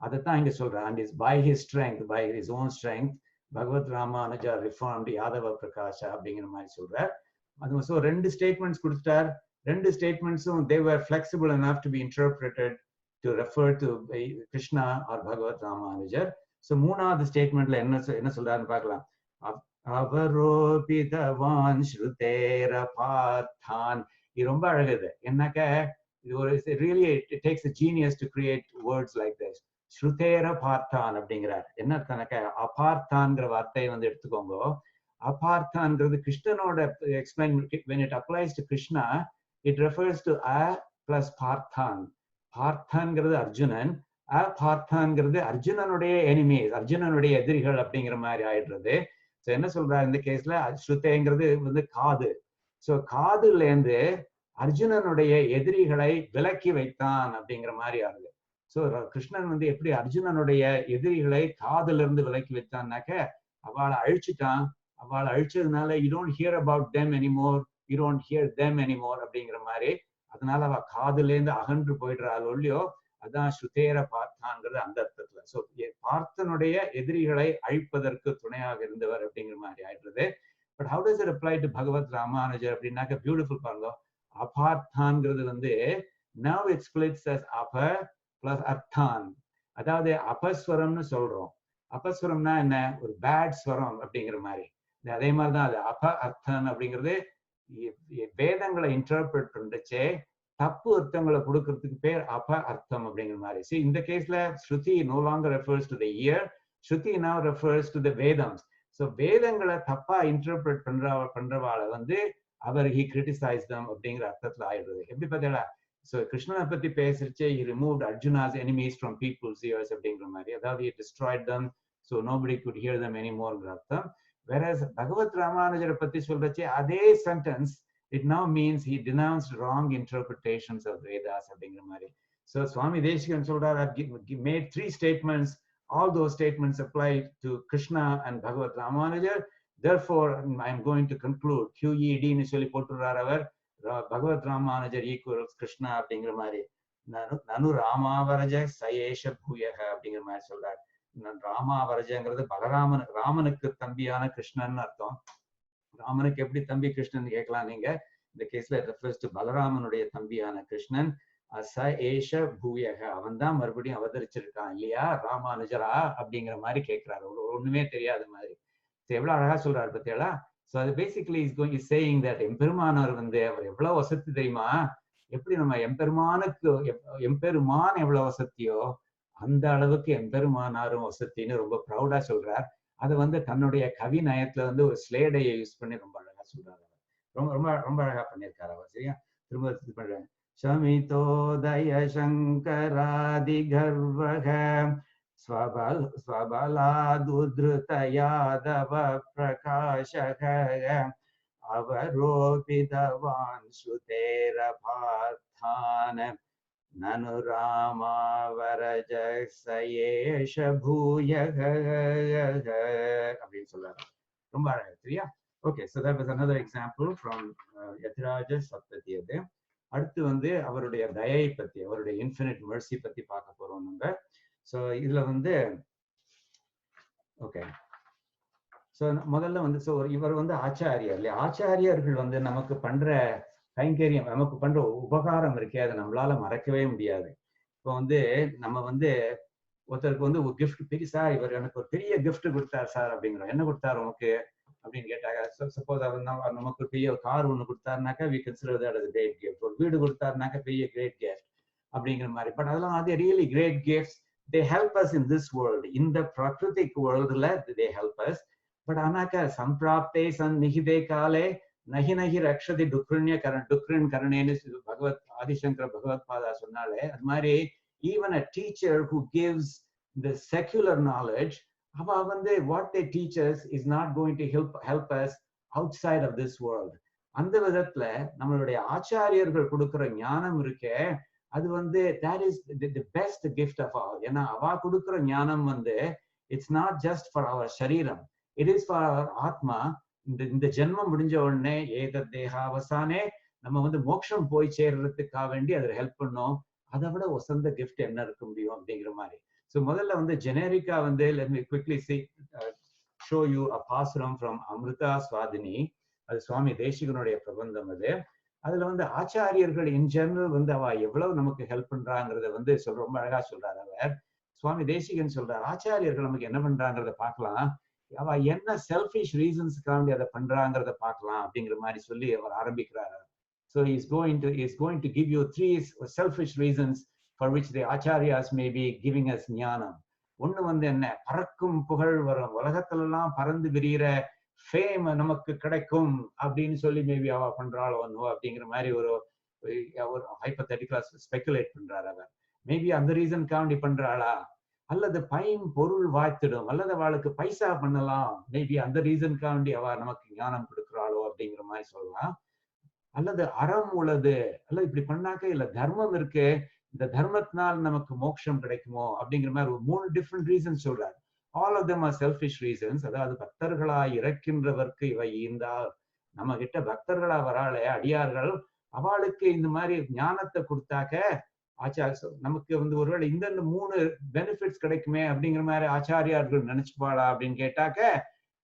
adathaan inga solra, and is by his strength, by his own strength, Bhagavad Ramanuja reformed Yadava Prakasha அப்படிங்கிற மாதிரி சொல்றார். அது so ரெண்டு ஸ்டேட்மெண்ட்ஸ் கொடுத்தார். ரெண்டு ஸ்டேட்மெண்ட்ஸும் they were flexible enough to be interpreted to refer to Krishna or Bhagavad Ramanuja. So மூணாவது ஸ்டேட்மெண்ட்ல என்ன சொல்றாருன்னு பார்க்கலாம். அவரோபிதவான் ஸ்ருதேர பார்த்தான். இது ரொம்ப அழகுது. என்னக்க இது ஒரு really it takes a genius to create words like this. ஸ்ருதேர பார்த்தான் அப்படிங்கிறார். என்ன அர்த்தம்னாக்க அபார்த்தான்ங்கிற வார்த்தையை வந்து எடுத்துக்கோங்க. அபார்த்தான்ங்கிறது கிருஷ்ணனோட explain when it applies to Krishna it refers to a plus parthan. பார்த்தன்கிறது Arjunan, அபார்த்தான்கிறது அர்ஜுனனுடைய எனிமீஸ், அர்ஜுனனுடைய எதிரிகள் அப்படிங்கிற மாதிரி ஆயிடுறது. ஸோ என்ன சொல்றாரு இந்த கேஸ்ல, ஸ்ருதேங்கிறது வந்து காது. ஸோ காதுல இருந்து அர்ஜுனனுடைய எதிரிகளை விலக்கி வைத்தான் அப்படிங்கிற மாதிரி ஆகுது. ஸோ கிருஷ்ணன் வந்து எப்படி அர்ஜுனனுடைய எதிரிகளை காதுல இருந்து விலக்கி வைத்தான்னாக்க அவளை அழிச்சுட்டான். அவளை அழிச்சதுனால you don't hear about them anymore, you don't hear them anymore அப்படிங்கிற மாதிரி. அதனால அவ காதுல இருந்து அகன்று போயிடுறாள் ஒல்லியோ, அதான் ஸ்ருதேர பார்த்தான்ங்கிறது அந்த அர்த்தத்துல. ஸோ பார்த்தனுடைய எதிரிகளை அழிப்பதற்கு துணையாக இருந்தவர் அப்படிங்கிற மாதிரி ஆயிடுறது. But how does it apply to Bhagavad Ramanujar அப்படின்னாக்க பியூட்டிஃபுல் பாருங்க. அபார்த்தான்ங்கிறது வந்து now it splits as அப பிளஸ் அர்த்தான். அதாவது அபஸ்வரம்னு சொல்றோம். அபஸ்வரம்னா என்ன, ஒரு பேட் ஸ்வரம் அப்படிங்கிற மாதிரி. அதே மாதிரிதான் அது அப அர்த்தன் அப்படிங்கிறது வேதங்களை இன்டர்பிரட் பண்றச்சே தப்பு அர்த்தங்களை கொடுக்கறதுக்கு பேர் அப அர்த்தம் அப்படிங்கிற மாதிரி. See, இந்த கேஸ்ல ஸ்ருதி no longer refers to the ear, Shruti now refers to the Vedams. So வேதங்களை தப்பா இன்டர்பிரட் பண்றவாளை வந்து அவர் he criticized them அப்படிங்கிற அர்த்தத்துல ஆயிடுறது. எப்படி பார்த்தீங்களா? So கிருஷ்ணனை பத்தி பேசுறச்சே he removed Arjuna's enemies from people's ears அப்படிங்கிற மாதிரி. அதாவது he destroyed them so nobody could hear them anymore அர்த்தம். Whereas Bhagavad Ramanujara பத்தி சொல்றச்சே அதே sentence it now means he denounced wrong interpretations of Vedas அப்படிங்கிற மாதிரி. So Swami Desikan சொல்றார், I've made 3 statements. All those statements apply to Krishna and Bhagavad Ramanuja. Therefore, I'm going to conclude QED ன்னு சொல்லி போட்டுறார் அவர். Bhagavad Ramanuja equals Krishna அப்படிங்கிற மாதிரி. நனு ராமாவரஜ சயேஷ பூயக அப்படிங்கிற மாதிரி சொல்றார். ராமாவரஜங்கிறது ராமனுக்கு தம்பியான கிருஷ்ணன் அர்த்தம். ராமனுக்கு எப்படி தம்பி கிருஷ்ணன் கேட்கலாம் நீங்க. இந்த கேஸ்ல ரெஃபர்ஸ் டு பலராமனுடைய தம்பியான கிருஷ்ணன். ச ஏஷ பூயக, அவன் தான் மறுபடியும் அவதரிச்சிருக்கான் இல்லையா ராமானுஜரா அப்படிங்கிற மாதிரி கேட்கிறாரு. ஒண்ணுமே தெரியாத மாதிரி. எவ்வளவு அழகா சொல்றாரு பத்தியாளா. ஸோ அது பேசிக்கலி இஸ் சேயிங் தட் எம்பெருமானார் வந்து அவர் எவ்வளவு வசதி தெரியுமா. எப்படி நம்ம எம்பெருமான் எவ்வளவு வசதியோ அந்த அளவுக்கு எம்பெருமானாரும் வசத்தின்னு ரொம்ப ப்ரௌடா சொல்றார். அதை வந்து தன்னுடைய கவி நயத்துல வந்து ஒரு ஸ்லேடையை யூஸ் பண்ணி ரொம்ப அழகா சொல்றாரு. ரொம்ப ரொம்ப ரொம்ப அழகா பண்ணியிருக்காரு அவர். சரியா, திரும்ப பண்றேன். ஷமிதோதய சங்கராதி கர்வக ஸ்வபலாதுத்ருத யாதவ பிரகாஷக அவரோபிதவான் ஸ்ருதேர பார்த்தான் நனு ராமாவரஜ சயேஷ பூயக அப்படின்னு சொல்றாரு. ரொம்ப அழகா. சரியா, okay. So that was another example from yatirAja saptati. அடுத்து வந்து அவருடைய தயை பத்தி, அவருடைய இன்ஃபினிட் மெர்சி பத்தி பார்க்க போறோம் நம்ம. ஸோ இதுல வந்து ஓகே, ஸோ முதல்ல வந்து இவர் வந்து ஆச்சாரியர் இல்லையா? ஆச்சாரியர்கள் வந்து நமக்கு பண்ற கைங்கரியம், நமக்கு பண்ற உபகாரம் இருக்கே, அதை நம்மளால மறக்கவே முடியாது. இப்போ வந்து நம்ம வந்து ஒருத்தருக்கு வந்து ஒரு கிஃப்ட் பெருசா, இவர் எனக்கு ஒரு பெரிய கிஃப்ட் கொடுத்தார் சார் அப்படிங்கிறோம். என்ன கொடுத்தாரு உனக்கு அப்படின்னு கேட்டாங்க. சப்போஸ் அவர் நமக்கு பெரிய கார் ஒன்று கொடுத்தாருனாக்கா we consider that as a great gift. ஒரு வீடு கொடுத்தாருனாக்கா பெரிய கிரேட் கிஃப்ட் அப்படிங்கிற மாதிரி. பட் அதெல்லாம் அது really great gifts. they help us in this world. இந்த prakritic worldல they help us. பட் ஆனாக்கா சம்பிராப்தே சந்நிஹிதே காலே நகி நகி ரக்ஷதி டுக்ரின் கரணேன்னு பகவத் ஆதிசங்கர பகவத் பாதா சொன்னாலே, அது மாதிரி even a teacher who gives the secular knowledge, what they teach us is not going to help us outside of this world. அந்த விதத்துல நம்மளுடைய ஆச்சாரியர்கள் கொடுக்கிற ஞானம் இருக்கே, அது வந்து that is the best gift of all. ஏன்னா அவா கொடுக்கிற ஞானம் வந்து it's not just for our சரீரம், it is for our ஆத்மா. இந்த ஜென்மம் முடிஞ்ச உடனே ஏதத் தேகாவசானே நம்ம வந்து மோட்சம் போய் சேர்றதுக்காக வேண்டி அதை ஹெல்ப் பண்ணோம். அதை விட வசந்த கிஃப்ட் என்ன இருக்க முடியும் அப்படிங்கிற மாதிரி. ஸோ முதல்ல வந்து ஜெனரிக்கா வந்து let me quickly show you a பாசுரம் from amrutAsvAdini. அது சுவாமி தேசிகனுடைய பிரபந்தம். அதுல வந்து ஆச்சாரியர்கள் இன் ஜெனரல் வந்து அவ எவ்வளவு நமக்கு ஹெல்ப் பண்றாங்கிறத வந்து ரொம்ப அழகா சொல்றாரு அவர். சுவாமி தேசிகன் சொல்றாரு, ஆச்சாரியர்கள் நமக்கு என்ன பண்றாங்கிறத பார்க்கலாம், அவ என்ன செல்ஃபிஷ் ரீசன்ஸ்க்காண்டி அதை பண்றாங்கிறத பார்க்கலாம் அப்படிங்கிற மாதிரி சொல்லி அவர் ஆரம்பிக்கிறாரு. So he's going to give you 3 selfish reasons for which the acharyas may be giving us ஞானம். ஒண்ணு வந்து என்ன, பறக்கும் புகழ் வரும், உலகத்திலெல்லாம் பறந்து விரிகிற ஃபேம் நமக்கு கிடைக்கும் அப்படின்னு சொல்லி மேபி அவ பண்றாளோ அப்படிங்கிற மாதிரி ஒரு ஹைப்போதெட்டிக்கலா ஸ்பெகுலேட் பண்றாரு அவர். மேபி அந்த ரீசன்காண்டி பண்றாளா, அல்லது பைன் பொருள் வாய்த்திடும், அல்லது அவளுக்கு பைசா பண்ணலாம், மேபி அந்த ரீசன்காண்டி அவ நமக்கு ஞானம் கொடுக்குறாளோ அப்படிங்கிற மாதிரி சொல்லலாம். அல்லது அறம் உள்ளது, அல்லது இப்படி பண்ணாக்க இல்ல தர்மம் இருக்கு, இந்த தர்மத்தினால் நமக்கு மோட்சம் கிடைக்குமோ அப்படிங்கிற மாதிரி ஒரு 3 டிஃப்ரெண்ட் ரீசன்ஸ் சொல்றாரு. All of them are selfish reasons. அதாவது பக்தர்களாய் இறக்கின்றவர்க்கு இவை ஈந்தால், நம்ம கிட்ட பக்தர்களா வராளே அடியார்கள், அவளுக்கு இந்த மாதிரி ஞானத்தை கொடுத்தாக்க நமக்கு வந்து ஒருவேளை இந்த 3 பெனிஃபிட்ஸ் கிடைக்குமே அப்படிங்கிற மாதிரி ஆச்சாரியார்கள் நினைச்சுப்பாளா அப்படின்னு கேட்டாக்க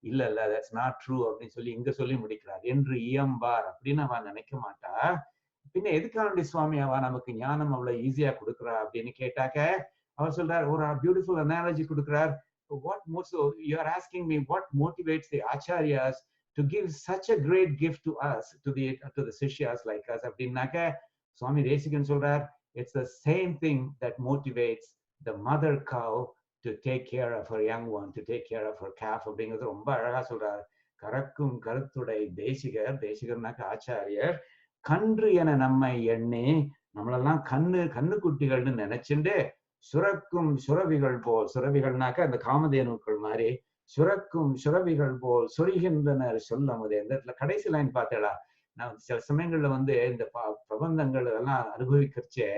இல்ல தட்ஸ் நாட் ட்ரூ அப்படின்னு சொல்லி இங்க சொல்லி முடிக்கிறார். என்று இயம்பார் அப்படின்னு அவ நினைக்க மாட்டா. பின்ன எதுக்காண்டி சுவாமி அவ நமக்கு ஞானம் அவ்வளவு ஈஸியா கொடுக்குறா அப்படின்னு கேட்டாக்க அவர் சொல்றார், ஒரு பியூட்டிஃபுல் அனாலஜி கொடுக்கிறார். You are asking me what motivates the acharyas to give such a great gift to us, to the sishyas like us அப்படின்னாக்க சுவாமி தேசிகன் சொல்றார், it's the same thing that motivates the mother cow to take care of her young one, to take care of her calf அப்படிங்கிறது ரொம்ப அழகா சொல்றாரு. கறக்கும் கருத்துடை தேசிகர்னாக்க ஆச்சாரியர், கன்று என நம்மை எண்ணி நம்மளெல்லாம் கண்ணுக்குட்டிகள்னு நினைச்சுண்டு சுரக்கும் சுரவிகள் போல், சுரவிகள்னாக்க அந்த காமதேனுக்கள் மாதிரி, சுரக்கும் சுரவிகள் போல் சொரிகின்றனர் சொல்லமுதே. இந்த இடத்துல கடைசி லைன் பார்த்தேடா, நான் சில சமயங்கள்ல வந்து இந்த பிரபந்தங்கள் எல்லாம் அனுபவிக்கிறச்சே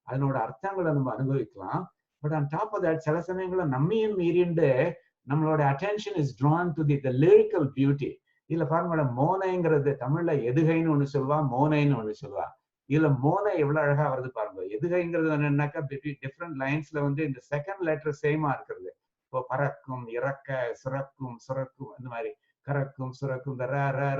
அதனோட அர்த்தங்களை நம்ம அனுபவிக்கலாம். But on top of that சில சமயங்கள்ல நம்மையும் மீறிண்டு நம்மளோட attention is drawn to the lyrical beauty. இதுல பாருங்க, மோனைங்கிறது தமிழ்ல எதுகைன்னு ஒண்ணு சொல்லுவா, மோனைன்னு ஒண்ணு சொல்லுவா. இதுல மோனை எவ்வளவு அழகா வருது பாருங்க. எதுகைங்கிறது என்னன்னாக்கா டிஃப்ரெண்ட் லைன்ஸ்ல வந்து இந்த செகண்ட் லெட்டர் சேமா இருக்கிறது. இப்போ பறக்கும், இறக்க, சுரக்கும், சுரக்கும், அந்த மாதிரி கறக்கும் சுரக்கும், இந்த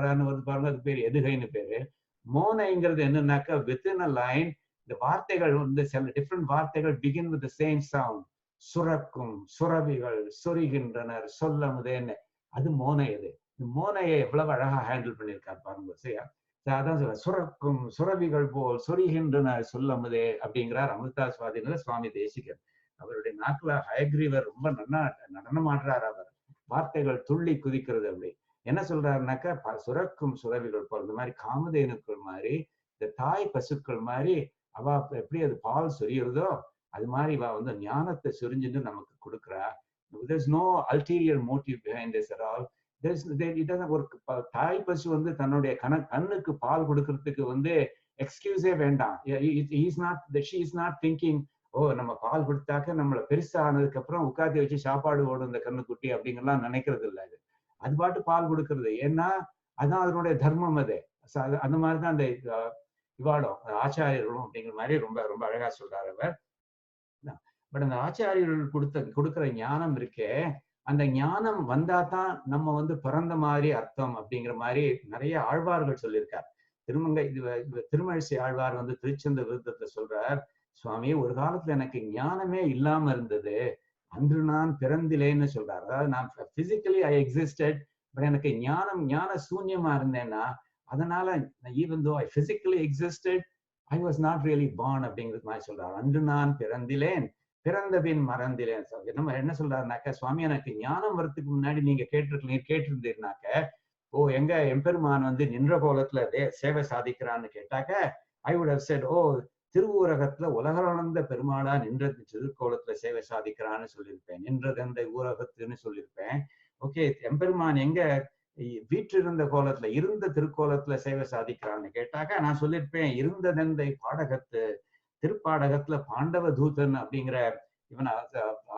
ரன்னு வருது பாருங்க, அது பேரு எதுகைன்னு பேரு. மோனைங்கிறது என்னன்னாக்கா வித்தின் அ லைன் இந்த வார்த்தைகள் வந்து சில டிஃப்ரெண்ட் வார்த்தைகள் begin with the same sound. சுரக்கும் சுரவிகள் சொரிகின்றனர் சொல்லமுதேன்னு, அது மோனை. அது மோனையை எவ்வளவு அழகா ஹேண்டில் பண்ணியிருக்காரு பாருங்க. சரியா, அதான் சொல்ல, சுரக்கும் சுரவிகள் போல் சொரிகின்றனர் சொல்லமுதே அப்படிங்கிறார் அமுதாஸ்வாதினில சுவாமி தேசிகன். அவருடைய நாக்குல ஹயக்ரீவர் ரொம்ப நடனம் ஆடுறார். அவர் வார்த்தைகள் துள்ளி குதிக்கிறது. அப்படி என்ன சொல்றாருனாக்கா, சுரக்கும் சுரவிகள் போல், இந்த மாதிரி காமதேனுக்கள் மாதிரி, இந்த தாய் பசுக்கள் மாதிரி அவ எப்படி அது பால் சொரியுறதோ அது மாதிரி இவ வந்து ஞானத்தை சொரிஞ்சுட்டு நமக்கு கொடுக்குறா. there's no ulterior motive behind this at all. ஒரு தாய் பசு வந்து தன்னுடைய கண்ணுக்கு பால் கொடுக்கறதுக்கு வந்து எக்ஸ்கியூஸே வேண்டாம். she is not thinking, நம்ம பால் கொடுத்தாக்க நம்மளை பெருசா ஆனதுக்கு அப்புறம் உட்காந்து வச்சு சாப்பாடு ஓடும் இந்த கண்ணுக்குட்டி அப்படிங்கலாம் நினைக்கிறது இல்லை. அது பாட்டு பால் கொடுக்கறது, ஏன்னா அதான் அதனுடைய தர்மம். அது அந்த மாதிரிதான் அந்த இவாளும் ஆச்சாரியர்களும் அப்படிங்கிற மாதிரி ரொம்ப ரொம்ப அழகா சொல்றாரு அவர். பட் அந்த ஆச்சாரியர்கள் கொடுக்கிற ஞானம் இருக்கே, அந்த ஞானம் வந்தாதான் நம்ம வந்து பிறந்த மாதிரி அர்த்தம் அப்படிங்கிற மாதிரி நிறைய ஆழ்வார்கள் சொல்லியிருக்கார். திருமழிசை ஆழ்வார் வந்து திருச்செந்த விருத்தத்தை சொல்றார், சுவாமி ஒரு காலத்துல எனக்கு ஞானமே இல்லாம இருந்தது, அன்று நான் பிறந்திலேன்னு சொல்றார். அதாவது நான் பிசிக்கலி ஐ எக்ஸிஸ்டட், பட் எனக்கு ஞான சூன்யமா இருந்தேன்னா, அதனால even though I physically existed, I was not really born அப்படிங்கிறது மாதிரி சொல்றார். அன்று நான் பிறந்திலேன், பிறந்த பின் மறந்திலேன். நம்ம என்ன சொல்றாருனாக்க, சுவாமி எனக்கு ஞானம் வரத்துக்கு முன்னாடி நீங்க கேட்டிருந்தீர்னாக்க, ஓ எங்க எம்பெருமான் வந்து நின்ற கோலத்துல சேவை சாதிக்கிறான்னு கேட்டாக்க, ஐ வுட் ஹவ் செட், ஓ திருவூரகத்துல உலகளந்த பெருமாளா நின்ற திருக்கோலத்துல சேவை சாதிக்கிறான்னு சொல்லியிருப்பேன், நின்றதெந்த ஊரகத்துன்னு சொல்லியிருப்பேன். ஓகே, எம்பெருமான் எங்க வீற்றிருந்த கோலத்துல இருந்த திருக்கோலத்துல சேவை சாதிக்கிறான்னு கேட்டாக்க நான் சொல்லியிருப்பேன், இருந்ததெந்தை பாடகத்து திருப்பாடகத்துல பாண்டவ தூதன் அப்படிங்கிற இவன்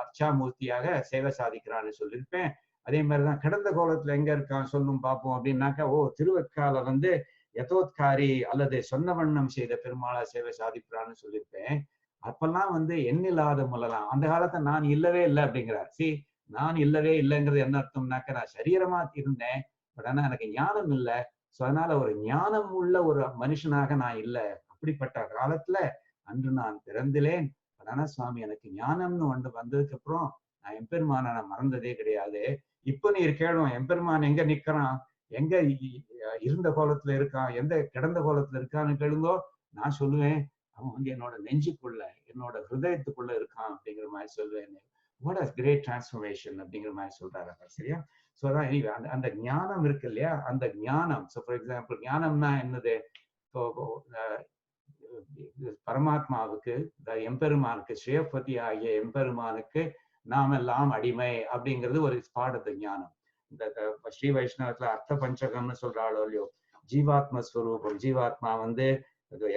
அர்ச்சாமூர்த்தியாக சேவை சாதிக்கிறான்னு சொல்லியிருப்பேன். அதே மாதிரிதான் கிடந்த கோலத்துல எங்க இருக்கான் சொல்லும் பார்ப்போம் அப்படின்னாக்கா, ஓ திருவெக்கால வந்து யதோத்காரி அல்லது சொன்ன வண்ணம் செய்த பெருமாளா சேவை சாதிக்கிறான்னு சொல்லியிருப்பேன். அப்பெல்லாம் வந்து எண்ணில்லாத முள்ளலாம், அந்த காலத்தை நான் இல்லவே இல்லை அப்படிங்கிறார். நான் இல்லவே இல்லைங்கிறது என்ன அர்த்தம்னாக்க, நான் சரீரமா இருந்தேன், பட் ஆனா எனக்கு ஞானம் இல்லை. ஸோ அதனால ஒரு ஞானம் உள்ள ஒரு மனுஷனாக நான் இல்லை. அப்படிப்பட்ட காலத்துல அன்று நான் பிறந்திலேன், பட் ஆனா சுவாமி எனக்கு ஞானம்னு வந்ததுக்கு அப்புறம் நான் எம்பெருமானை நான் மறந்ததே கிடையாது. இப்ப நீ கேளும் எம்பெருமான் எங்க நிக்கிறான், எங்க இருந்த கோலத்துல இருக்கான், எந்த கிடந்த கோலத்துல இருக்கான்னு கேளுங்கோ, நான் சொல்லுவேன் அவன் வந்து என்னோட நெஞ்சுக்குள்ள என்னோட ஹிருதயத்துக்குள்ள இருக்கான் அப்படிங்கிற மாதிரி சொல்லுவேன். வாட் அ கிரேட் டிரான்ஸ்ஃபர்மேஷன் அப்படிங்கிற மாதிரி சொல்றாரு. சரியா? ஸோ அதான் அந்த ஞானம் இருக்கு இல்லையா, அந்த ஞானம். ஸோ ஃபார் எக்ஸாம்பிள் ஞானம்னா என்னது, பரமாத்மாவுக்கு எம்பெருமானுக்கு ஸ்ரீபதி ஆகிய எம்பெருமானுக்கு நாம் எல்லாம் அடிமை அப்படிங்கிறது ஒரு பாடத்து ஞானம். இந்த ஸ்ரீ வைஷ்ணவத்துல அர்த்த பஞ்சகம்னு சொல்றாளோ இல்லையோ, ஜீவாத்ம ஸ்வரூபம், ஜீவாத்மா வந்து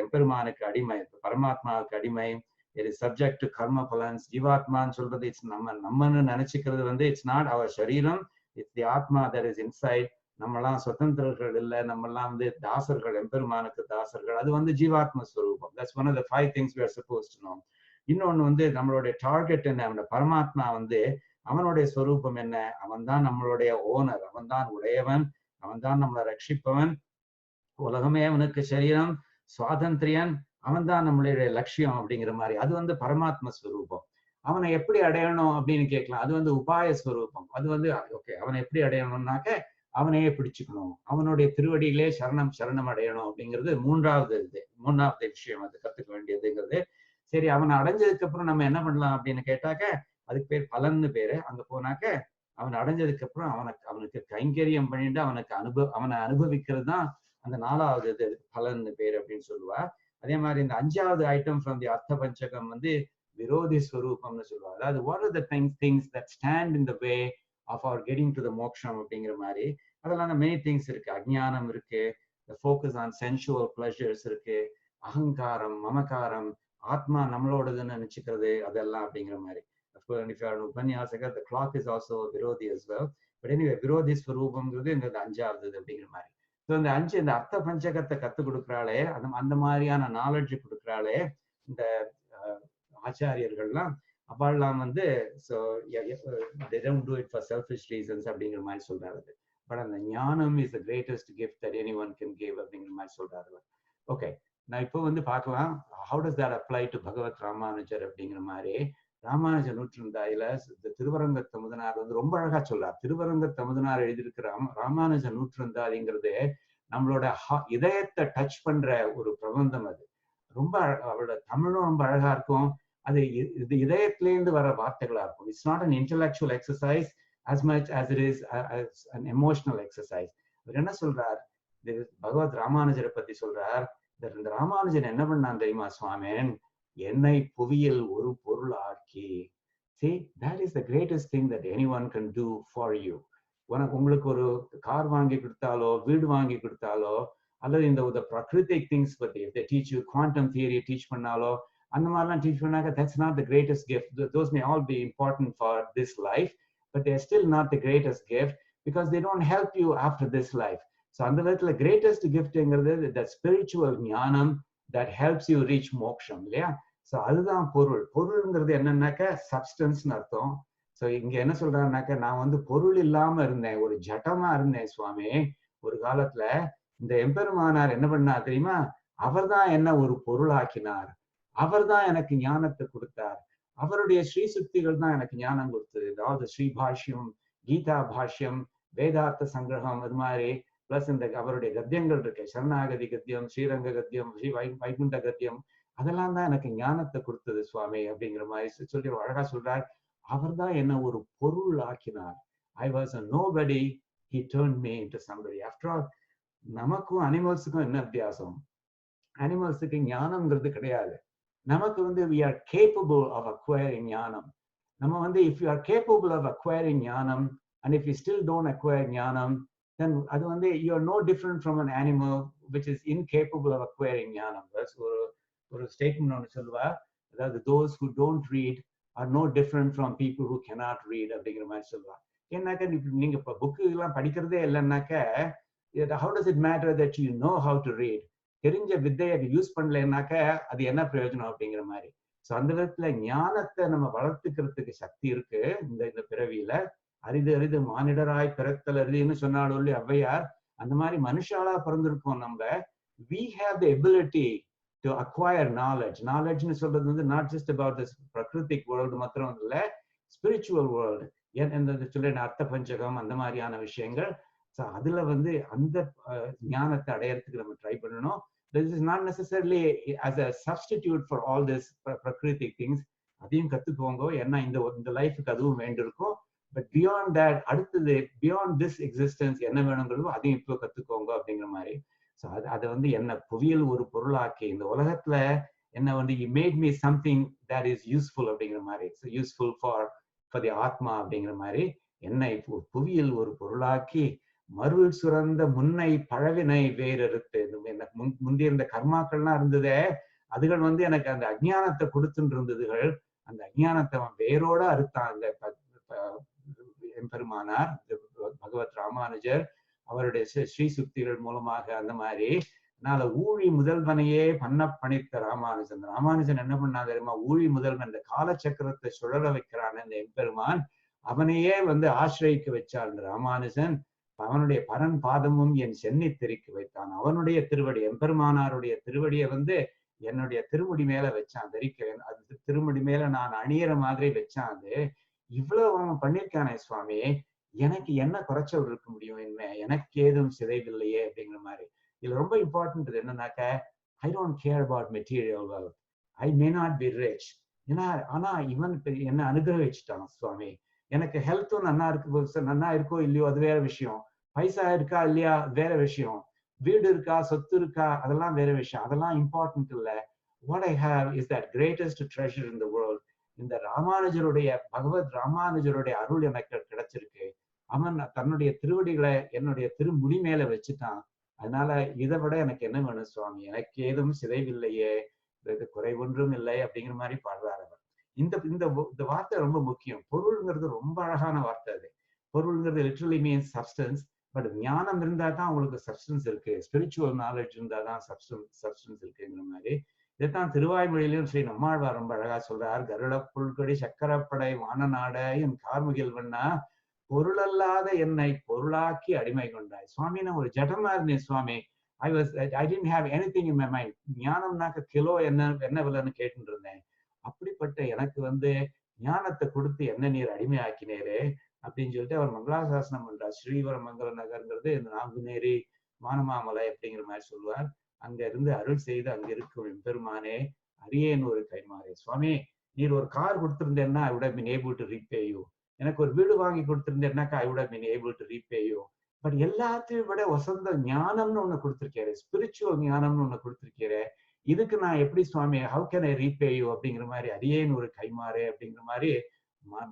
எம்பெருமானுக்கு அடிமை, பரமாத்மாவுக்கு அடிமை. இட் இஸ் சப்ஜெக்ட் டு கர்ம பலன்ஸ். ஜீவாத்மான்னு சொல்றது இட்ஸ் நம்மன்னு நினைச்சுக்கிறது வந்து இட்ஸ் நாட் அவர் சரீரம், இட்ஸ் தி ஆத்மா தட் இஸ் இன்சைட். நம்மெல்லாம் சுதந்திரர்கள் இல்லை, நம்மெல்லாம் வந்து தாசர்கள், எம்பெருமானுக்கு தாசர்கள். அது வந்து ஜீவாத்ம ஸ்வரூபம். That's one of the 5 things we are supposed to know. இன்னொன்னு வந்து நம்மளுடைய டார்கெட் என்ன, அவனோட பரமாத்மா வந்து அவனுடைய ஸ்வரூபம் என்ன, அவன் தான் நம்மளுடைய ஓனர், அவன் தான் உடையவன், அவன் தான் நம்மளை ரட்சிப்பவன், உலகமே அவனுக்கு சரீரம், சுவாதந்திரியன், அவன் தான் நம்மளுடைய லட்சியம் அப்படிங்கிற மாதிரி. அது வந்து பரமாத்ம ஸ்வரூபம். அவனை எப்படி அடையணும் அப்படின்னு கேட்கலாம், அது வந்து உபாய ஸ்வரூபம். அது வந்து ஓகே, அவனை எப்படி அடையணும்னாக்க அவனையே பிடிச்சுக்கணும், அவனுடைய திருவடிகளே சரணம் அடையணும் அப்படிங்கிறது மூன்றாவது விஷயம், அது கத்துக்க வேண்டியதுங்கிறது. சரி, அவனை அடைஞ்சதுக்கு அப்புறம் நம்ம என்ன பண்ணலாம் அப்படின்னு கேட்டாக்க, அதுக்கு பேர் பலன்னு பேரு. அங்க போனாக்க அவன் அடைஞ்சதுக்கு அப்புறம் அவனுக்கு கைங்கரியம் பண்ணிட்டு அவனை அனுபவிக்கிறது தான் அந்த 4வது இது பலன்னு பேரு அப்படின்னு சொல்லுவா. அதே மாதிரி இந்த 5வது ஐட்டம் ஃப்ரம் தி அர்த்த பஞ்சகம் வந்து விரோதி ஸ்வரூபம்னு சொல்லுவா. அதாவது what are the things that stand in the way of our getting to the moksham அப்படிங்கிற மாதிரி. அதெல்லாம் மெனி திங்ஸ் இருக்கு. அஜ்ஞானம் இருக்கு, ஃபோக்கஸ் ஆன் சென்சுவல் பிளஷர்ஸ் இருக்கு, அகங்காரம், மமகாரம், ஆத்மா நம்மளோடதுன்னு நினைச்சுக்கிறது, அதெல்லாம் அப்படிங்கிற மாதிரி. If you are an upanyasaka, the clock is also விரோதி as well. But anyway, விரோதி ஸ்வரூபம்ங்கிறது இந்த 5வது அப்படிங்கிற மாதிரி. ஸோ இந்த அர்த்த பஞ்சகத்தை கற்றுக் கொடுக்குறாளே, அந்த மாதிரியான நாலேஜ் கொடுக்குறாளே இந்த ஆச்சாரியர்கள்லாம், அவள்லாம் வந்து so they don't do it for selfish reasons அப்படிங்கிற மாதிரி சொல்றாரு. பட் அந்த ஞானம் is the greatest gift that anyone can give அப்படிங்கிற மாதிரி சொல்றாரு. ஓகே, நான் இப்போ வந்து பார்க்கலாம், how does that apply to பகவத் ராமானுஜர் அப்படிங்கிற மாதிரி. ராமானுஜ நூற்றந்தாதியில திருவரங்கத்து அமுதனார் வந்து ரொம்ப அழகா சொல்றார். திருவரங்கத்து அமுதனார் எழுதியிருக்கிற ராமானுஜ நூற்றந்தாதிங்கிறது நம்மளோட இதயத்தை டச் பண்ற ஒரு பிரபந்தம். அது ரொம்ப அவரோட தமிழும் ரொம்ப அழகா இருக்கும். அது இதயத்திலேருந்து வர வார்த்தைகளா இருக்கும். It's not an intellectual exercise as much as it is an emotional exercise. அவர் என்ன சொல்றார், பகவத் ராமானுஜரை பத்தி சொல்றார். இந்த ராமானுஜன் என்ன பண்ணான் தெரியுமா சுவாமின், என்னை புவியில் ஒரு பொருள் ஆக்கி. See, that is the greatest thing that anyone can do for you. உங்களுக்கு ஒரு கார் வாங்கி கொடுத்தாலோ, வீடு வாங்கி கொடுத்தாலோ, அல்லது இந்த பிரகிருதிக் திங்ஸ் பத்தி if they teach you quantum theory teach பண்ணாலோ, அந்த மாதிரிலாம் டீச் பண்ணாக்க, that's not the greatest gift. Those may all be important for this life, but they're still not the greatest gift because they don't help you after this life. So அந்த விதத்துல greatest giftங்கிறது the spiritual ஞானம் that helps you reach மோக்ஷம் இல்லையா. ஸோ அதுதான் பொருள்ங்கிறது என்னன்னாக்க சப்ஸ்டன்ஸ்னு அர்த்தம். ஸோ இங்க என்ன சொல்றாருனாக்க, நான் வந்து பொருள் இல்லாம இருந்தேன், ஒரு ஜட்டமா இருந்தேன் சுவாமி. ஒரு காலத்துல இந்த எம்பெருமானார் என்ன பண்ணார் தெரியுமா? அவர் தான் என்ன ஒரு பொருளாக்கினார். அவர் தான் எனக்கு ஞானத்தை கொடுத்தார். அவருடைய ஸ்ரீ சுக்திகள் தான் எனக்கு ஞானம் கொடுத்தது. அதாவது ஸ்ரீ பாஷ்யம், கீதா பாஷ்யம், வேதார்த்த சங்கிரகம், அது மாதிரி பிளஸ் இந்த அவருடைய கத்தியங்கள் இருக்கு, சரணாகதி கத்தியம், ஸ்ரீரங்க கத்தியம், ஸ்ரீ வைகுண்ட கத்தியம், அதெல்லாம் தான் எனக்கு ஞானத்தை கொடுத்தது சுவாமி அப்படிங்கிற மாதிரி சொல்லி அழகா சொல்றார். அவர் தான் என்ன ஒரு பொருள் ஆக்கினார். I was a nobody, he turned me into somebody. After all, நமக்கும் அனிமல்ஸுக்கும் என்ன வித்தியாசம்? அனிமல்ஸுக்கு ஞானம்ங்கிறது கிடையாது. நமக்கு வந்து we are capable of acquiring ஞானம். நம்ம வந்து if you are capable of acquiring ஞானம் and if you still don't acquire ஞானம், then அது வந்து you are no different from an animal which is incapable of acquiring ஞானம். ஒரு ஸ்டேட்மெண்ட் ஒன்று சொல்லுவா, அதாவது those who don't read are no different from people who cannot read அப்படிங்கிற மாதிரி சொல்லுவா. ஏன்னாக்க நீங்க இப்போ புக்கு எல்லாம் படிக்கிறதே இல்லைன்னாக்க how does it matter that you know how to read? தெரிஞ்ச வித்தையை யூஸ் பண்ணலைன்னாக்க அது என்ன பிரயோஜனம் அப்படிங்கிற மாதிரி. ஸோ அந்த விதத்துல ஞானத்தை நம்ம வளர்த்துக்கிறதுக்கு சக்தி இருக்கு இந்த பிறவியில. அரிது அரிது மானிடராய் பிறத்தல் அரிதுன்னு சொன்னாலும் ஔவையார், அந்த மாதிரி மனுஷாலா பிறந்திருக்கோம் நம்ம. we have the ability to acquire knowledge. knowledgeன்னு சொல்றது வந்து not just about this prakriti world மாத்திரம் இல்லை, spiritual world. சொல்ல அர்த்த பஞ்சகம் அந்த மாதிரியான விஷயங்கள். ஸோ அதுல வந்து அந்த ஞானத்தை அடையறதுக்கு நம்ம ட்ரை பண்ணணும். This is not necessarily as a substitute for all this prakriti things. அதையும் கத்துக்கோங்க, ஏன்னா இந்த லைஃபுக்கு அதுவும் வேண்டியிருக்கும். பட் பியாண்ட் தட், அடுத்தது பியாண்ட் திஸ் எக்ஸிஸ்டன்ஸ் என்ன வேணுங்கிறதோ அதையும் இப்போ கத்துக்கோங்க அப்படிங்கிற மாதிரி. ஸோ அதை வந்து என்ன புவியியல் ஒரு பொருளாக்கி இந்த உலகத்துல என்ன வந்து you made me something that is useful அப்படிங்கிற மாதிரி. ஸோ யூஸ்ஃபுல் ஃபார் தி ஆத்மா அப்படிங்கிற மாதிரி என்ன இப்போ புவியியல் ஒரு பொருளாக்கி மருள் சுரந்த முன்னை பழவினை வேறறுத்து. முந்தைய இருந்த கர்மாக்கள்லாம் இருந்ததே, அதுகள் வந்து எனக்கு அந்த அஜ்ஞானத்தை கொடுத்துட்டு இருந்ததுகள். அந்த அஜ்ஞானத்தை அவன் வேரோட அறுத்தான் அந்த எம்பெருமானார் பகவத் ராமானுஜர் அவருடைய ஸ்ரீ சுக்திகள் மூலமாக. அந்த மாதிரி அதனால ஊழி முதல்வனையே பண்ண பணித்த ராமானுஜன். ராமானுஜன் என்ன பண்ணா தெரியுமா? ஊழி முதல்வன், இந்த காலச்சக்கரத்தை சுழல வைக்கிறான் இந்த எம்பெருமான், அவனையே வந்து ஆசிரியக்க வச்சார் இந்த ராமானுஜன். அவனுடைய பரன் பாதமும் என் சென்னி தெரிக்க வைத்தான். அவனுடைய திருவடி, எம்பெருமானாருடைய திருவடியை வந்து என்னுடைய திருமுடி மேல வச்சான், தரிக்க. அது திருமுடி மேல நான் அணியிற மாதிரி வச்சான். அது இவ்வளவு அவன் பண்ணிருக்கானே சுவாமி, எனக்கு என்ன குறைச்சல் இருக்க முடியும்? என்ன எனக்கு ஏதும் சிதைவில்லையே அப்படிங்கிற மாதிரி. இதுல ரொம்ப இம்பார்ட்டன்ட் என்னன்னாக்க, I don't care about material wealth, I may not be rich. ஏன்னா ஆனா இவன் என்ன அனுகிரகிச்சுட்டான் சுவாமி. எனக்கு ஹெல்த்தும் நன்னா இருக்கு, நன்னா இருக்கோ இல்லையோ அது வேற விஷயம். பைசா இருக்கா இல்லையா வேற விஷயம். வீடு இருக்கா, சொத்து இருக்கா, அதெல்லாம் வேற விஷயம். அதெல்லாம் இம்பார்ட்டன்ட் இல்லை. What I have is that greatest treasure in the world. இந்த ராமானுஜருடைய பகவத் ராமானுஜருடைய அருள் எனக்கு கிடைச்சிருக்கு. அவன் தன்னுடைய திருவடிகளை என்னுடைய திருமுடி மேல வச்சுட்டான். அதனால இதை விட எனக்கு என்ன வேணும் சுவாமி? எனக்கு ஏதும் சிதைவில்லையே, குறை ஒன்றும் இல்லை அப்படிங்கிற மாதிரி பாடுறாரு அவர். இந்த வார்த்தை ரொம்ப முக்கியம். பொருள்ங்கிறது ரொம்ப அழகான வார்த்தை. அது பொருள்ங்கிறது லிட்டரலி மீன்ஸ் சப்ஸ்டன்ஸ். பட் ஞானம் இருந்தா தான் உங்களுக்கு சப்ஸ்டன்ஸ் இருக்கு, ஸ்பிரிச்சுவல் நாலேஜ் இருந்தா தான் சப்ஸ்டன்ஸ் இருக்குங்கிற மாதிரி. இதைத்தான் திருவாய்மொழியிலும் ஸ்ரீ நம்மாழ்வார் ரொம்ப அழகா சொல்றார். கருட புல்கொடி சக்கரப்படை வானநாட என் கார்முகில் வண்ணா, பொருளல்லாத என்னை பொருளாக்கி அடிமை கொண்டாய். சுவாமி, நான் ஒரு ஜடமா இருந்தேன் சுவாமி. I didn't have anything in my mind. ஞானம்னாக்க கிலோ என்ன விலைன்னு கேட்டுட்டு இருந்தேன். அப்படிப்பட்ட எனக்கு வந்து ஞானத்தை கொடுத்து என்ன நீர் அடிமை ஆக்கினேரே அப்படின்னு சொல்லிட்டு அவர் மங்களாசாசனம் பண்றார். ஸ்ரீவரமங்கல நகர்ங்கிறது இந்த நாங்குநேரி மானமாமலை அப்படிங்கிற மாதிரி சொல்லுவார். அங்க இருந்து அருள் செய்து அங்க இருக்கும் எம்பெருமானே அரியேன் ஒரு கைமாறே. சுவாமி, நீர் ஒரு car கொடுத்திருந்தேன்னா I would have been able to repay you. எனக்கு ஒரு வீடு வாங்கி கொடுத்திருந்தேன்னாக்கா I would have been able to repay you. But எல்லாத்தையும் விட வசந்த ஞானம்னு ஒண்ணு கொடுத்திருக்காரு, ஸ்பிரிச்சுவல் ஞானம்னு ஒண்ணு கொடுத்திருக்காரு. இதுக்கு நான் எப்படி சுவாமி, how can I repay you அப்படிங்கிற மாதிரி, அரியேன் ஒரு கைமாறே அப்படிங்கிற மாதிரி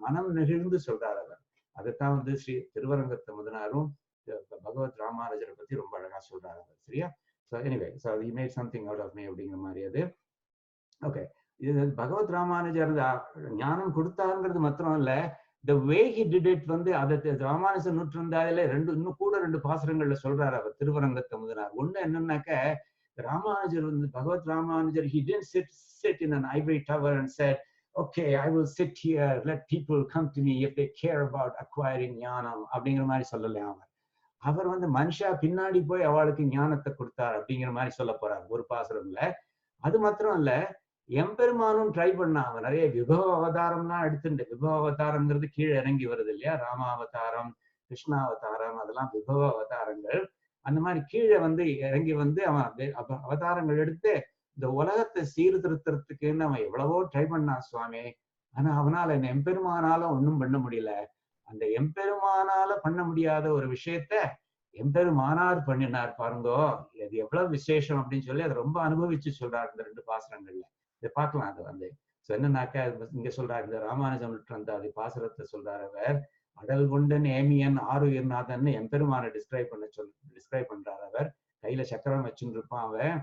மனம் நெகிழ்ந்து சொல்றாரு அவர். அதைத்தான் வந்து ஸ்ரீ திருவரங்கத்து முதனாரும் பகவத் ராமானுஜரை பத்தி ரொம்ப அழகா சொல்றாரு அவர். சரியா? So anyway, so he made something out of me அப்படிங்கிற மாதிரி அது. ஓகே, இது பகவத் ராமானுஜர் ஞானம் கொடுத்தாருங்கிறது மாத்திரம் இல்ல, the way he did it வந்து அதை ராமானுஜர் நூற்றந்தாதில இன்னும் கூட 2 பாசுரங்கள்ல சொல்றாரு அவர் திருவரங்கத்து முதனார். ஒண்ணு என்னன்னாக்க, ராமானுஜர் வந்து பகவத் Ramanujar he didn't sit in an ivory tower and said, okay, I will sit here, let people come to me if they care about acquiring ஞானம் அப்படிங்கிற மாதிரி சொல்லலையா அவர். அவர் வந்து மனுஷா பின்னாடி போய் அவளுக்கு ஞானத்தை கொடுத்தார் அப்படிங்கிற மாதிரி சொல்ல போறார் ஒரு பாசுரம்ல. அது மாத்திரம் இல்ல, எம்பெருமானும் ட்ரை பண்ணான். அவன் நிறைய விபவ அவதாரம்லாம் எடுத்துட்டு, விபவ அவதாரம்ங்கிறது கீழே இறங்கி வருது இல்லையா, ராமாவதாரம், கிருஷ்ணாவதாரம், அதெல்லாம் விபவ அவதாரங்கள். அந்த மாதிரி கீழே வந்து இறங்கி வந்து அவன் அவதாரங்கள் எடுத்து இந்த உலகத்தை சீர்திருத்தறதுக்குன்னு அவன் எவ்வளவோ ட்ரை பண்ணான் சுவாமி. ஆனா அவனால என்ன எம்பெருமானால ஒன்றும் பண்ண முடியல. அந்த எம்பெருமானால பண்ண முடியாத ஒரு விஷயத்த எம்பெருமானார் பண்ணினார் பாருங்கோ. அது எவ்வளவு விசேஷம் அப்படின்னு சொல்லி அதை ரொம்ப அனுபவிச்சு சொல்றாரு இந்த 2 பாசுரங்கள்ல. இதை பார்க்கலாம். அது வந்து என்னன்னாக்கா இங்க சொல்றாரு, இந்த ராமானுஜம் நுற்றந்தாதி பாசுரத்தை சொல்றாரு அவர். அடல் கொண்டன் ஏமியன் ஆருயிர்நாதன் எம்பெருமான டிஸ்கிரைப் பண்றாரு அவர். கையில சக்கரம் வச்சுட்டு இருப்பான் அவன்.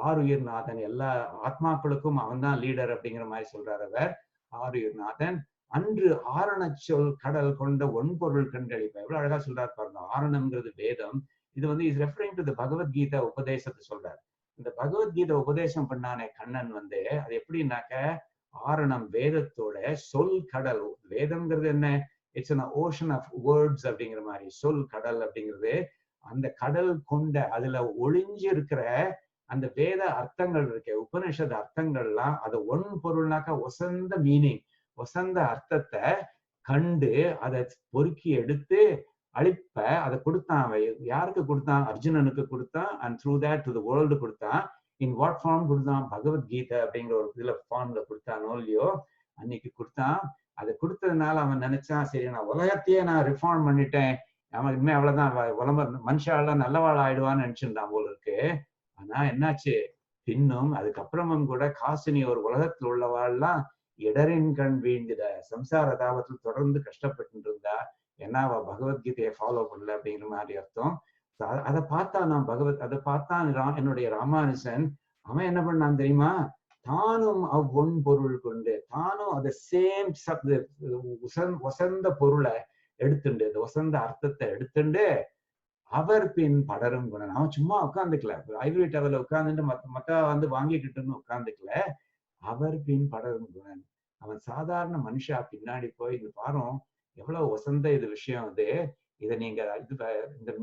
ஆருயிர்நாதன், எல்லா ஆத்மாக்களுக்கும் அவன் தான் லீடர் அப்படிங்கிற மாதிரி சொல்றாரு அவர். ஆருயிர்நாதன் அன்று ஆரண சொல் கடல் கொண்ட ஒன்பொருள் கண்டளிப்ப. எவ்வளவு அழகா சொல்றாரு பாருங்க. ஆரணம்ங்கிறது வேதம். இது வந்து is referring to the Bhagavad Gita உபதேசத்தை சொல்றாரு. இந்த பகவத்கீதை உபதேசம் பண்ணானே கண்ணன் வந்து, அது எப்படின்னாக்க ஆரணம் வேதத்தோட சொல் கடல். வேதம்ங்கிறது என்ன? It's an ocean of words அப்படிங்கிற மாதிரி. சொல் கடல் அப்படிங்கிறது அந்த கடல் கொண்ட, அதுல ஒளிஞ்சு இருக்கிற அந்த வேத அர்த்தங்கள் இருக்கு, உபனிஷத் அர்த்தங்கள்லாம், அது ஒன் பொருள்னாக்கா ஒசந்த மீனிங், ஒசந்த அர்த்தத்தை கண்டு அதை பொறுக்கி எடுத்து அழிப்ப அதை கொடுத்தான். யாருக்கு கொடுத்தான்? அர்ஜுனனுக்கு கொடுத்தான். And through that to the world கொடுத்தான். இன் வாட் ஃபார்ம் கொடுத்தான்? பகவத்கீதை அப்படிங்கிற ஒரு இதுல ஃபார்ம்ல கொடுத்தானோ இல்லையோ, அன்னைக்கு கொடுத்தான். அதை கொடுத்ததுனால அவன் நினைச்சான், சரி நான் உலகத்தையே நான் ரிஃபார்ம் பண்ணிட்டேன், அவன் இனிமே அவ்வளவுதான் உலக மனுஷாலாம் நல்லவாழ ஆயிடுவான்னு நினைச்சிருந்தான் போல இருக்கு. ஆனா என்னாச்சு, பின்னும் அதுக்கப்புறமும் கூட காசினி ஒரு உலகத்துல உள்ளவாள்லாம் இடரின் கண் வீழ்ந்திட, சம்சார தாபத்தில் தொடர்ந்து கஷ்டப்பட்டு இருந்தா. ஏன்னா அவ பகவத்கீதையை ஃபாலோ பண்ணல அப்படிங்கிற மாதிரி அர்த்தம். அதை பார்த்தான் நான் அதை பார்த்தான் என்னுடைய ராமானுஜன். அவன் என்ன பண்ணான் தெரியுமா? தானும் அவ்வொன் பொருள் கொண்டு, தானும் அதை சேம் வசந்த பொருளை எடுத்துண்டு, அந்த வசந்த அர்த்தத்தை எடுத்துண்டு அவர் பின் படரும் குணன். அவன் சும்மா உட்காந்துக்கல, ஐவரி டவர்ல உட்கார்ந்துட்டு மத்த வந்து வாங்கிக்கிட்டுன்னு உட்காந்துக்கல. அவர் பின் படரும் குணன். அவன் சாதாரண மனுஷா பின்னாடி போய், இது பாரும் எவ்வளவு வசந்த இது விஷயம். அது இதை நீங்க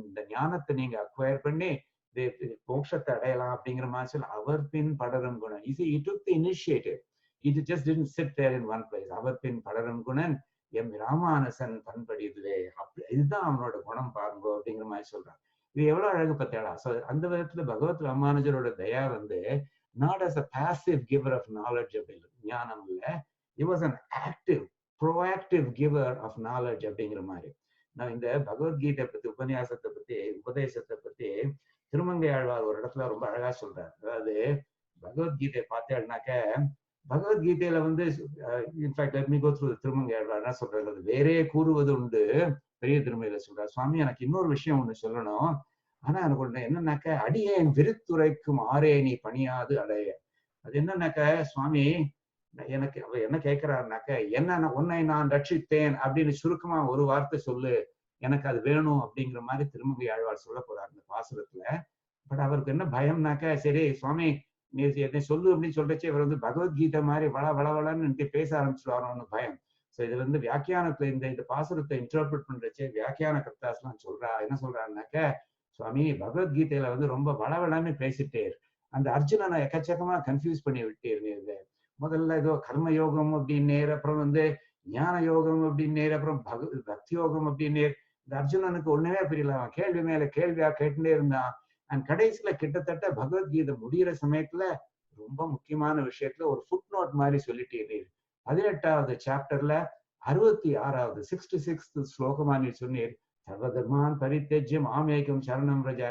இந்த ஞானத்தை நீங்க அக்வயர் பண்ணி மோட்சத்தை அடையலாம் அப்படிங்கிற மாதிரி சொல்லி அவர் பின் படரும் Gunan. He took the initiative. He just didn't sit there in one place. அவர் பின் படரும் குணன் எம் ராமானுசன் பண்படிதுவே. இதுதான் அவனோட குணம் பாருங்கோ அப்படிங்கிற மாதிரி சொல்றான். இது எவ்வளவு அழகு பத்தியாடா. ஸோ அந்த விதத்துல பகவத் ராமானுஜரோட தயா வந்து not as a passive giver of knowledge அப்படின்னு ஞானம் இல்ல, he was an active proactive giver of knowledge அப்படிங்கிற மாதிரி. நான் இந்த பகவத்கீதை பத்தி, உபன்யாசத்தை பத்தி, உபதேசத்தை பத்தி திருமங்கை ஆழ்வார் ஒரு இடத்துல ரொம்ப அழகா சொல்றாரு. அதாவது பகவத்கீதையை பார்த்தேன்னாக்க, பகவத்கீதையில வந்து in fact let me go through Thirumangai Alvar என்ன சொல்றாரு, வேறே கூறுவது உண்டு பெரிய திருமையில சொல்றாரு. சுவாமி எனக்கு இன்னொரு விஷயம் ஒண்ணு சொல்லணும், ஆனா எனக்கு ஒண்ணு என்னன்னாக்க, அடியேன் விருத்துரைக்கும் ஆரே நீ பணியாது அடைய. அது என்னன்னாக்க, சுவாமி எனக்கு அவ என்ன கேட்கிறாருனாக்க, என்ன உன்னை நான் ரட்சித்தேன் அப்படின்னு சுருக்கமா ஒரு வார்த்தை சொல்லு, எனக்கு அது வேணும் அப்படிங்கிற மாதிரி திருமங்கை ஆழ்வார் சொல்ல போறாரு இந்த பாசுரத்துல. பட் அவருக்கு என்ன பயம்னாக்க, சரி சுவாமி நீ எதை சொல்லு அப்படின்னு சொல்றச்சு, இவர் வந்து பகவத்கீதை மாதிரி வளன்னு பேச ஆரம்பிச்சுடுவாரோன்னு பயம். ஸோ இது வந்து வியாக்கியானத்துல இந்த பாசுரத்தை இன்டர்பிரட் பண்றச்சு வியாக்கியான கர்த்தாஸ் எல்லாம் என்ன சொல்றாருனாக்க, சுவாமி பகவத்கீதையில வந்து ரொம்ப வளன்னு பேசிட்டேர், அந்த அர்ஜுனனை எக்கச்சக்கமா கன்ஃபியூஸ் பண்ணி விட்டேர். முதல்ல ஏதோ கர்ம யோகம் அப்படின்னேர், அப்புறம் வந்து ஞான யோகம் அப்படின்னேர், அப்புறம் பக்தி யோகம் அப்படின்னேர். இந்த அர்ஜுனனுக்கு ஒண்ணுமே புரியல, அவன் கேள்வி மேல கேள்வியா கேட்டுட்டே இருந்தான். அண்ட் கடைசியில கிட்டத்தட்ட பகவத்கீதை முடிகிற சமயத்துல ரொம்ப முக்கியமான விஷயத்துல ஒரு ஃபுட் நோட் மாதிரி சொல்லிட்டே 18வது சாப்டர்ல 66வது 66th ஸ்லோகமா நீ சொன்னீர், சர்வதர்மான் பரித்யஜ்ய மாமேகம் சரணம் ரஜ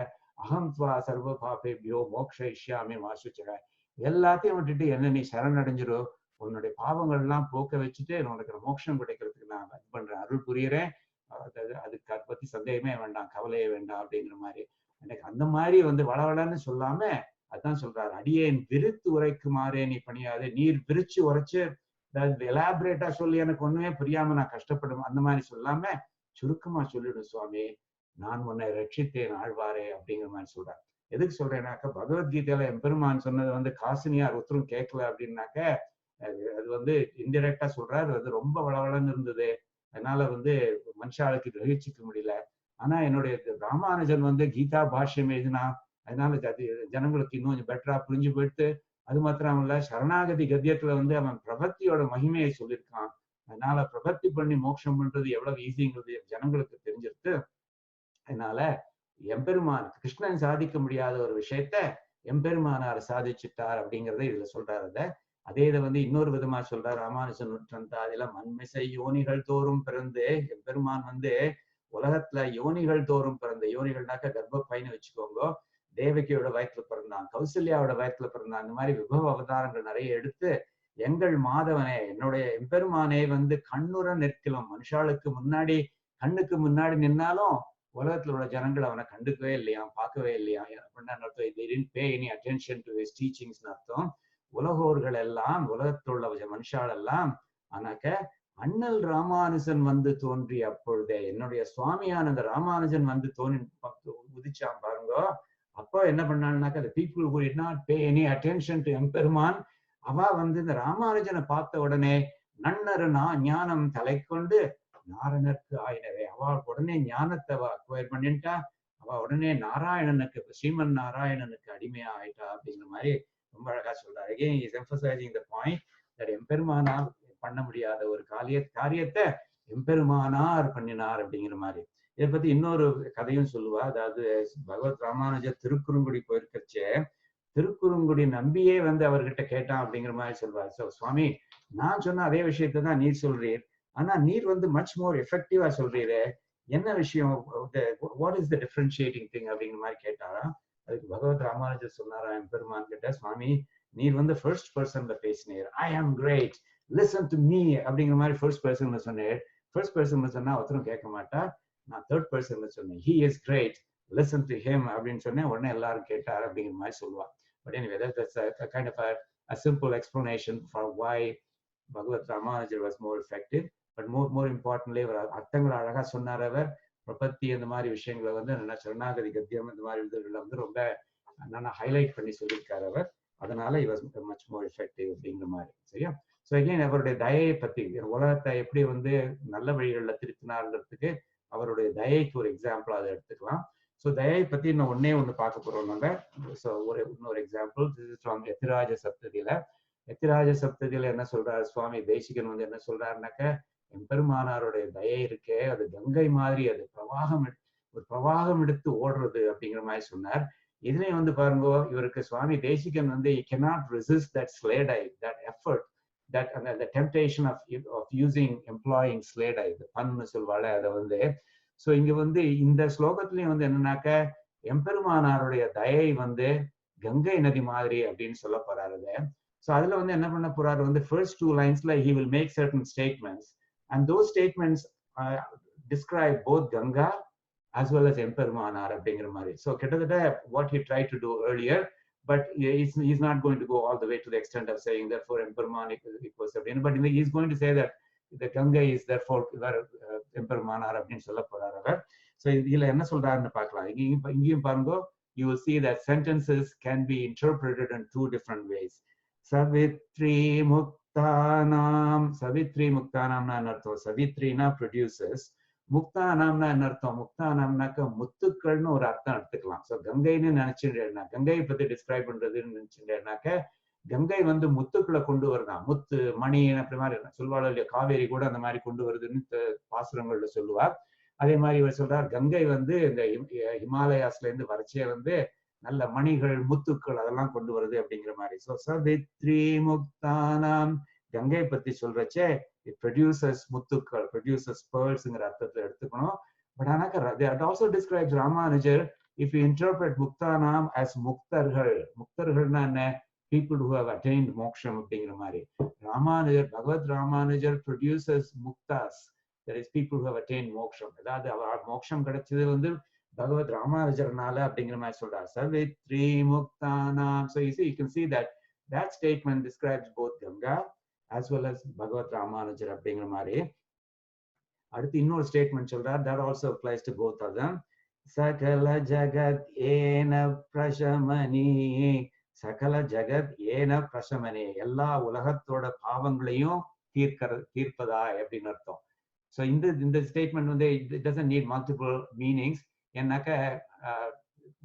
அகம் துவா சர்வ பாபேபியோ மோக்ஷயிஷ்யாமி மா சுச்சக. எல்லாத்தையும் விட்டுட்டு என்ன நீ சரணடைஞ்சிரோ, உன்னுடைய பாவங்கள் எல்லாம் போக்க வச்சுட்டு உனக்கு மோட்சம் கிடைக்கிறதுக்கு நான் இது பண்றேன், அருள் புரியுறேன், அதுக்கு அதை பத்தி சந்தேகமே வேண்டாம், கவலையே வேண்டாம் அப்படிங்கிற மாதிரி. எனக்கு அந்த மாதிரி வந்து வளன்னு சொல்லாம அதான் சொல்றாரு, அடியேன் விரித்து உரைக்குமாறே நீ பணியாது. நீர் விரிச்சு உரைச்சு எலாபரேட்டா சொல்லி எனக்கு ஒண்ணுமே புரியாம நான் கஷ்டப்படும் அந்த மாதிரி சொல்லாம சுருக்கமா சொல்லிடும் சுவாமி, நான் உன்னை ரட்சித்தேன் ஆழ்வாரே அப்படிங்கிற மாதிரி சொல்றாரு. எதுக்கு சொல்றேன்னாக்க, பகவத்கீதையில எம்பெருமான் சொன்னது வந்து காசினியார் ஒருத்தரும் கேட்கல அப்படின்னாக்க, அது வந்து இன்டிரெக்டா சொல்றாரு, அது ரொம்ப வளவளன்னு இருந்தது, அதனால வந்து மனுஷாளுக்கு கிரகிச்சிக்க முடியல. ஆனா என்னுடைய ராமானுஜன் வந்து கீதா பாஷ்யம் எழுதினா, அதனால அது ஜனங்களுக்கு இன்னும் கொஞ்சம் பெட்டரா புரிஞ்சு போயிட்டு, அது மாத்திரம் இல்ல சரணாகதி கத்தியத்துல வந்து அவன் பிரபத்தியோட மகிமையை சொல்லியிருக்கான். அதனால பிரபத்தி பண்ணி மோட்சம் பண்றது எவ்வளவு ஈஸிங்கிறது ஜனங்களுக்கு தெரிஞ்சிருக்கு. அதனால எம்பெருமான் கிருஷ்ணன் சாதிக்க முடியாத ஒரு விஷயத்த எம்பெருமானார் சாதிச்சுட்டார் அப்படிங்கறத இதுல சொல்றாரு. அதே இதை வந்து இன்னொரு விதமா சொல்றார் ராமானுஜன் நூற்றந்தாதில, மண்மிசை யோனிகள் தோறும் பிறந்து எம்பெருமான் வந்து உலகத்துல யோனிகள் தோறும் பிறந்த, யோனிகள்னாக்க கர்ப்பப்பைன்னு வச்சுக்கோங்க, தேவகியோட வயத்துல பிறந்தான், கௌசல்யாவோட வயத்துல பிறந்தான், இந்த மாதிரி விபவ அவதாரங்கள் நிறைய எடுத்து எங்கள் மாதவனே என்னுடைய எம்பெருமானே வந்து கண்ணுற நிற்கலாம், மனுஷாளுக்கு முன்னாடி கண்ணுக்கு முன்னாடி நின்னாலும் உலகத்துல உள்ள ஜனங்கள் அவனை கண்டுக்கவே இல்லையா, பார்க்கவே இல்லையா அப்படின்னா அர்த்தம். they didn't pay any attention to his teachings அர்த்தம். உலகோர்கள் எல்லாம் உலகத்தில் உள்ள மனுஷால் எல்லாம் ஆனாக்க அண்ணல் ராமானுஜன் வந்து தோன்றிய அப்பொழுதே என்னுடைய சுவாமியானந்த ராமானுஜன் வந்து உதிச்சான் பாருங்க. அப்போ என்ன பண்ணான்னாக்க the people who did not pay any attention to எம்பெருமான், அவ வந்து இந்த ராமானுஜனை பார்த்த உடனே நன்னரு ஞானம் தலை கொண்டு நாரணருக்கு ஆயினவே, அவள் உடனே ஞானத்தை அக்வயர் பண்ணிட்டா, அவ உடனே நாராயணனுக்கு ஸ்ரீமன் நாராயணனுக்கு அடிமையா ஆயிட்டா அப்படிங்கிற மாதிரி ரொம்ப அழகா சொல்றாரு. Again he is emphasizing the point that எம்பெருமானார் பண்ண முடியாத ஒரு காரியத்தை எம்பெருமானார் பண்ணினார் அப்படிங்கிற மாதிரி. இதை பத்தி இன்னொரு கதையும் சொல்லுவா. அதாவது பகவத் ராமானுஜர் திருக்குறுங்குடி போயிருக்கச்சே, திருக்குறுங்குடி நம்பியே வந்து அவர்கிட்ட கேட்டான் அப்படிங்கிற மாதிரி சொல்வார். ஸோ சுவாமி, நான் சொன்ன அதே விஷயத்தை தான் நீர் சொல்றீர், ஆனா நீர் வந்து மச் மோர் எஃபெக்டிவா சொல்றீரே, என்ன விஷயம், what is the differentiating thing அப்படிங்கிற மாதிரி கேட்டாரா. அதுக்கு பகவத் ராமானுஜர் சொன்னாரா எம்பெருமான் கிட்ட, சுவாமி நீர் வந்து ஃபர்ஸ்ட் பர்சன்ல பேசினீர், ஐ ஆம் கிரேட் லிசன் டு மீ அப்படிங்கிற மாதிரி ஃபர்ஸ்ட் பர்சன்ல சொன்னேன். ஃபர்ஸ்ட் பர்சன்ல சொன்னா ஒருத்தரும் கேட்க மாட்டா, நான் தேர்ட் பர்சன்ல சொன்னேன், he is great listen to him அப்படின்னு சொன்னேன், உடனே எல்லாரும் கேட்டார் அப்படிங்கிற மாதிரி சொல்லுவா. But anyway, that's a kind of a simple explanation for why Bhagavad Ramanuja was more effective. But more importantly, அர்த்தங்களை அழகா சொன்னார் அவர். பிரபத்தி இந்த மாதிரி விஷயங்களை வந்து சரணாகதி கத்தியம் இந்த மாதிரி இதுல வந்து ரொம்ப நல்லா ஹைலைட் பண்ணி சொல்லியிருக்காரு அவர். அதனால he was much more effective அப்படிங்கிற மாதிரி. சரியா? ஸோ அகைன் அவருடைய தயையை பத்தி, உலகத்தை எப்படி வந்து நல்ல வழிகளில் திருத்தினார்ன்றதுக்கு அவருடைய தயைக்கு ஒரு எக்ஸாம்பிள் அதை எடுத்துக்கலாம். ஸோ தயை பத்தி இன்னும் ஒண்ணு பார்க்க போறோம் நாங்க. ஸோ இன்னொரு எக்ஸாம்பிள் yatirAja சப்ததியில. yatirAja சப்ததியில என்ன சொல்றாரு சுவாமி தேசிகன் வந்து என்ன சொல்றாருனாக்க, எம்பெருமானாருடைய தயை இருக்கே அது கங்கை மாதிரி, அது ஒரு பிரவாகம் எடுத்து ஓடுறது அப்படிங்கிற மாதிரி சொன்னார். இதுலயும் வந்து பாருங்க, இவருக்கு சுவாமி தேசிகன் வந்து he cannot resist that slade eye, that effort, that the temptation of employing slade eye, பன்னு சொல்வாள அதை வந்து. ஸோ இங்க வந்து இந்த ஸ்லோகத்திலையும் வந்து என்னன்னாக்க எம்பெருமானாருடைய தயை வந்து கங்கை நதி மாதிரி அப்படின்னு சொல்ல போறாரு. ஸோ அதுல வந்து என்ன பண்ண போறாரு வந்து, first 2 லைன்ஸ்ல he will make certain statements and those statements describe both Ganga as well as எம்பெருமானார் அப்படிங்கிற மாதிரி. ஸோ கிட்டத்தட்ட what he tried to do earlier, but he's not going to go all the way to the extent of saying therefore எம்பெருமான் equals அப்படின்னு, but he's going to say that the Ganga is therefore எம்பெருமானார் அப்படின்னு சொல்ல போறார் அவர். ஸோ இதுல என்ன சொல்றாருன்னு பார்க்கலாம். இங்கேயும் பாருங்க, you will see that sentences can be interpreted in 2 different ways. savitri muktanam, savitri muktanamna அர்த்தம், savitrina produces, முக்தானாம்னா என்ன அர்த்தம், முக்தானாம்னாக்க முத்துக்கள்னு ஒரு அர்த்தம் எடுத்துக்கலாம். ஸோ கங்கைன்னு நினைச்சுட்டேன்னா, கங்கையை பத்தி டிஸ்கிரைப் பண்றதுன்னு நினைச்சுட்டேன்னாக்க, கங்கை வந்து முத்துக்களை கொண்டு வருதான், முத்து மணி அப்படி மாதிரி சொல்வாள் இல்லையா, காவேரி கூட அந்த மாதிரி கொண்டு வருதுன்னு பாசுரங்கள்ல சொல்லுவார். அதே மாதிரி இவர் சொல்றார், கங்கை வந்து இந்த ஹிமாலயாஸ்ல இருந்து வறட்சியை வந்து நல்ல மணிகள் முத்துக்கள் அதெல்லாம் கொண்டு வருது அப்படிங்கிற மாதிரி. ஸோ சவித்ரி முக்தானாம், கங்கை பத்தி சொல்றச்சே it produces முத்துக்கள், produces pearlsங்கிற அர்த்தத்தை எடுத்துக்கணும். பட் ஆனாக்க it also describes Ramanujar if you interpret muktanam as முக்தர்கள். முக்தர்கள்னா என்ன, people who have attained moksham அப்படிங்கிற மாதிரி. ராமானுஜர், பகவத் Ramanujar produces muktas, that is people who have attained moksham. அதாவது மோட்சம் கிடைச்சது வந்து பகவத் ராமானுஜர்னால அப்படிங்கிற மாதிரி சொல்றார். Savitri முக்தானாம். So you can see that statement describes both Ganga as well as பகவத் ராமானுஜர் அப்படிங்கிற மாதிரி. அடுத்து இன்னொரு ஸ்டேட்மெண்ட் சொல்றார், that also applies to both of them. சகல ஜகத் ஏன பிரஷமனி சகல ஜெகத் ஏன பிரசமனே, எல்லா உலகத்தோட பாவங்களையும் தீர்ப்பதா அப்படின்னு அர்த்தம். ஸோ இந்த ஸ்டேட்மெண்ட் வந்து it doesn't need multiple meanings. ஏன்னாக்க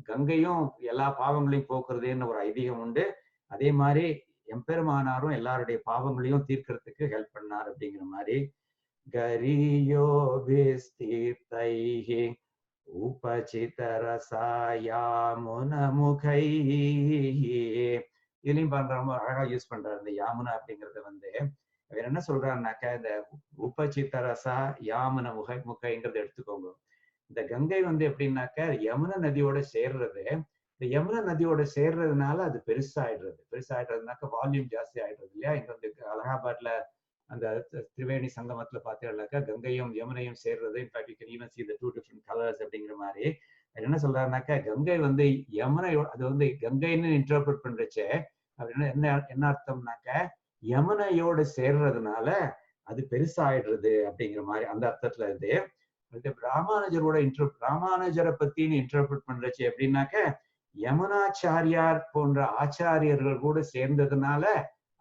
கங்கையும் எல்லா பாவங்களையும் போக்குறதுன்னு ஒரு ஐதீகம் உண்டு. அதே மாதிரி எம்பெருமானாரும் எல்லாருடைய பாவங்களையும் தீர்க்கறதுக்கு ஹெல்ப் பண்ணார் அப்படிங்கிற மாதிரி. கரியோ விஸ்தீர்த்தைஹி உபசிதரசாயாமுனமுகைஹி. இதுலயும் ரொம்ப அழகா யூஸ் பண்றாரு இந்த யாமுனா அப்படிங்கறத வந்து. அவர் என்ன சொல்றாருனாக்கா, இந்த உபசிதரசா யாமுன முகைங்கிறத எடுத்துக்கோங்க. இந்த கங்கை வந்து எப்படின்னாக்க யமுனா நதியோட சேர்றது. இந்த யமுனா நதியோட சேர்றதுனால அது பெருசாயிடுறதுனாக்க வால்யூம் ஜாஸ்தி ஆயிடுறது இல்லையா. இங்க வந்து அலகாபாத்ல அந்த திரிவேணி சங்கமத்துல பார்த்தீங்கன்னாக்கா கங்கையும் யமுனையும் சேர்றது. In fact you can even see the two different colors அப்படிங்கிற மாதிரி. என்ன சொல்றாருனாக்கா, கங்கை வந்து யமுனையோட, அது வந்து கங்கைன்னு இன்டர்பிரட் பண்றச்சே அப்படின்னு என்ன அர்த்தம்னாக்க, யமுனையோட சேர்றதுனால அது பெருசாயிடுறது அப்படிங்கிற மாதிரி அந்த அர்த்தத்துல இருந்து. ராமானுஜரை பத்தின்னு இன்டர்பிரட் பண்றச்சு எப்படின்னாக்க, யமுனாச்சாரியார் போன்ற ஆச்சாரியர்கள் கூட சேர்ந்ததுனால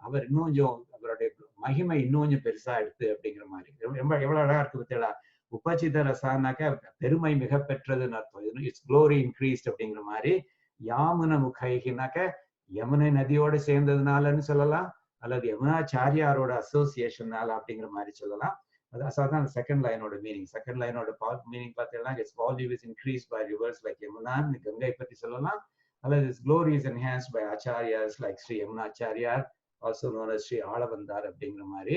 அவர் இன்னும் கொஞ்சம் அவருடைய மகிமை இன்னும் கொஞ்சம் பெருசா எடுத்து அப்படிங்கிற மாதிரி. எவ்வளவு அழகா இருக்கு பத்தியா. உபசித ரசானாக்க பெருமை மிக பெற்றதுன்னு அர்த்தம். இட்ஸ் க்ளோரி இன்க்ரீஸ்ட் அப்படிங்கிற மாதிரி. யாமுன முகைனாக்க யமுனை நதியோட சேர்ந்ததுனாலன்னு சொல்லலாம், அல்லது யமுனாச்சாரியாரோட அசோசியேஷனால அப்படிங்கிற மாதிரி சொல்லலாம். அதான் செகண்ட் லைனோட மீனிங். செகண்ட் லைனோட மீனிங் பார்த்தீங்கன்னா, its volume is increased by rivers like Yamuna, Gangai பத்தி சொல்லலாம். அல்லது its glory is enhanced by acharyas like Sri Yamunacharyar, also known as Sri Alavandar அப்படிங்கிற மாதிரி.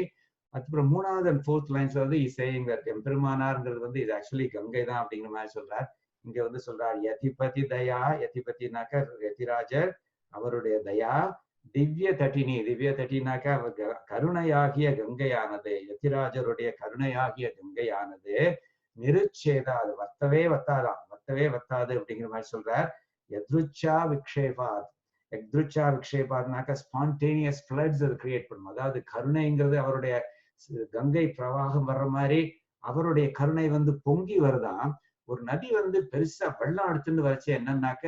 அதுக்கப்புறம் மூணாவது அண்ட் ஃபோர்த் லைன்ஸ்ல வந்து இஸ் சேயிங் தட் எம்பெருமானார்ங்கிறது வந்து இது ஆக்சுவலி கங்கை தான் அப்படிங்கிற மாதிரி சொல்றார். இங்க வந்து சொல்றார் யதிபதி தயா, யதிபதினாக்க யத்திராஜர், அவருடைய தயா, திவ்ய தட்டினி, திவ்ய தட்டினாக்க கருணையாகிய கங்கையானது, யத்திராஜருடைய கருணையாகிய கங்கையானது நிருச்சேதா, அது வத்தவே வத்தாது அப்படிங்கிற மாதிரி சொல்றார். யத்ருச்சா விக்ஷேபாத், யத்ருச்சா விக்ஷேபாத்னாக்க ஸ்பான்டேனியஸ் ஃப்ளட்ஸ் அது கிரியேட் பண்ணும். அதாவது கருணைங்கிறது அவருடைய கங்கை பிரவாகம் வர்ற மாதிரி அவருடைய கருணை வந்து பொங்கி வருதான். ஒரு நதி வந்து பெருசா வெள்ளம் எடுத்துட்டு வரைச்சு என்னன்னாக்க,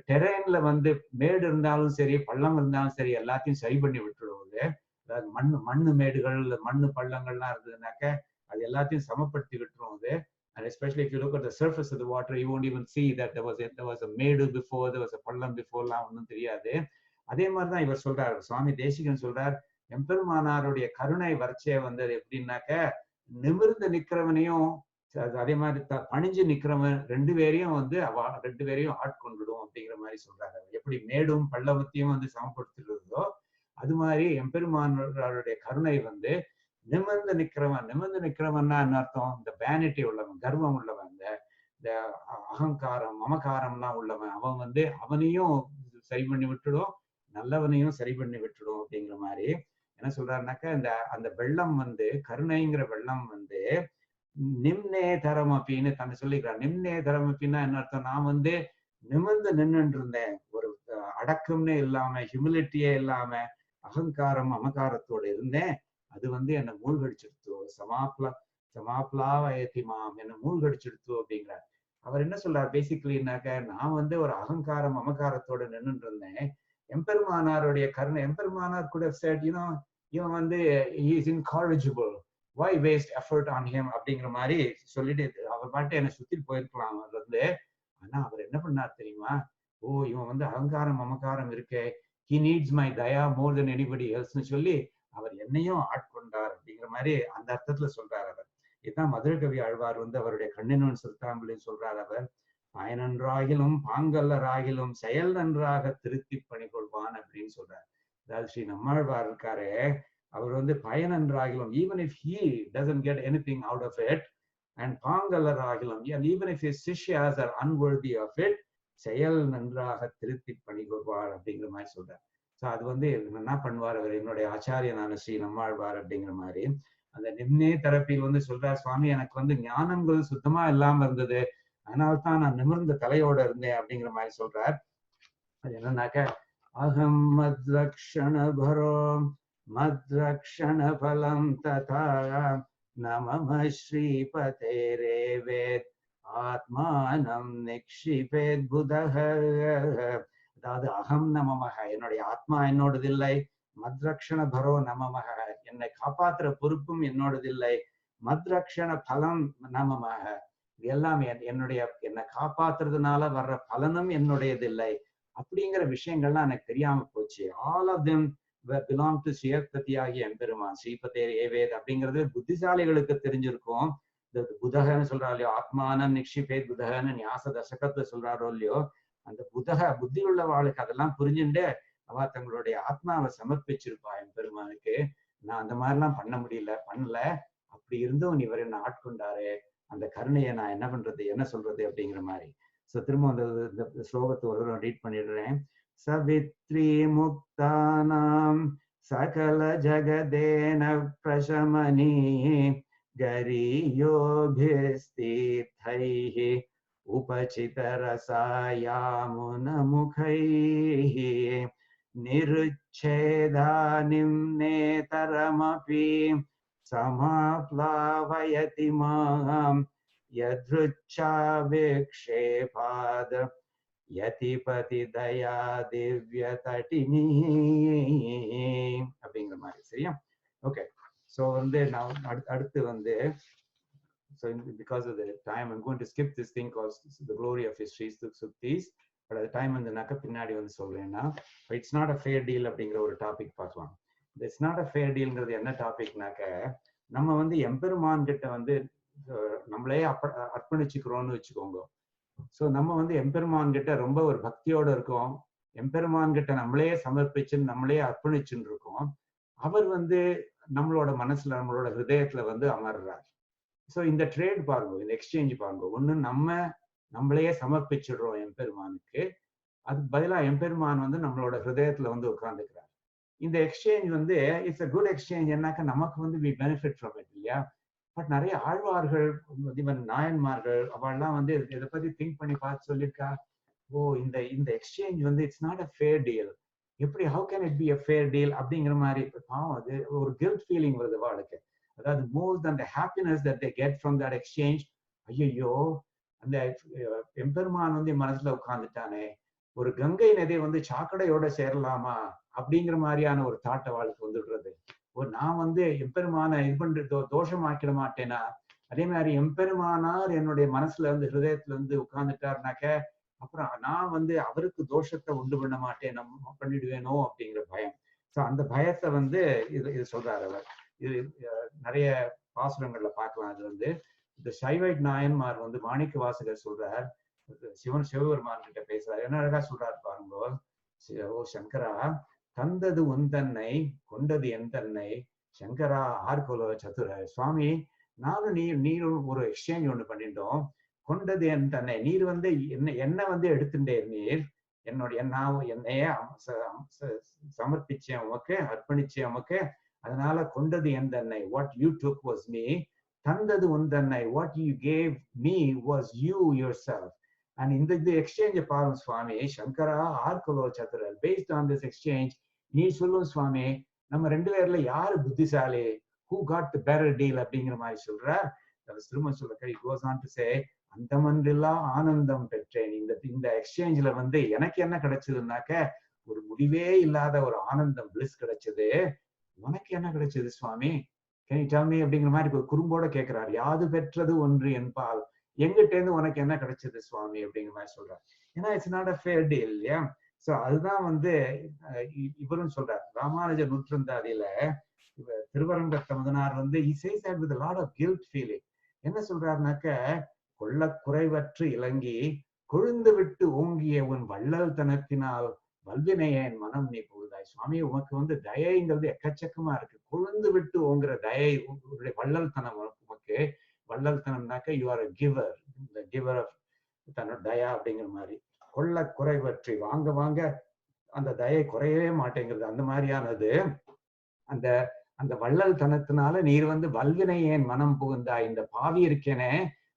டெரெயின்ல வந்து மேடு இருந்தாலும் சரி பள்ளம் இருந்தாலும் சரி எல்லாத்தையும் சரி பண்ணி விட்டுடுவது. அதாவது மண்ணு மேடுகள் மண்ணு பள்ளங்கள்லாம் இருந்ததுனாக்க அது எல்லாத்தையும் சமப்படுத்தி விட்டுருவது. And especially if you look at the surface of the water, you won't even see that there was a Medu before, there was a பள்ளம் beforeலாம் ஒன்றும் தெரியாது. அதே மாதிரிதான் இவர் சொல்றார், சுவாமி தேசிகன் சொல்றார், எம்பெருமானாருடைய கருணை வறட்சியை வந்தது எப்படின்னாக்க, நிமிர்ந்து நிக்கிறவனையும் அதே மாதிரி பணிஞ்சு நிக்கிறவன் ரெண்டு பேரையும் ஆட்கொண்டுடும் அப்படிங்கிற மாதிரி சொல்றாரு. எப்படி மேடும் பள்ளவத்தையும் வந்து சமப்படுத்துறதோ அது மாதிரி எம்பெருமானாருடைய கருணை வந்து நிமிர்ந்து நிக்கிறவன்னா என்ன அர்த்தம்? இந்த வேனிட்டி உள்ளவன், கர்வம் உள்ளவன், இந்த அகங்காரம் மமகாரம்லாம் உள்ளவன், அவன் வந்து அவனையும் சரி பண்ணி விட்டுடும், நல்லவனையும் சரி பண்ணி விட்டுடும் அப்படிங்கிற மாதிரி. என்ன சொல்றாருனாக்க, அந்த வெள்ளம் வந்து கருணைங்கிற வெள்ளம் வந்து நிம்னே தரம் அப்படின்னு தன்னை சொல்லிக்கிறார். நிம்னே தரம் அப்படின்னா என்ன அர்த்தம்? நான் வந்து நிமிர்ந்து நின்றுட்டு இருந்தேன், ஒரு அடக்கம்னே இல்லாம, ஹியூமிலிட்டியே இல்லாம, அகங்காரம் அமகாரத்தோடு இருந்தேன். அது வந்து என்னை மூழ்கடிச்சிடுத்து, சமாப்லாவயதிமாம், என்னை மூழ்கடிச்சிடுத்து அப்படிங்கிறார். அவர் என்ன சொல்றார் பேசிக்கலினாக்க, நான் வந்து ஒரு அகங்காரம் அமகாரத்தோட நின்றுட்டு இருந்தேன். எம்பெருமானாருடைய கருணை, எம்பெருமானார் கூட said, இவன் வந்து he is incorrigible, why waste effort on him அப்படிங்கிற மாதிரி சொல்லிட்டு அவர் பாட்டு என்னை சுத்தி போயிருக்கலாம் அவர் வந்து. ஆனா அவர் என்ன பண்ணார் தெரியுமா? இவன் வந்து அகங்காரம் மமகாரம் இருக்கே, he needs my daya more than anybody elseன்னு சொல்லி அவர் என்னையும் ஆட்கொண்டார் அப்படிங்கிற மாதிரி அந்த அர்த்தத்துல சொல்றார் அவர். இதுதான் மதுரை கவி ஆழ்வார் வந்து அவருடைய கண்ணினன் சுல்தாம்பலையும் சொல்றார் அவர். பயனன்றாகிலும் பாங்கல்லராகிலும் செயல் நன்றாக திருத்தி பணி கொள்வான் அப்படின்னு சொல்றார். அதாவது ஸ்ரீ நம்மாழ்வார் இருக்காரு, அவர் வந்து பயனன்றாகிலும், even if he doesn't get anything out of it, and பாங்கல்லராகிலும், and even if his sishyas are unworthy of it, செயல் நன்றாக திருத்தி பணி கொள்வார் அப்படிங்கிற மாதிரி சொல்றார். ஸோ அது வந்து என்ன பண்ணுவார் அவர், என்னுடைய ஆச்சாரியனான ஸ்ரீ நம்மாழ்வார் அப்படிங்கிற மாதிரி. அந்த நிம்னே தரப்பில் வந்து சொல்றார், சுவாமி எனக்கு வந்து ஞானங்கள் சுத்தமா இல்லாம இருந்தது, அதனால்தான் நான் நிமிர்ந்த தலையோட இருந்தேன் அப்படிங்கிற மாதிரி சொல்றார். அது என்னன்னாக்க, அகம் மத்ரக்ஷண பரோ மத்ரக்ஷண பலம் ததா நமம ஸ்ரீபதேரேவேத் ஆத்மானம் நிக்ஷிபேத் புதஹ. அதாவது அகம் நமமக, என்னுடைய ஆத்மா என்னோடதில்லை. மத்ரக்ஷண பரோ நமமக, என்னை காப்பாற்றுற பொறுப்பும் என்னோடதில்லை. மத்ரக்ஷண பலம் நமமக, இது எல்லாம் என்னை காப்பாத்துறதுனால வர்ற பலனும் என்னுடையதில்லை. அப்படிங்கிற விஷயங்கள்லாம் எனக்கு தெரியாம போச்சு. All of them belong to ஸ்ரீபதியாகிய எம்பெருமான். ஸ்ரீபதே ஏவேத் அப்படிங்கிறது புத்திசாலிகளுக்கு தெரிஞ்சிருக்கும். இந்த புதகன்னு சொல்றாரு இல்லையோ, ஆத்மானம் நிக்ஷிபேத் புதகன்னு ஞாச தசகத்தை சொல்றாரோ இல்லையோ, அந்த புத்தி உள்ளவாளுக்கு அதெல்லாம் புரிஞ்சுட்டு அவ தங்களுடைய ஆத்மாவை சமர்ப்பிச்சிருப்பா எம்பெருமானுக்கு. நான் அந்த மாதிரிலாம் பண்ணல. அப்படி இருந்தும் இவர் என்ன ஆட்கொண்டாரு, அந்த கருணையை நான் என்ன பண்றது, என்ன சொல்றது அப்படிங்கிற மாதிரி. சோ திரும்ப அந்த ஸ்லோகத்தை ஒரு தடவை ரீட் பண்ணிடுறேன். சவித்ரி முக்தானாம் சகல ஜகதேன பிரசமனி கரியோபிஸ்தீர்த்தைஹி உபசித ரசாயாமுனமுகைஹி நிருச்சேதானிம் நேதரமபி சமாப்லாவயதி மாம் யத்ருச்சாவிக்ஷேபாத் யதிபதி தயா திவ்ய தட்டினி அப்படிங்கிற மாதிரி. சரியா? ஓகே. ஸோ நான் அடுத்து so because of the time I'm going to skip this thing called the glory of his Sri Suktis. But at the time naka பின்னாடி சொல்றேன்னா, it's not a fair deal அப்படிங்கிற ஒரு டாபிக் பார்க்கலாம். it's not a fair dealங்கிறது என்ன டாபிக்னாக்க, நம்ம எம்பெருமான் கிட்ட நம்மளே அர்ப்பணிச்சுக்கிறோம்னு வச்சுக்கோங்க. ஸோ நம்ம எம்பெருமான் கிட்ட ரொம்ப ஒரு பக்தியோட இருக்கோம். எம்பெருமான் கிட்ட நம்மளே சமர்ப்பிச்சு நம்மளே அர்ப்பணிச்சுன்னு இருக்கோம். அவர் நம்மளோட மனசுல நம்மளோட ஹிருதயத்துல அமர்றார். ஸோ இந்த ட்ரேட் பாருங்க, இந்த எக்ஸ்சேஞ்ச் பாருங்க. ஒண்ணு நம்மளையே சமர்ப்பிச்சிடுறோம் எம்பெருமானுக்கு, அதுக்கு பதிலா எம்பெருமான் நம்மளோட ஹிருதயத்துல உட்கார்ந்துக்கிறார். இந்த exchange it's a good exchange. என்னாக்க நமக்கு வி பெனிஃபிட் ஃப்ரம் இட் இல்லையா? பட் நிறைய ஆழ்வார்கள், நாயன்மார்கள் அவெல்லாம் இதை பத்தி திங்க் பண்ணி பார்த்து சொல்லியிருக்கா, ஓ இந்த exchange it's not a fair deal. எப்படி, how can it be a fair deal அப்படிங்கிற மாதிரி பாவம் அது ஒரு கில்ட் ஃபீலிங் வருது வாழ்க்கை. அதாவது மோர் than the happiness that they get from that exchange, ஐயோ அந்த எம்பெருமான் மனசுல உட்கார்ந்துட்டானே, ஒரு கங்கை நதி சாக்கடையோட சேரலாமா அப்படிங்கிற மாதிரியான ஒரு தாட்டை வாழ்க்கை வந்துடுறது. நான் எம்பெருமான இது பண்றது தோஷமாக்கிட மாட்டேனா, அதே மாதிரி எம்பெருமானார் என்னுடைய மனசுல ஹிருதயத்துல உட்கார்ந்துட்டாருனாக்க அப்புறம் நான் அவருக்கு தோஷத்தை உண்டு பண்ண மாட்டேன், நம்ம பண்ணிடுவேனோ அப்படிங்கிற பயம். ஸோ அந்த பயத்தை இது சொல்றாரு அவர். இது நிறைய பாசுரங்கள்ல பார்க்கலாம். அது இந்த சைவைட் நாயன்மார் மாணிக்க வாசகர் சொல்றார், சிவபெருமான் கிட்ட பேசுறாரு. என்ன அழகா சொல்றாரு பாருங்க. ஓ சங்கரா, தந்தது உந்தன்னை கொண்டது என் தன்னை சங்கரா ஆர்கொலோ சதுர. சுவாமி, நானும் நீரும் ஒரு எக்ஸ்சேஞ்ச் ஒண்ணு பண்ணிட்டோம். கொண்டது என் தன்னை, நீர் என்ன எடுத்துட்டேன். நீர் என்னையே சமர்ப்பிச்சேன் உமக்கு, அர்ப்பணிச்சேன் உமக்கு. அதனால கொண்டது என் தன்னை, what you took was me. தந்தது உன் தன்னை, what you gave me was you your self. And இந்த எக்ஸ்சேஞ்ச பாருங்க சுவாமி. சங்கரா ஆர்கொலோ சதுரர். பேஸ்ட் ஆன் திஸ் எக்ஸ்சேஞ்ச் நீ சொல்லும் சுவாமி, நம்ம ரெண்டு பேர்ல யாரு புத்திசாலி, who got the better deal அப்படிங்கிற மாதிரி சொல்ற. திரும்ப சொல்ற கை goes on to say, அந்தமன்றில்லா ஆனந்தம் பெற்றேன். இந்த எக்ஸ்சேஞ்ச்ல எனக்கு என்ன கிடைச்சதுன்னாக்க, ஒரு முடிவே இல்லாத ஒரு ஆனந்தம், பிளிஸ் கிடைச்சது. உனக்கு என்ன கிடைச்சது சுவாமி, கேன் யூ டெல் மீ அப்படிங்கிற மாதிரி ஒரு குறும்போட கேட்கிறார். யாது பெற்றது ஒன்று என்பால், எங்கிட்ட இருந்து உனக்கு என்ன கிடைச்சது சுவாமி அப்படிங்கிற மாதிரி சொல்றார். ஏன்னா it's not a fair deal இல்லையா? ஸோ அதுதான் இவரும் சொல்றார். Ramanuja நூற்றந்தாதியில திருவரங்கத்த முதனார் he says that with a lot of guilt feeling. என்ன சொல்றாருனாக்க, கொள்ள குறைவற்று இலங்கி கொழுந்து விட்டு ஓங்கிய உன் வள்ளல் தனத்தினால் வல்வினையன் மனம் நீ போகுதாய். சுவாமி, உமக்கு தயைங்கிறது எக்கச்சக்கமா இருக்கு. கொழுந்து விட்டு ஓங்குற தயை, உங்களுடைய வள்ளல் தனம் உமக்கு. வள்ளல் தனம்னாக்க you are a giver, the giver of தன்னோட தயா அப்படிங்கிற மாதிரி. கொள்ள குறைவற்றி, வாங்க அந்த தயை குறையவே மாட்டேங்கிறது. அந்த மாதிரியானது அந்த வள்ளல் தனத்தினால நீர் வல்வினை ஏன் மனம் புகுந்தா. இந்த பாவி இருக்கேனே,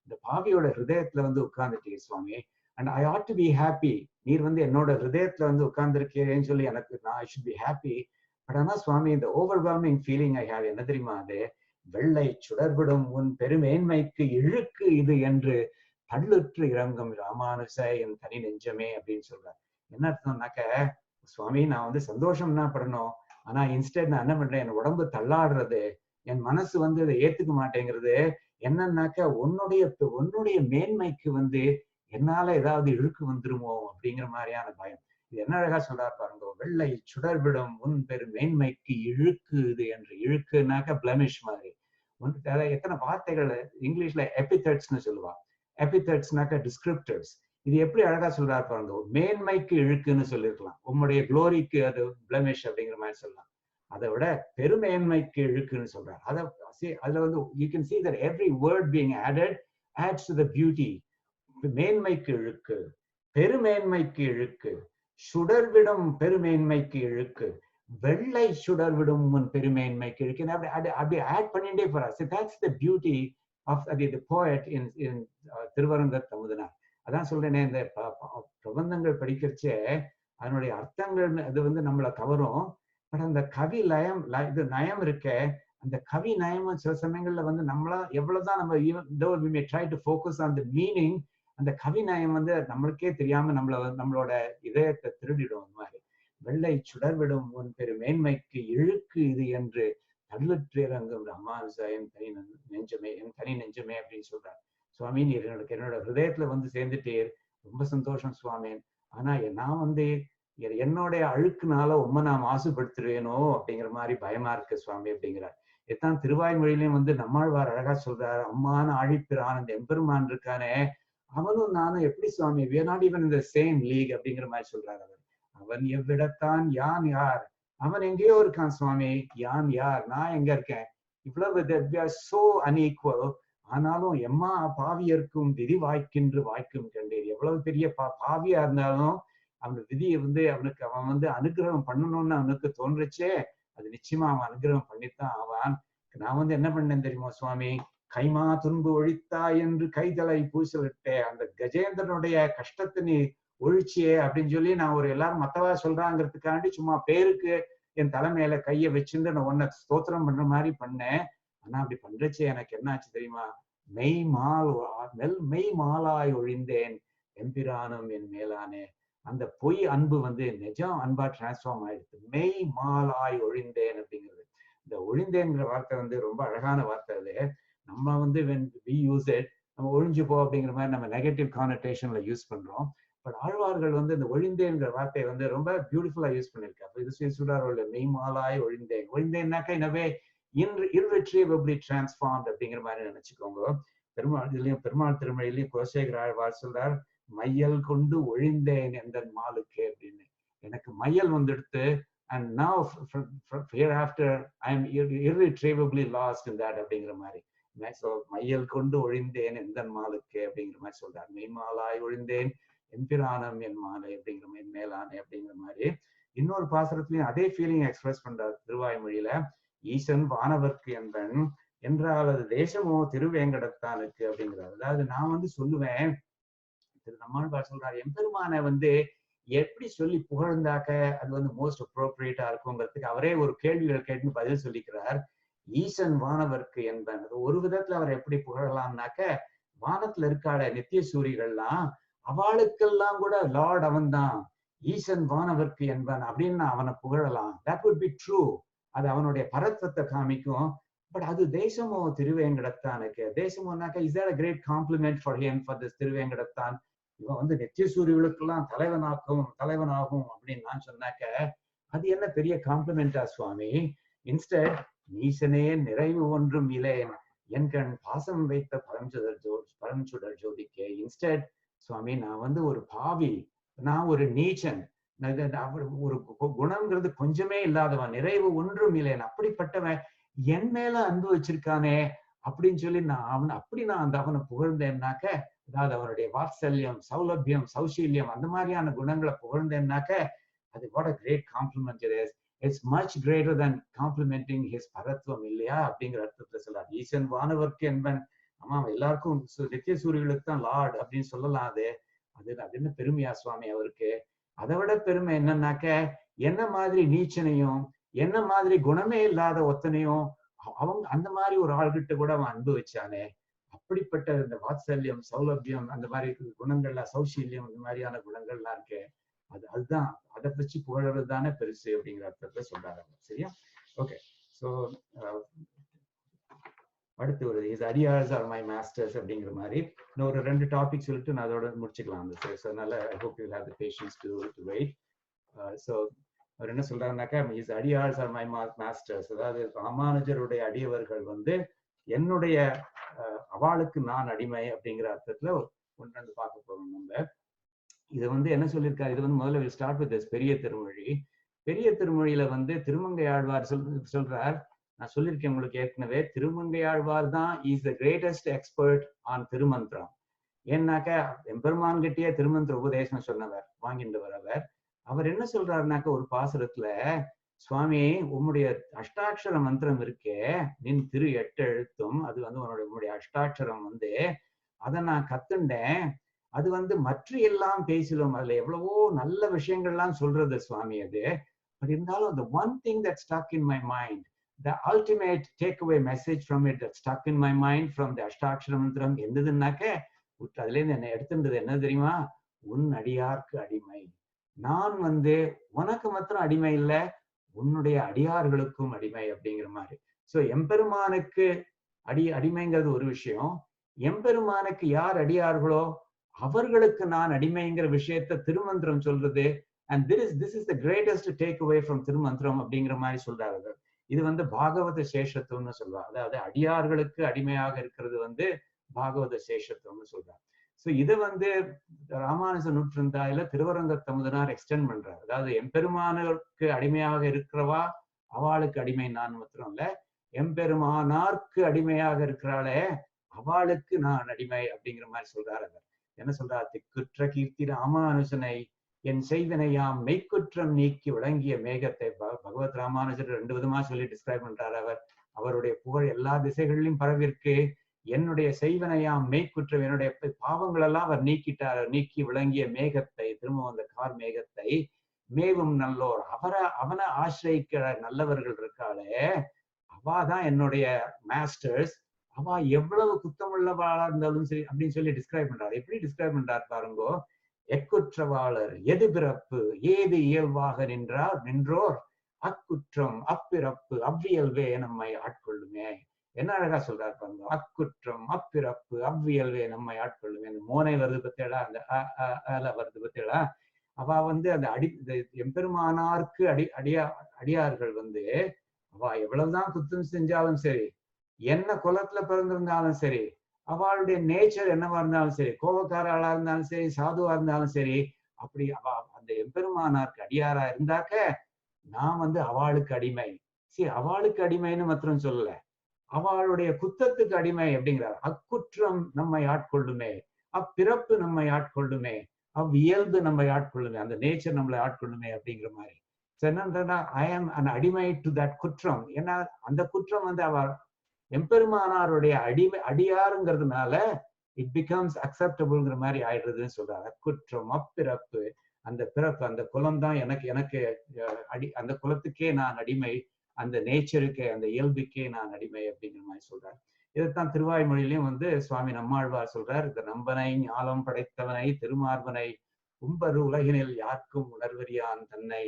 இந்த பாவியோட ஹிருதயத்துல உட்கார்ந்துட்டீங்க சுவாமி. And I ought to be happy. நீர் என்னோட ஹிருதயத்துல உட்கார்ந்துருக்கேன்னு சொல்லி எனக்கு I should be happy. But ஆனா சுவாமி, இந்த ஓவர்வெல்மிங் ஃபீலிங் ஐ ஹேவ் என்ன தெரியுமா, அது வெள்ளை சுடர்விடும் உன் பெருமேன்மைக்கு இழுக்கு இது என்று தள்ளுற்று இறங்கும் ராமானுஜ என் தனி நெஞ்சமே அப்படின்னு சொல்றார். என்ன அர்த்தம்னாக்க, சுவாமி நான் வந்து சந்தோஷம் தான் படணும், ஆனா இன்ஸ்டெட் நான் என்ன பண்றேன், என் உடம்பு தள்ளாடுறது, என் மனசு வந்து அதை ஏத்துக்க மாட்டேங்கிறது. என்னன்னாக்க உன்னுடைய மேன்மைக்கு வந்து என்னால ஏதாவது இழுக்கு வந்துருமோ அப்படிங்கிற மாதிரியான பயம். இது என்ன அழகா சொல்றாரு பாருங்க, வெள்ளை சுடர்விடும் உன் பெரு மேன்மைக்கு இழுக்கு இது என்று. இழுக்குனாக்க பிளமிஷ் மாதிரி. எத்தனை வார்த்தைகள் இங்கிலீஷ்ல எபிதெட்ஸ்னு சொல்லுவா. எபிதெட்ஸ்னாக்க டிஸ்கிரிப்டர்ஸ். இது எப்படி அழகா சொல்றாரு பாருங்க, மேன்மைக்கு இழுக்குன்னு சொல்லிருக்கலாம், உம்முடைய குளோரிக்கு அது பிளமிஷ் அப்படிங்கிற மாதிரி சொல்லலாம். அதை விட பெருமேன்மைக்கு இழுக்குன்னு சொல்றாரு. அதுல வந்து you can see that every word being added adds to the beauty. மேன்மைக்கு இழுக்கு, பெருமேன்மைக்கு இழுக்கு, சுடர்விடும் பெருமேன்மைக்கு இழுக்கு, வெள்ளை சுடர்விடும் உன் பெருமேன்மைக்கு இழுக்கு. அப்படி ஆட் பண்ணிட்டே போறார். That's the beauty of the poet in tiruvarangattu amudanAr. அதான் சொல்றேனே, இந்த பிரபந்தங்கள் படிக்கிறச்சே அதனுடைய அர்த்தங்கள் அது வந்து நம்மளை கவரும். பட் அந்த கவி லயம் இது நயம் இருக்க, அந்த கவி நயம் சில சமயங்கள்ல வந்து நம்மளா எவ்வளவுதான் நம்ம try to focus on the meaning, அந்த கவி நயம் வந்து நம்மளுக்கே தெரியாம நம்மளோட இதயத்தை திருடிடும். அந்த மாதிரி வெள்ளை சுடர்விடும் உன் பெரு மேன்மைக்கு இழுக்கு இது என்று தள்ளுற்றிறங்கும் ரமானுஜா என் தனி நெஞ்சமே அப்படின்னு சொல்றாரு. சுவாமி நீர் என்னோட ஹிருதயத்துல வந்து சேர்ந்துட்டீர், ரொம்ப சந்தோஷம் சுவாமி. ஆனா நான் வந்து என்னுடைய அழுக்குனால உண்மை நான் மாசுபடுத்துருவேனோ அப்படிங்கிற மாதிரி பயமா இருக்கு சுவாமி அப்படிங்கிறார். எத்தான் திருவாய்மொழியிலையும் வந்து நம்மாழ்வார் அழகா சொல்றாரு, அம்மான ஆழிப்பிரான் அந்த எம்பெருமான் இருக்கானே, அவனும் நானும் எப்படி சுவாமி, we are not even in the same league அப்படிங்கிற மாதிரி சொல்றாரு. அவன் எவ்விடத்தான் யான் யார், அவன் எங்கேயோ இருக்கான் சுவாமி, யான் யார் நான் எங்க இருக்கேன். இவ்வளவு we are so unequal. ஆனாலும் எம்மா பாவியர்க்கும் விதி வாய்க்கின்று வாய்க்கும் கண்டீர். எவ்வளவு பெரிய பாவியா இருந்தாலும் அவன் விதியை வந்து அவன் வந்து அனுகிரகம் பண்ணணும்னு அவனுக்கு தோன்றுச்சே, அது நிச்சயமா அவன் அனுகிரகம் பண்ணித்தான் ஆவான். நான் வந்து என்ன பண்ணேன் தெரியுமா சுவாமி, கைமா துன்பு ஒழித்தா என்று கைதலை பூசலிட்டே, அந்த கஜேந்திரனுடைய கஷ்டத்தை நீ ஒழிச்சியே அப்படின்னு சொல்லி நான் எல்லாரும் மத்தவா சொல்றாங்கிறதுக்காண்டி சும்மா பேருக்கு என் தலைமையில கையை வச்சுட்டு நான் உன்னை ஸ்தோத்திரம் பண்ற மாதிரி பண்ணேன். ஆனா அப்படி பண்றச்சே எனக்கு என்னாச்சு தெரியுமா, மெய் மாலாய் ஒழிந்தேன் எம்பிரானும் என் மேலானே. அந்த பொய் அன்பு வந்து நிஜம் அன்பா டிரான்ஸ்ஃபார்ம் ஆயிடுச்சு. மெய் மாலாய் ஒழிந்தேன் அப்படிங்கிறது. இந்த ஒழிந்தேங்கிற வார்த்தை வந்து ரொம்ப அழகான வார்த்தை. அது நம்ம வந்து when we use it, நம்ம ஒழிஞ்சு போ அப்படிங்கிற மாதிரி நம்ம நெகட்டிவ் கானோட்டேஷன்ல யூஸ் பண்றோம். பட் ஆழ்வார்கள் வந்து இந்த ஒழிந்தேங்கிற வார்த்தையை வந்து ரொம்ப பியூட்டிஃபுல்லா யூஸ் பண்ணிருக்காரு. இது சொல்றாரு, மெய் மாலாய் ஒழிந்தேன். ஒழிந்தேன்னாக்கா என்னவே irretrievably transformed அப்படிங்கிற மாதிரி நினைச்சுக்கோங்க. பெருமாள் திருமொழியிலையும் குலசேகர ஆழ்வார் சொல்றார், மையல் கொண்டு ஒழிந்தேன் எந்த மாலுக்கு அப்படின்னு. எனக்கு மையல் வந்துடுத்து, and now hereafter I am irretrievably lost in that அப்படிங்கிற மாதிரி. ஸோ மையல் கொண்டு ஒழிந்தேன் எந்த மாலுக்கு அப்படிங்கிற மாதிரி சொல்றார். மெய்மாலாய் ஒழிந்தேன் எம்பிரானம் என் மாலை அப்படிங்கிற மாதிரி, மேலானே அப்படிங்கிற மாதிரி. இன்னொரு பாசுரத்துலயும் அதே ஃபீலிங் எக்ஸ்பிரஸ் பண்றார் திருவாய்மொழியில. ஈசன் வானவர்க்கு என்பன் என்றால் அது தேசமோ திருவேங்கடத்தானுக்கு அப்படிங்கிறார். அதாவது நான் வந்து சொல்லுவேன், நம்மாழ்வார் சொல்றாரு, எம்பெருமானை வந்து எப்படி சொல்லி புகழ்ந்தாக்க அது வந்து மோஸ்ட் அப்ரோப்ரியேட்டா இருக்குங்கிறதுக்கு அவரே ஒரு கேள்விகள் கேட்டு பதில் சொல்லிக்கிறார். ஈசன் வானவர்க்கு என்பன், ஒரு விதத்துல அவர் எப்படி புகழலாம்னாக்க, வானத்துல இருக்காட நித்திய சூரிகள்லாம் அவளுக்கெல்லாம் கூட லார்ட் அவன் தான், ஈசன் வானவர்க்கு என்பன் அப்படின்னு அவனை புகழலாம். That would be true. அது அவனுடைய பரத்வத்தை காமிக்கும். பட் அது தேசமோ திருவேங்கடத்தானுக்கு. தேசமோனாக்கா is there a great compliment for him for this திருவேங்கடத்தான். இவன் வந்து நித்திய சூரியர்களுக்கெல்லாம் தலைவனாகும் அப்படின்னு நான் சொன்னாக்க அது என்ன பெரிய காம்ப்ளிமெண்டா சுவாமி? இன்ஸ்டெட், ஈசனே நிறைவு ஒன்றும் இல்லேன் என் கண் பாசம் வைத்த பரம்சுடர் ஜோதிக்கே. இன்ஸ்டெட் சுவாமி, நான் வந்து ஒரு பாவி, நான் ஒரு நீச்சன், ஒரு குணம்ங்கிறது கொஞ்சமே இல்லாதவன், நிறைவு ஒன்றும் இல்லைன், அப்படிப்பட்டவன் என் மேல அன்பு வச்சிருக்கானே அப்படின்னு சொல்லி நான் அவனை புகழ்ந்தேன்னாக்க, அதாவது அவனுடைய வாத்சல்யம், சௌலபியம், சௌசீல்யம் அந்த மாதிரியான குணங்களை புகழ்ந்தேன்னாக்க அது what a great compliment it is. It's much greater than complimenting his பரத்வம் இல்லையா அப்படிங்கிற அர்த்தத்துல சொல்றாரு. ஈசன் வானவர்க்கு என்பன், ஆமா எல்லாருக்கும் நித்திய சூரியர்களுக்கு தான் லார்ட் அப்படின்னு சொல்லலாம். அது என்ன பெருமையா சுவாமி அவருக்கு? அதை விட பெருமை என்னன்னாக்க, என்ன மாதிரி நீச்சனையும் என்ன மாதிரி குணமே இல்லாத ஒத்தனையும் அவங்க அந்த மாதிரி ஒரு ஆள்கிட்ட கூட அவன் அன்பு வச்சானே. அப்படிப்பட்ட இந்த வாத்சல்யம், சௌலபியம், அந்த மாதிரி குணங்கள்லாம், சௌசீல்யம், இந்த மாதிரியான குணங்கள்லாம் இருக்கு. அதுதான் அதை வச்சு புகழறது தானே பெருசு அப்படிங்கிற அர்த்தத்தை சொல்றாரு. சரியா? ஓகே. ஸோ அடுத்து ஒரு இஸ் அடியார்ஸ் ஆர் மை மாஸ்டர்ஸ் அப்படிங்கிற மாதிரி இன்னொரு 2 டாபிக் சொல்லிட்டு நான் அதோட முடிச்சுக்கலாம் அந்த சீரிஸ். அதனால I hope you have the patience to wait. So அவர் என்ன சொல்றாருனாக்கா, இஸ் அடியார்ஸ் ஆர் மை மாஸ்டர்ஸ், அதாவது ராமானுஜருடைய அடியவர்கள் வந்து என்னுடைய அவளுக்கு நான் அடிமை அப்படிங்கிற அர்த்தத்துல ஒன்று பார்க்க போறோம் நம்ம. இது வந்து என்ன சொல்லியிருக்காரு, இது வந்து முதல்ல ஸ்டார்ட் வித் திஸ் பெரிய திருமொழி. பெரிய திருமொழியில வந்து திருமங்கை ஆழ்வார் சொல்றார், நான் சொல்லியிருக்கேன் உங்களுக்கு ஏற்கனவே, திருமங்கை ஆழ்வார் தான் is the greatest expert on Thirumantram. ஏன்னாக்கா எம்பெருமான் கிட்டே திருமந்திர உபதேசம் சொன்னவர், வாங்கிட்டு வரவர். அவர் என்ன சொல்றாருனாக்க ஒரு பாசுரத்துல, சுவாமி உம்முடைய அஷ்டாட்சர மந்திரம் இருக்கே, நின் திரு 8 எழுத்தும், அது வந்து உன்னுடைய அஷ்டாட்சரம் வந்து அதை நான் கத்துண்டேன். அது வந்து மற்ற எல்லாம் பேசிலும் அதுல எவ்வளவோ நல்ல விஷயங்கள்லாம் சொல்றது சுவாமி அது. பட் இருந்தாலும் the one thing that stuck in my mind, the ultimate takeaway message from it that stuck in my mind from the அஷ்டாட்சர மந்திரம் என்னதுன்னாக்க, அதுல இருந்து என்ன எடுத்துன்றது என்ன தெரியுமா, உன் அடியார்க்கு அடிமை. நான் வந்து உனக்கு மாத்திரம் அடிமை இல்லை, உன்னுடைய அடியார்களுக்கும் அடிமை அப்படிங்கிற மாதிரி. சோ எம்பெருமானுக்கு அடிமைங்கிறது ஒரு விஷயம், எம்பெருமானுக்கு யார் அடியார்களோ அவர்களுக்கு நான் அடிமைங்கிற விஷயத்த திருமந்திரம் சொல்றது. And this is the greatest takeaway from Thirumantram அப்படிங்கிற மாதிரி சொல்றாரு. இது வந்து பாகவத சேஷத்துவம்னு சொல்றாரு. அதாவது அடியார்களுக்கு அடிமையாக இருக்கிறது வந்து பாகவத சேஷத்துவம்னு சொல்றாரு. ஸோ இதை வந்து ராமானுஜ நூற்றந்தாயில திருவரங்கத்து அமுதனார் எக்ஸ்டெண்ட் பண்றாரு. அதாவது எம்பெருமானுக்கு அடிமையாக இருக்கிறவா அவளுக்கு அடிமை நான் மாத்திரம் இல்ல, எம்பெருமானார்க்கு அடிமையாக இருக்கிறாளே அவளுக்கு நான் அடிமை அப்படிங்கிற மாதிரி சொல்றாரு. அவர் என்ன சொல்றாரு, திக்குற்ற கீர்த்தி ராமானுஜனை என் செய்தனையாம் மெய்க்குற்றம் நீக்கி விளங்கிய மேகத்தை. பகவத் ராமானுஜர் 2 விதமா சொல்லி டிஸ்கிரைப் பண்றாரு. அவருடைய புகழ் எல்லா திசைகளிலும் பரவிருக்கு. என்னுடைய செய்வனையாம் மெய்க்குற்றம், என்னுடைய பாவங்கள் எல்லாம் அவர் நீக்கி விளங்கிய மேகத்தை, திரும்ப அந்த கார் மேகத்தை மேவும் நல்லோர், அவனை ஆசிரியிக்கிற நல்லவர்கள் இருக்காளே அவாதான் என்னுடைய மாஸ்டர்ஸ். அவ எவ்வளவு குத்தமுள்ளவாளா இருந்தாலும் சரி அப்படின்னு சொல்லி டிஸ்கிரைப் பண்றாரு. எப்படி டிஸ்கிரைப் பண்றாரு பாருங்கோ, எக்குற்றவாளர் எது பிறப்பு ஏது இயல்பாக நின்றோர் அக்குற்றம் அப்பிறப்பு அவ்வியல்வே நம்மை ஆட்கொள்ளுமே. என்ன அழகா சொல்றாரு பாருங்க, அக்குற்றம் அப்பிறப்பு அவ்வியல்வே நம்மை ஆட்கொள்ளுமே. அந்த மோனை வருது பத்தியலா, அந்த வருது பத்தியலா, அவ வந்து அந்த எம்பெருமானார்க்கு அடியார்கள் வந்து அவ எவ்வளவுதான் குத்தம் செஞ்சாலும் சரி, என்ன குலத்துல பிறந்திருந்தாலும் சரி, அவளுடைய நேச்சர் என்னவா இருந்தாலும் சரி, கோபக்காராளா இருந்தாலும் சரி, சாதுவா இருந்தாலும் சரி, அப்படி அவ அந்த எம்பெருமானாருக்கு அடியாரா இருந்தாக்க நான் வந்து அவளுக்கு அடிமை. சரி, அவளுக்கு அடிமைன்னு மாத்திரம் சொல்லல, அவளுடைய குத்தத்துக்கு அடிமை அப்படிங்கிறார். அக்குற்றம் நம்மை ஆட்கொள்ளுமே, அப்பிறப்பு நம்மை ஆட்கொள்ளுமே, அவ்வியல்பு நம்மை ஆட்கொள்ளுமே, அந்த நேச்சர் நம்மளை ஆட்கொள்ளுமே அப்படிங்கிற மாதிரி. என்னன்னா ஐ ஆம் அன் அடிமை டு தட் குற்றம். ஏன்னா அந்த குற்றம் வந்து அவ எம்பெருமானாருடைய அடியாருங்கிறதுனால இட் பிகம்ஸ் அக்செப்டபிள்ங்கிற மாதிரி ஆயிடுறதுன்னு சொல்றாரு. அக்குற்றம் அப்பிறப்பு, அந்த பிறப்பு அந்த குலம் தான் எனக்கு அந்த குலத்துக்கே நான் அடிமை, அந்த நேச்சருக்கே அந்த இயல்புக்கே நான் அடிமை அப்படிங்கிற மாதிரி சொல்றாரு. இதைத்தான் திருவாய்மொழியிலையும் வந்து சுவாமி நம்மாழ்வார் சொல்றார், இந்த நம்பனை ஞாலம் படைத்தவனை திருமார்பனை கும்பரு உலகினில் யாருக்கும் உணர்வறியான் தன்னை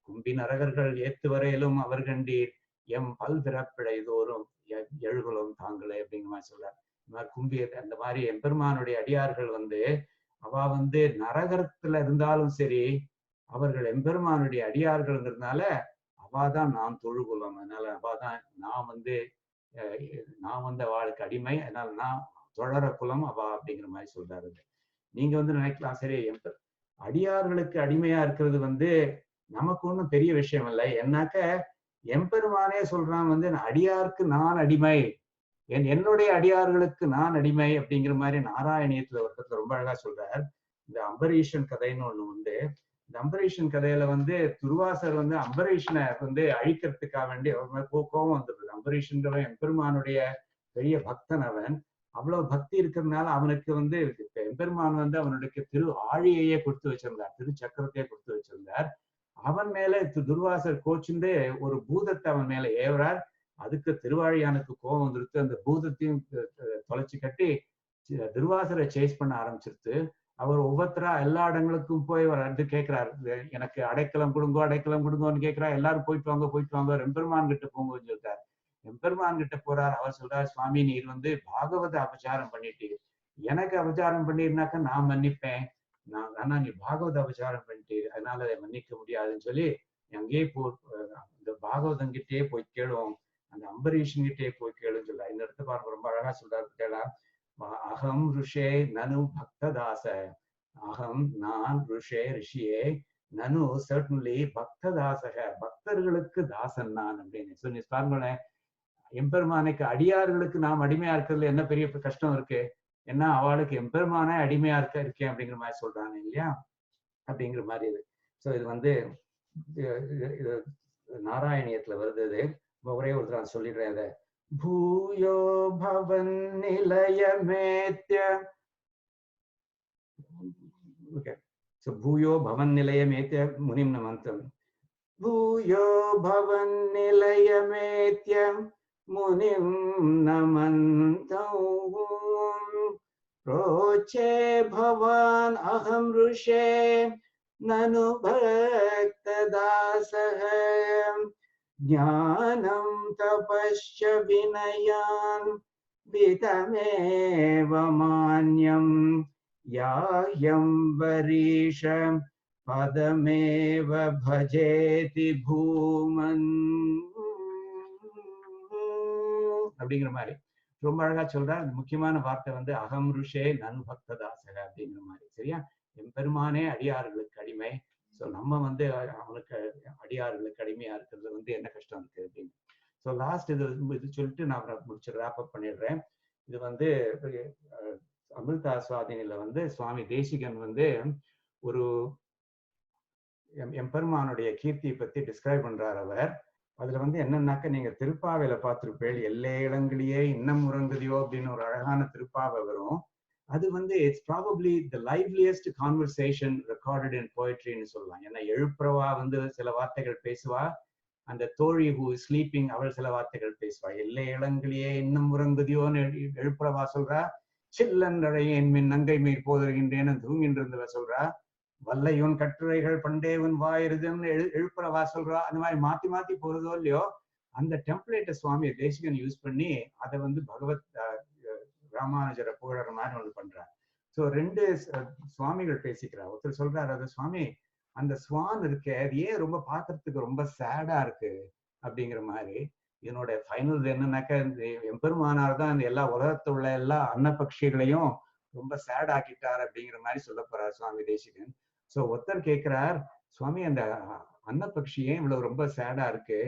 கும்பின் அரகர்கள் ஏத்துவரையிலும் அவர் கண்டீர் எம் பல்பிறப்பிழை தோறும் எழுகுலம் தாங்களே அப்படிங்கிற மாதிரி சொல்றார். இந்த மாதிரி கும்பிய அந்த மாதிரி எம்பெருமானுடைய அடியார்கள் வந்து அவ வந்து நரகத்துல இருந்தாலும் சரி, அவர்கள் எம்பெருமானுடைய அடியார்கள்ங்கிறதுனால அவாதான் நாம் தொழுகுலம். அதனால அவாதான் நான் வந்து அவளுக்கு அடிமை, அதனால நான் தொடர குலம் அவா அப்படிங்கிற மாதிரி சொல்றாரு. நீங்க வந்து நினைக்கலாம், சரி அடியார்களுக்கு அடிமையா இருக்கிறது வந்து நமக்கு ஒன்றும் பெரிய விஷயம் இல்லை. என்னாக்க எம்பெருமானே சொல்றான் வந்து அடியாருக்கு நான் அடிமை, என்னுடைய அடியார்களுக்கு நான் அடிமை அப்படிங்கிற மாதிரி நாராயணியத்துல ஒருத்தர் ரொம்ப அழகா சொல்றார். இந்த அம்பரீஷன் கதைன்னு ஒண்ணு உண்டு. இந்த அம்பரீஷன் கதையில வந்து துர்வாசர் வந்து அம்பரீஷனை வந்து அழிக்கிறதுக்காக வேண்டி கோபம் வந்துடுது. அம்பரீஷன்கிறவன் எம்பெருமானுடைய பெரிய பக்தன். அவன் அவ்வளவு பக்தி இருக்கிறதுனால அவனுக்கு வந்து எம்பெருமான் வந்து அவனுடைய திரு ஆழியையே கொடுத்து வச்சிருந்தார், திரு சக்கரத்தையே கொடுத்து வச்சிருந்தார். அவன் மேல துர்வாசர் கோச்சுண்டு ஒரு பூதத்தை அவன் மேல ஏவறார். அதுக்கு திருவாழியானுக்கு கோபம் வந்துருத்து. அந்த பூதத்தையும் தொலைச்சு கட்டி துர்வாசரை சேஸ் பண்ண ஆரம்பிச்சிருத்து. அவர் ஒவ்வொருத்தரா எல்லா இடங்களுக்கும் போய் வந்து கேட்கிறார், எனக்கு அடைக்கலம் கொடுங்கோ அடைக்கலம் கொடுங்கோன்னு கேட்கிறார். எல்லாரும் போயிட்டு வாங்க எம்பெருமான் கிட்ட போங்கன்னு சொல்றாரு. எம்பெருமான் கிட்ட போறார். அவர் சொல்றார், சுவாமி நீர் வந்து பாகவத அபச்சாரம் பண்ணிட்டீர், எனக்கு அபச்சாரம் பண்ணிருந்தாக்க நான் மன்னிப்பேன், ஆனா நீ பாகவத அபச்சாரம் பண்ணிட்டீர், அதனால அதை மன்னிக்க முடியாதுன்னு சொல்லி அங்கேயே இந்த பாகவதங்கிட்டே போய் கேளுவோம், அந்த அம்பரீஷன் கிட்டே போய் கேளுன்னு சொல்ல. இந்த இடத்த பாருங்க, ரொம்ப அழகா சொல்றாரு கேளா. அகம் ருஷே நனு பக்ததாச, அகம் நான் ருஷே ரிஷியே, நனு சர்டன்லி பக்ததாசக, பக்தர்களுக்கு தாசன் நான் அப்படின்னு சொல்லி பாருங்களேன். எம்பெருமானுக்கு அடியார்களுக்கு நாம் அடிமையா இருக்கிறதுல என்ன பெரிய கஷ்டம் இருக்கு, ஏன்னா அவளுக்கு எம்பெருமானே அடிமையா இருக்கேன் அப்படிங்கிற மாதிரி சொல்றாங்க இல்லையா, அப்படிங்கிற மாதிரி இது. ஸோ இது வந்து நாராயணியத்துல வருது. ஒரே ஒரு நான் சொல்லிடுறேன் அதை. பூயோ பவன் நிலையமேத்ய, ஓகே, ஸோ பூயோ பவன் நிலையமேத்ய முனிம் நமந்தம், பூயோ பவன் நிலையமேத்ய முனிம் நமந்தம், ரோச்சே பவான் அகம் ருஷே நனு பக்ததாசஹ, ஞானம் தபஸ்ச வினயான் விதமேவ மான்யம், யாயம் வரீஷ பதமேவ பஜேதி பூமன், அப்படிங்கிற மாதிரி ரொம்ப அழகா சொல்றார். முக்கியமான வார்த்தை வந்து அகம் ருஷே நனு பக்ததாசக அப்படிங்கிற மாதிரி. சரியா, எம்பெருமானே அடியார்களுக்கு அடிமை. ஸோ நம்ம வந்து அவனுக்கு அடியார்களுக்கு அடிமையா இருக்கிறது வந்து என்ன கஷ்டம் இருக்கு அப்படின்னு. ஸோ லாஸ்ட் இது சொல்லிட்டு நான் முடிச்சு ரேப் அப் பண்ணிடுறேன். இது வந்து அமுதாஸ்வாதினில வந்து சுவாமி தேசிகன் வந்து ஒரு எம்பெருமானுடைய கீர்த்தியை பத்தி டிஸ்கிரைப் பண்றார் அவர். அதுல வந்து என்னன்னாக்க, நீங்க திருப்பாவையில பார்த்திருப்பேன், எல்லை இடங்களிலேயே இன்னம் உறங்குதியோ அப்படின்னு ஒரு அழகான திருப்பாவை வரும். அது வந்து it's probably the liveliest conversation recorded in போயட்ரின்னு சொல்லலாம். ஏன்னா எழுப்புறவா வந்து சில வார்த்தைகள் பேசுவா, அந்த தோழி ஹூ ஸ்லீப்பிங் அவள் சில வார்த்தைகள் பேசுவா. எல்லை இடங்களிலேயே இன்னும் உறங்குதியோன்னு எழுப்புறவா சொல்றா, சில்லன்றடைய என்மின் நங்கை மீர் போதர்கின்றேன்னு தூங்கின்றிருந்தவ சொல்றா, வல்லையோன் கட்டுரைகள் பண்டேவன் வாயிருதுன்னு எழுப்புறவா சொல்றா. அந்த மாதிரி மாத்தி மாத்தி போறதோ இல்லையோ, அந்த டெம்ப்ளேட்டை சுவாமி தேசிகன் யூஸ் பண்ணி அதை வந்து பகவத் ராமானுஜரை புகழற மாதிரி ஒன்று பண்றார். ஸோ ரெண்டு சுவாமிகள் பேசிக்கிறார். ஒருத்தர் சொல்றாரு, அது சுவாமி அந்த ஸ்வான் இருக்கு, அது ஏன் ரொம்ப பார்க்கறதுக்கு ரொம்ப சேடா இருக்கு அப்படிங்கிற மாதிரி. இதனோட ஃபைனல் என்னன்னாக்கா, எம்பெருமானார் தான் இந்த எல்லா உலகத்துல உள்ள எல்லா அன்னபக்ஷிகளையும் ரொம்ப சேட் ஆக்கிட்டார் அப்படிங்கிற மாதிரி சொல்ல போறார் சுவாமி தேசிகன். ஸோ ஒருத்தர் கேட்கிறார், சுவாமி அந்த அன்னபக்ஷி ஏன் இவ்வளவு ரொம்ப சேடா இருக்கு,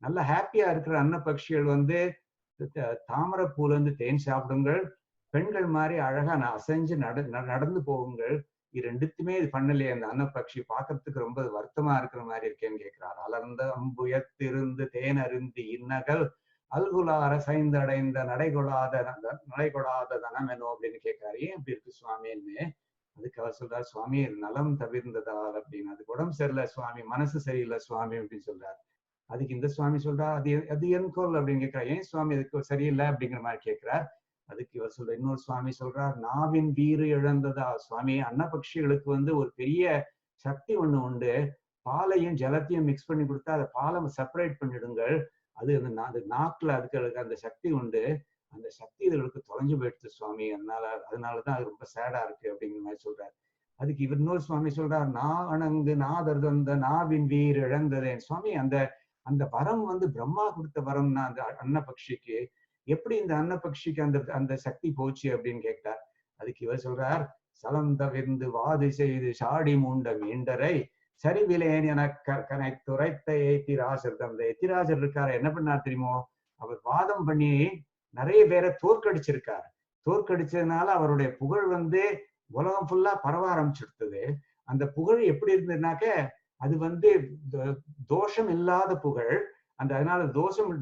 நல்லா ஹாப்பியா இருக்கிற அன்னபக்ஷிகள் வந்து தாமரைப்பூல இருந்து தேன் சாப்பிடுங்கள், பெண்கள் மாதிரி அழகா அசைஞ்சு நடந்து போகுங்கள், இது ரெண்டுத்துமே இது பண்ணலையே, அந்த அன்னபக்ஷி பார்க்கறதுக்கு ரொம்ப வருத்தமா இருக்கிற மாதிரி இருக்கேன்னு கேட்கிறார். அலர்ந்த அம்புயத்திருந்து தேன் அருந்தி இன்னகல் அல்குலார சைந்தடைந்த நடைகொடாத தனமெனோ அப்படின்னு கேட்கிறாரு. ஏன் இப்படி இருக்கு சுவாமின்னு. அதுக்கு அவர் சொல்றாரு, சுவாமி நலம் தவிர்ந்ததால் அப்படின்னு. அதுக்கு உடம்பு சரியில்லை சுவாமி, மனசு சரியில்லை சுவாமி அப்படின்னு சொல்றாரு. அதுக்கு இந்த சுவாமி சொல்றா, அது என் கோல் அப்படின்னு கேட்கிறார். ஏன் சுவாமி அதுக்கு சரியில்லை அப்படிங்கிற மாதிரி கேட்கிறார். அதுக்கு இவர் சொல்ற இன்னொரு சுவாமி சொல்றார், நாவின் வீறு இழந்ததா சுவாமி, அன்னபக்ஷிகளுக்கு வந்து ஒரு பெரிய சக்தி ஒண்ணு உண்டு, பாலையும் ஜலத்தையும் மிக்ஸ் பண்ணி கொடுத்தா அதை பாலை செப்பரேட் பண்ணிடுங்கள், அது அந்த நாக்குல அதுக்கு அந்த சக்தி உண்டு, அந்த சக்தி இதுகளுக்கு தொலைஞ்சு போயிடுச்சு சுவாமி, அதனாலதான் அது ரொம்ப சேடா இருக்கு அப்படிங்கிற மாதிரி சொல்றாரு. அதுக்கு இவர் இன்னொரு சுவாமி சொல்றார், நான் அணங்கு நாதர் தந்த நாவின் வீர் இழந்ததேன் சுவாமி, அந்த வரம் வந்து பிரம்மா கொடுத்த வரம்னா அந்த அன்னபக்ஷிக்கு, எப்படி இந்த அன்னபக்ஷிக்கு அந்த சக்தி போச்சு அப்படின்னு கேட்டார். அதுக்கு இவர் சொல்றார், சலம் தவிர்ந்து வாது செய்து சாடி மூண்ட மீண்டரை சரிவிலேன் என கனை துரைத்த ஏத்திராஜர். அந்த எத்திராஜர் இருக்காரு, என்ன பண்ணார் தெரியுமோ, அவர் வாதம் பண்ணி நிறைய பேரை தோற்கடிச்சிருக்காரு. தோற்கடிச்சதுனால அவருடைய புகழ் வந்து உலகம் ஃபுல்லா பரவ ஆரம்பிச்சிருந்தது. அந்த புகழ் எப்படி இருந்ததுனாக்க, அது வந்து தோஷம் இல்லாத புகழ். அதனால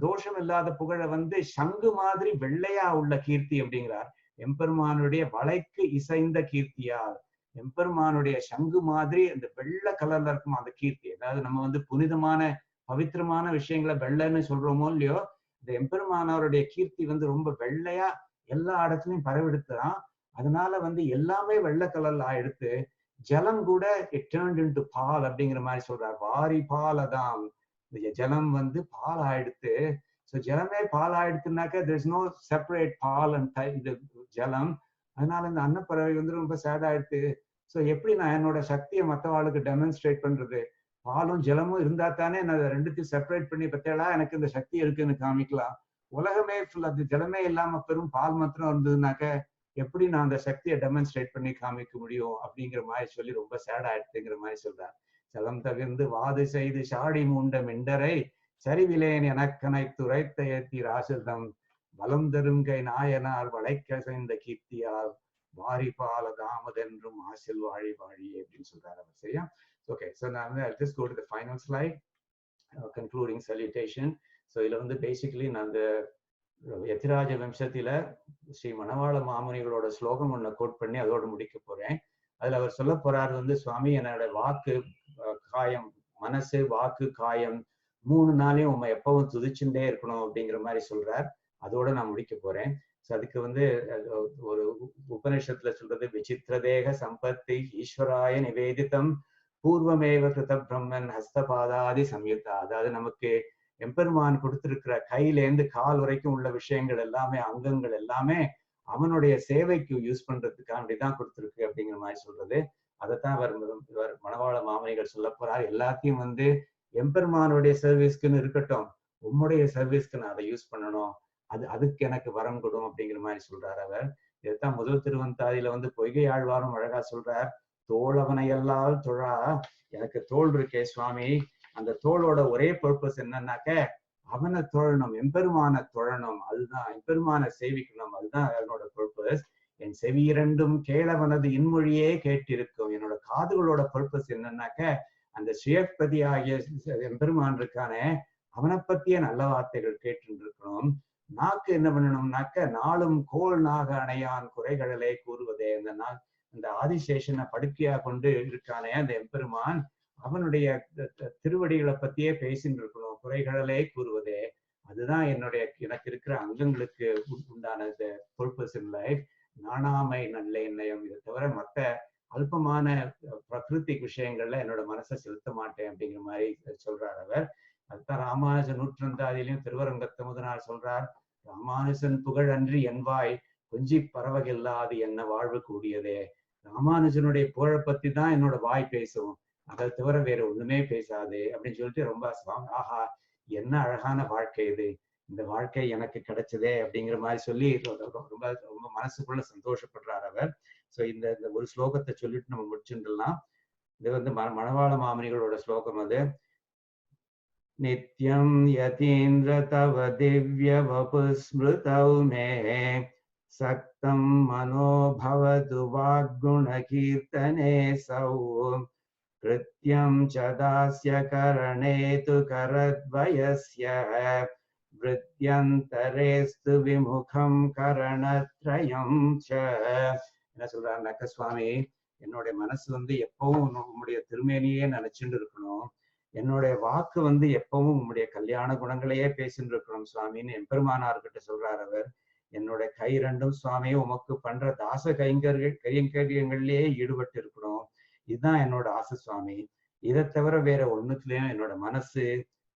தோஷம் இல்லாத புகழை வந்து சங்கு மாதிரி வெள்ளையா உள்ள கீர்த்தி அப்படிங்கிறார். எம்பெருமானுடைய வளைக்கு இசைந்த கீர்த்தியால், எம்பெருமானுடைய சங்கு மாதிரி அந்த வெள்ளை கலர்ல இருக்கும் அந்த கீர்த்தி. அதாவது நம்ம வந்து புனிதமான பவித்திரமான விஷயங்களை வெள்ளைன்னு சொல்றோமோ இல்லையோ, இந்த எம்பெருமானவருடைய கீர்த்தி வந்து ரொம்ப வெள்ளையா எல்லா இடத்துலயும் பரவெடுத்துதான். அதனால வந்து எல்லாமே வெள்ளை கலர்ல ஆயிடுத்து. ஜலம் கூட இட் டர்ன்ட் இன்டு பால் அப்படிங்கிற மாதிரி சொல்றார். வாரி பால் அதாம், ஜலம் வந்து பால் ஆயிடுத்து. ஸோ ஜலமே பால் ஆயிடுத்துனாக்க there is no separate பால் அண்ட் இது ஜலம். அதனால இந்த அன்னப்பறவை வந்து ரொம்ப சேட் ஆயிடுத்து. ஸோ எப்படி நான் என்னோட சக்தியை மற்றவாளுக்கு டெமான்ஸ்ட்ரேட் பண்றது? பாலும் ஜலமும் இருந்தா தானே நான் ரெண்டுத்தையும் செப்பரேட் பண்ணி பத்தியலா எனக்கு இந்த சக்தி இருக்குன்னு காமிக்கலாம். உலகமே ஃபுல் அது ஜலமே இல்லாம பெரும் பால் மாத்திரம் இருந்ததுனாக்க எப்படி நான் அந்த சக்தியை டெமான்ஸ்ட்ரேட் பண்ணி காமிக்க முடியும் அப்படிங்கிற மாதிரி சொல்லி ரொம்ப சேட் ஆயிடுத்துங்கிற மாதிரி சொல்றார். ஜலம் தவிர்ந்து வாது செய்து சாடி மூண்ட மெண்டரை சரிவிலேன் எனக்கனை துரைத்த ஏத்தி ராசதம் வலம் தருங்கை நாயனார் வளைக்க செய்த கீர்த்தியால் வாரி பால தாமதென்றும் ஆசில் வாழி வாழி அப்படின்னு சொல்றாரு அவர். சரியா? Okay, so now I'll just go to the final slide, concluding salutation. So இதுல வந்து basically நான் அந்த yatirAja vimSatiல ஸ்ரீ மணவாள மாமுனிகளோட ஸ்லோகம் ஒண்ணு கோட் பண்ணி அதோட முடிக்க போறேன். அதுல அவர் சொல்ல போறாரு வந்து, சுவாமி என்னோட வாக்கு காயம், மனசு வாக்கு காயம் 3 நாளையும் உண்மை எப்பவும் துதிச்சுட்டே இருக்கணும் அப்படிங்கிற மாதிரி சொல்றார். அதோட நான் முடிக்க போறேன். ஸோ அதுக்கு வந்து ஒரு உபநிஷத்துல சொல்றது, விசித்திர தேக சம்பத்தி ஈஸ்வராய நிவேதிதம் பூர்வமேவ கிருத பிரம்மன் ஹஸ்தபாதாதி சம்யுக்தா. அதாவது நமக்கு எம்பெருமான் கொடுத்திருக்கிற கையிலேருந்து கால் வரைக்கும் உள்ள விஷயங்கள் எல்லாமே, அங்கங்கள் எல்லாமே அவனுடைய சேவைக்கு யூஸ் பண்றதுக்காக அப்படிதான் கொடுத்துருக்கு அப்படிங்கிற மாதிரி சொல்றது. அதைத்தான் அவர் மணவாள மாமுனிகள் சொல்ல போறார். எல்லாத்தையும் வந்து எம்பெருமானுடைய சர்வீஸ்க்குன்னு இருக்கட்டும், உம்முடைய சர்வீஸ்க்கு நான் அதை யூஸ் பண்ணணும், அதுக்கு எனக்கு வரம் கொடும் அப்படிங்கிற மாதிரி சொல்றார் அவர். இதைத்தான் முதல் திருவந்தாதியில வந்து பொய்கை ஆழ்வாரும் அழகா சொல்றார். தோளவனை எல்லால் தொழா, எனக்கு தோல் இருக்கே சுவாமி, அந்த தோளோட ஒரே பர்பஸ் என்னன்னாக்க அவனை தொழணும், எம்பெருமான தொழணும், அதுதான் எம்பெருமான சேவிக்கணும், அதுதான் அவனோட பர்பஸ். என் செவி இரண்டும் கேளவனது இன்மொழியே கேட்டிருக்கும். என்னோட காதுகளோட பர்பஸ் என்னன்னாக்க அந்த ஸ்ரீயப்பதி ஆகிய எம்பெருமான் இருக்கானே அவனை பத்திய நல்ல வார்த்தைகள் கேட்டு இருக்கணும். நாக்கு என்ன பண்ணணும்னாக்க நாளும் கோல் நாக அணையான் குறைகளே கூறுவதே. அந்த ஆதிசேஷனை படுக்கையா கொண்டு இருக்கானே அந்த எம்பெருமான், அவனுடைய திருவடிகளை பத்தியே பேசின்னு இருக்கணும், குறைகளே கூறுவதே. அதுதான் எனக்கு இருக்கிற அங்கங்களுக்கு உண்டான பர்பஸ் இன் லைஃப். நாணாமை நல்ல எண்ணயம், இதை தவிர மற்ற அல்பமான பிரகிருதி விஷயங்கள்ல என்னோட மனசை செலுத்த மாட்டேன் அப்படிங்கிற மாதிரி சொல்றார் அவர். அதுதான் ராமானுஜ நூற்றந்தாதியிலையும் திருவரங்கத்து முதனார் சொல்றார், ராமானுஜன் புகழ் அன்றி என்வாய் கொஞ்சி பரவகில்லாது என்ன வாழ்வு கூடியதே. ராமானுஜனுடைய புகழை பத்தி தான் என்னோட வாய் பேசும், அதை தவிர வேற ஒண்ணுமே பேசாது அப்படின்னு சொல்லிட்டு ரொம்ப ஆஹா என்ன அழகான வாழ்க்கை இது, இந்த வாழ்க்கை எனக்கு கிடைச்சதே அப்படிங்கிற மாதிரி சொல்லி ரொம்ப ரொம்ப மனசுக்குள்ள சந்தோஷப்படுறார் அவர். ஸோ இந்த ஒரு ஸ்லோகத்தை சொல்லிட்டு நம்ம முடிச்சுடலாம். இது வந்து மணவாள மாமுனிகளோட ஸ்லோகம். அது நித்யம் யதீந்திர தவ திவ்ய வபுஸ்மிருதௌ மே சக்தம் மனோபவது வாக்குண கீர்த்தனே சௌ கிருத்யம் சதாஸ்ய கரணே து கரத்வயஸ்ய விருத்யந்தரேஸ்து விமுகம் கரணத்ரயம் ச. என்ன சொல்றாருனாக்க, சுவாமி என்னுடைய மனசு வந்து எப்பவும் உம்முடைய திருமேனியே நினைச்சுட்டு இருக்கணும், என்னுடைய வாக்கு வந்து எப்பவும் உம்முடைய கல்யாண குணங்களையே பேசிட்டு இருக்கணும் சுவாமின்னு எம்பெருமானார்கிட்ட சொல்றார் அவர். என்னுடைய கை ரெண்டும் சுவாமி உமக்கு பண்ற தாச கைங்கரியங்கள்லயே ஈடுபட்டு இருக்கணும், இதுதான் என்னோட ஆசை சுவாமி. இதை தவிர வேற ஒண்ணுத்துலயும் என்னோட மனசு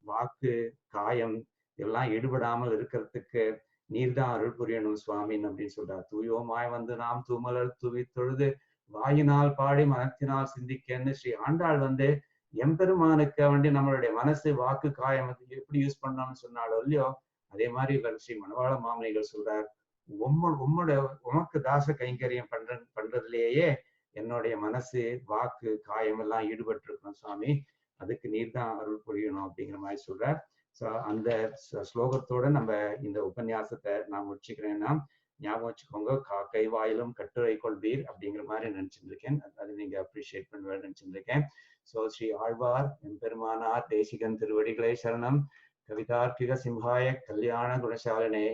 வாக்கு காயம் இதெல்லாம் ஈடுபடாமல் இருக்கிறதுக்கு நீர்தான் அருள் புரியணும் சுவாமின்னு அப்படின்னு சொல்றார். தூயோமாய் வந்து நாம் தூமலர் துவி தொழுது வாயினால் பாடி மனத்தினால் சிந்திக்கன்னு ஸ்ரீ ஆண்டாள் வந்து எம்பெருமானுக்கு வேண்டி நம்மளுடைய மனசு வாக்கு காயம் எப்படி யூஸ் பண்ணணும்னு சொன்னாலும் இல்லையோ, அதே மாதிரி இவர் ஸ்ரீ மணவாள மாமுனிகள் சொல்றார், உமக்கு தாச கைங்கரியம் பண்றதுலேயே என்னுடைய மனசு வாக்கு காயம் எல்லாம் ஈடுபட்டு இருக்கணும் சுவாமி, அதுக்கு நீர் தான் அருள் புரியணும் அப்படிங்கிற மாதிரி சொல்றார். ஸோ அந்த ஸ்லோகத்தோட நம்ம இந்த உபன்யாசத்தை நான் முடிச்சுக்கிறேன்னா, ஞாபகம் வச்சுக்கோங்க, காக்கை வாயிலும் கட்டுரை கொள்வீர் அப்படிங்கிற மாதிரி நினைச்சுட்டு இருக்கேன். அதை நீங்க அப்ரிஷியேட் பண்ணுவேன் நினைச்சுட்டு இருக்கேன். ஸோ ஸ்ரீ ஆழ்வார் எம்பெருமானார் தேசிகன் திருவடிகளை சரணம். கவிதார்க்கிக சிம்ஹாய கல்யாண குணசாலனே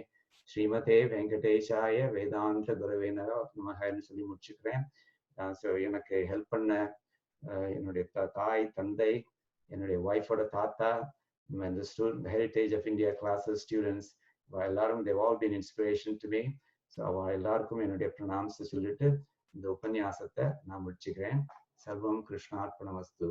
ஸ்ரீமதே வெங்கடேஷாய வேதாந்த குரவே நமகன்னு சொல்லி முடிச்சுக்கிறேன். ஸோ எனக்கு ஹெல்ப் பண்ண என்னுடைய தாய் தந்தை, என்னுடைய ஒய்ஃபோட தாத்தா, and the Heritage of India Classes students, they've all been inspiration to me. So அவ எல்லாருக்கும் என்னுடைய பிரணாம்ஸ் சொல்லிட்டு இந்த உபன்யாசத்தை நான் முடிச்சுக்கிறேன். சர்வம் கிருஷ்ணார்ப்பணமஸ்து.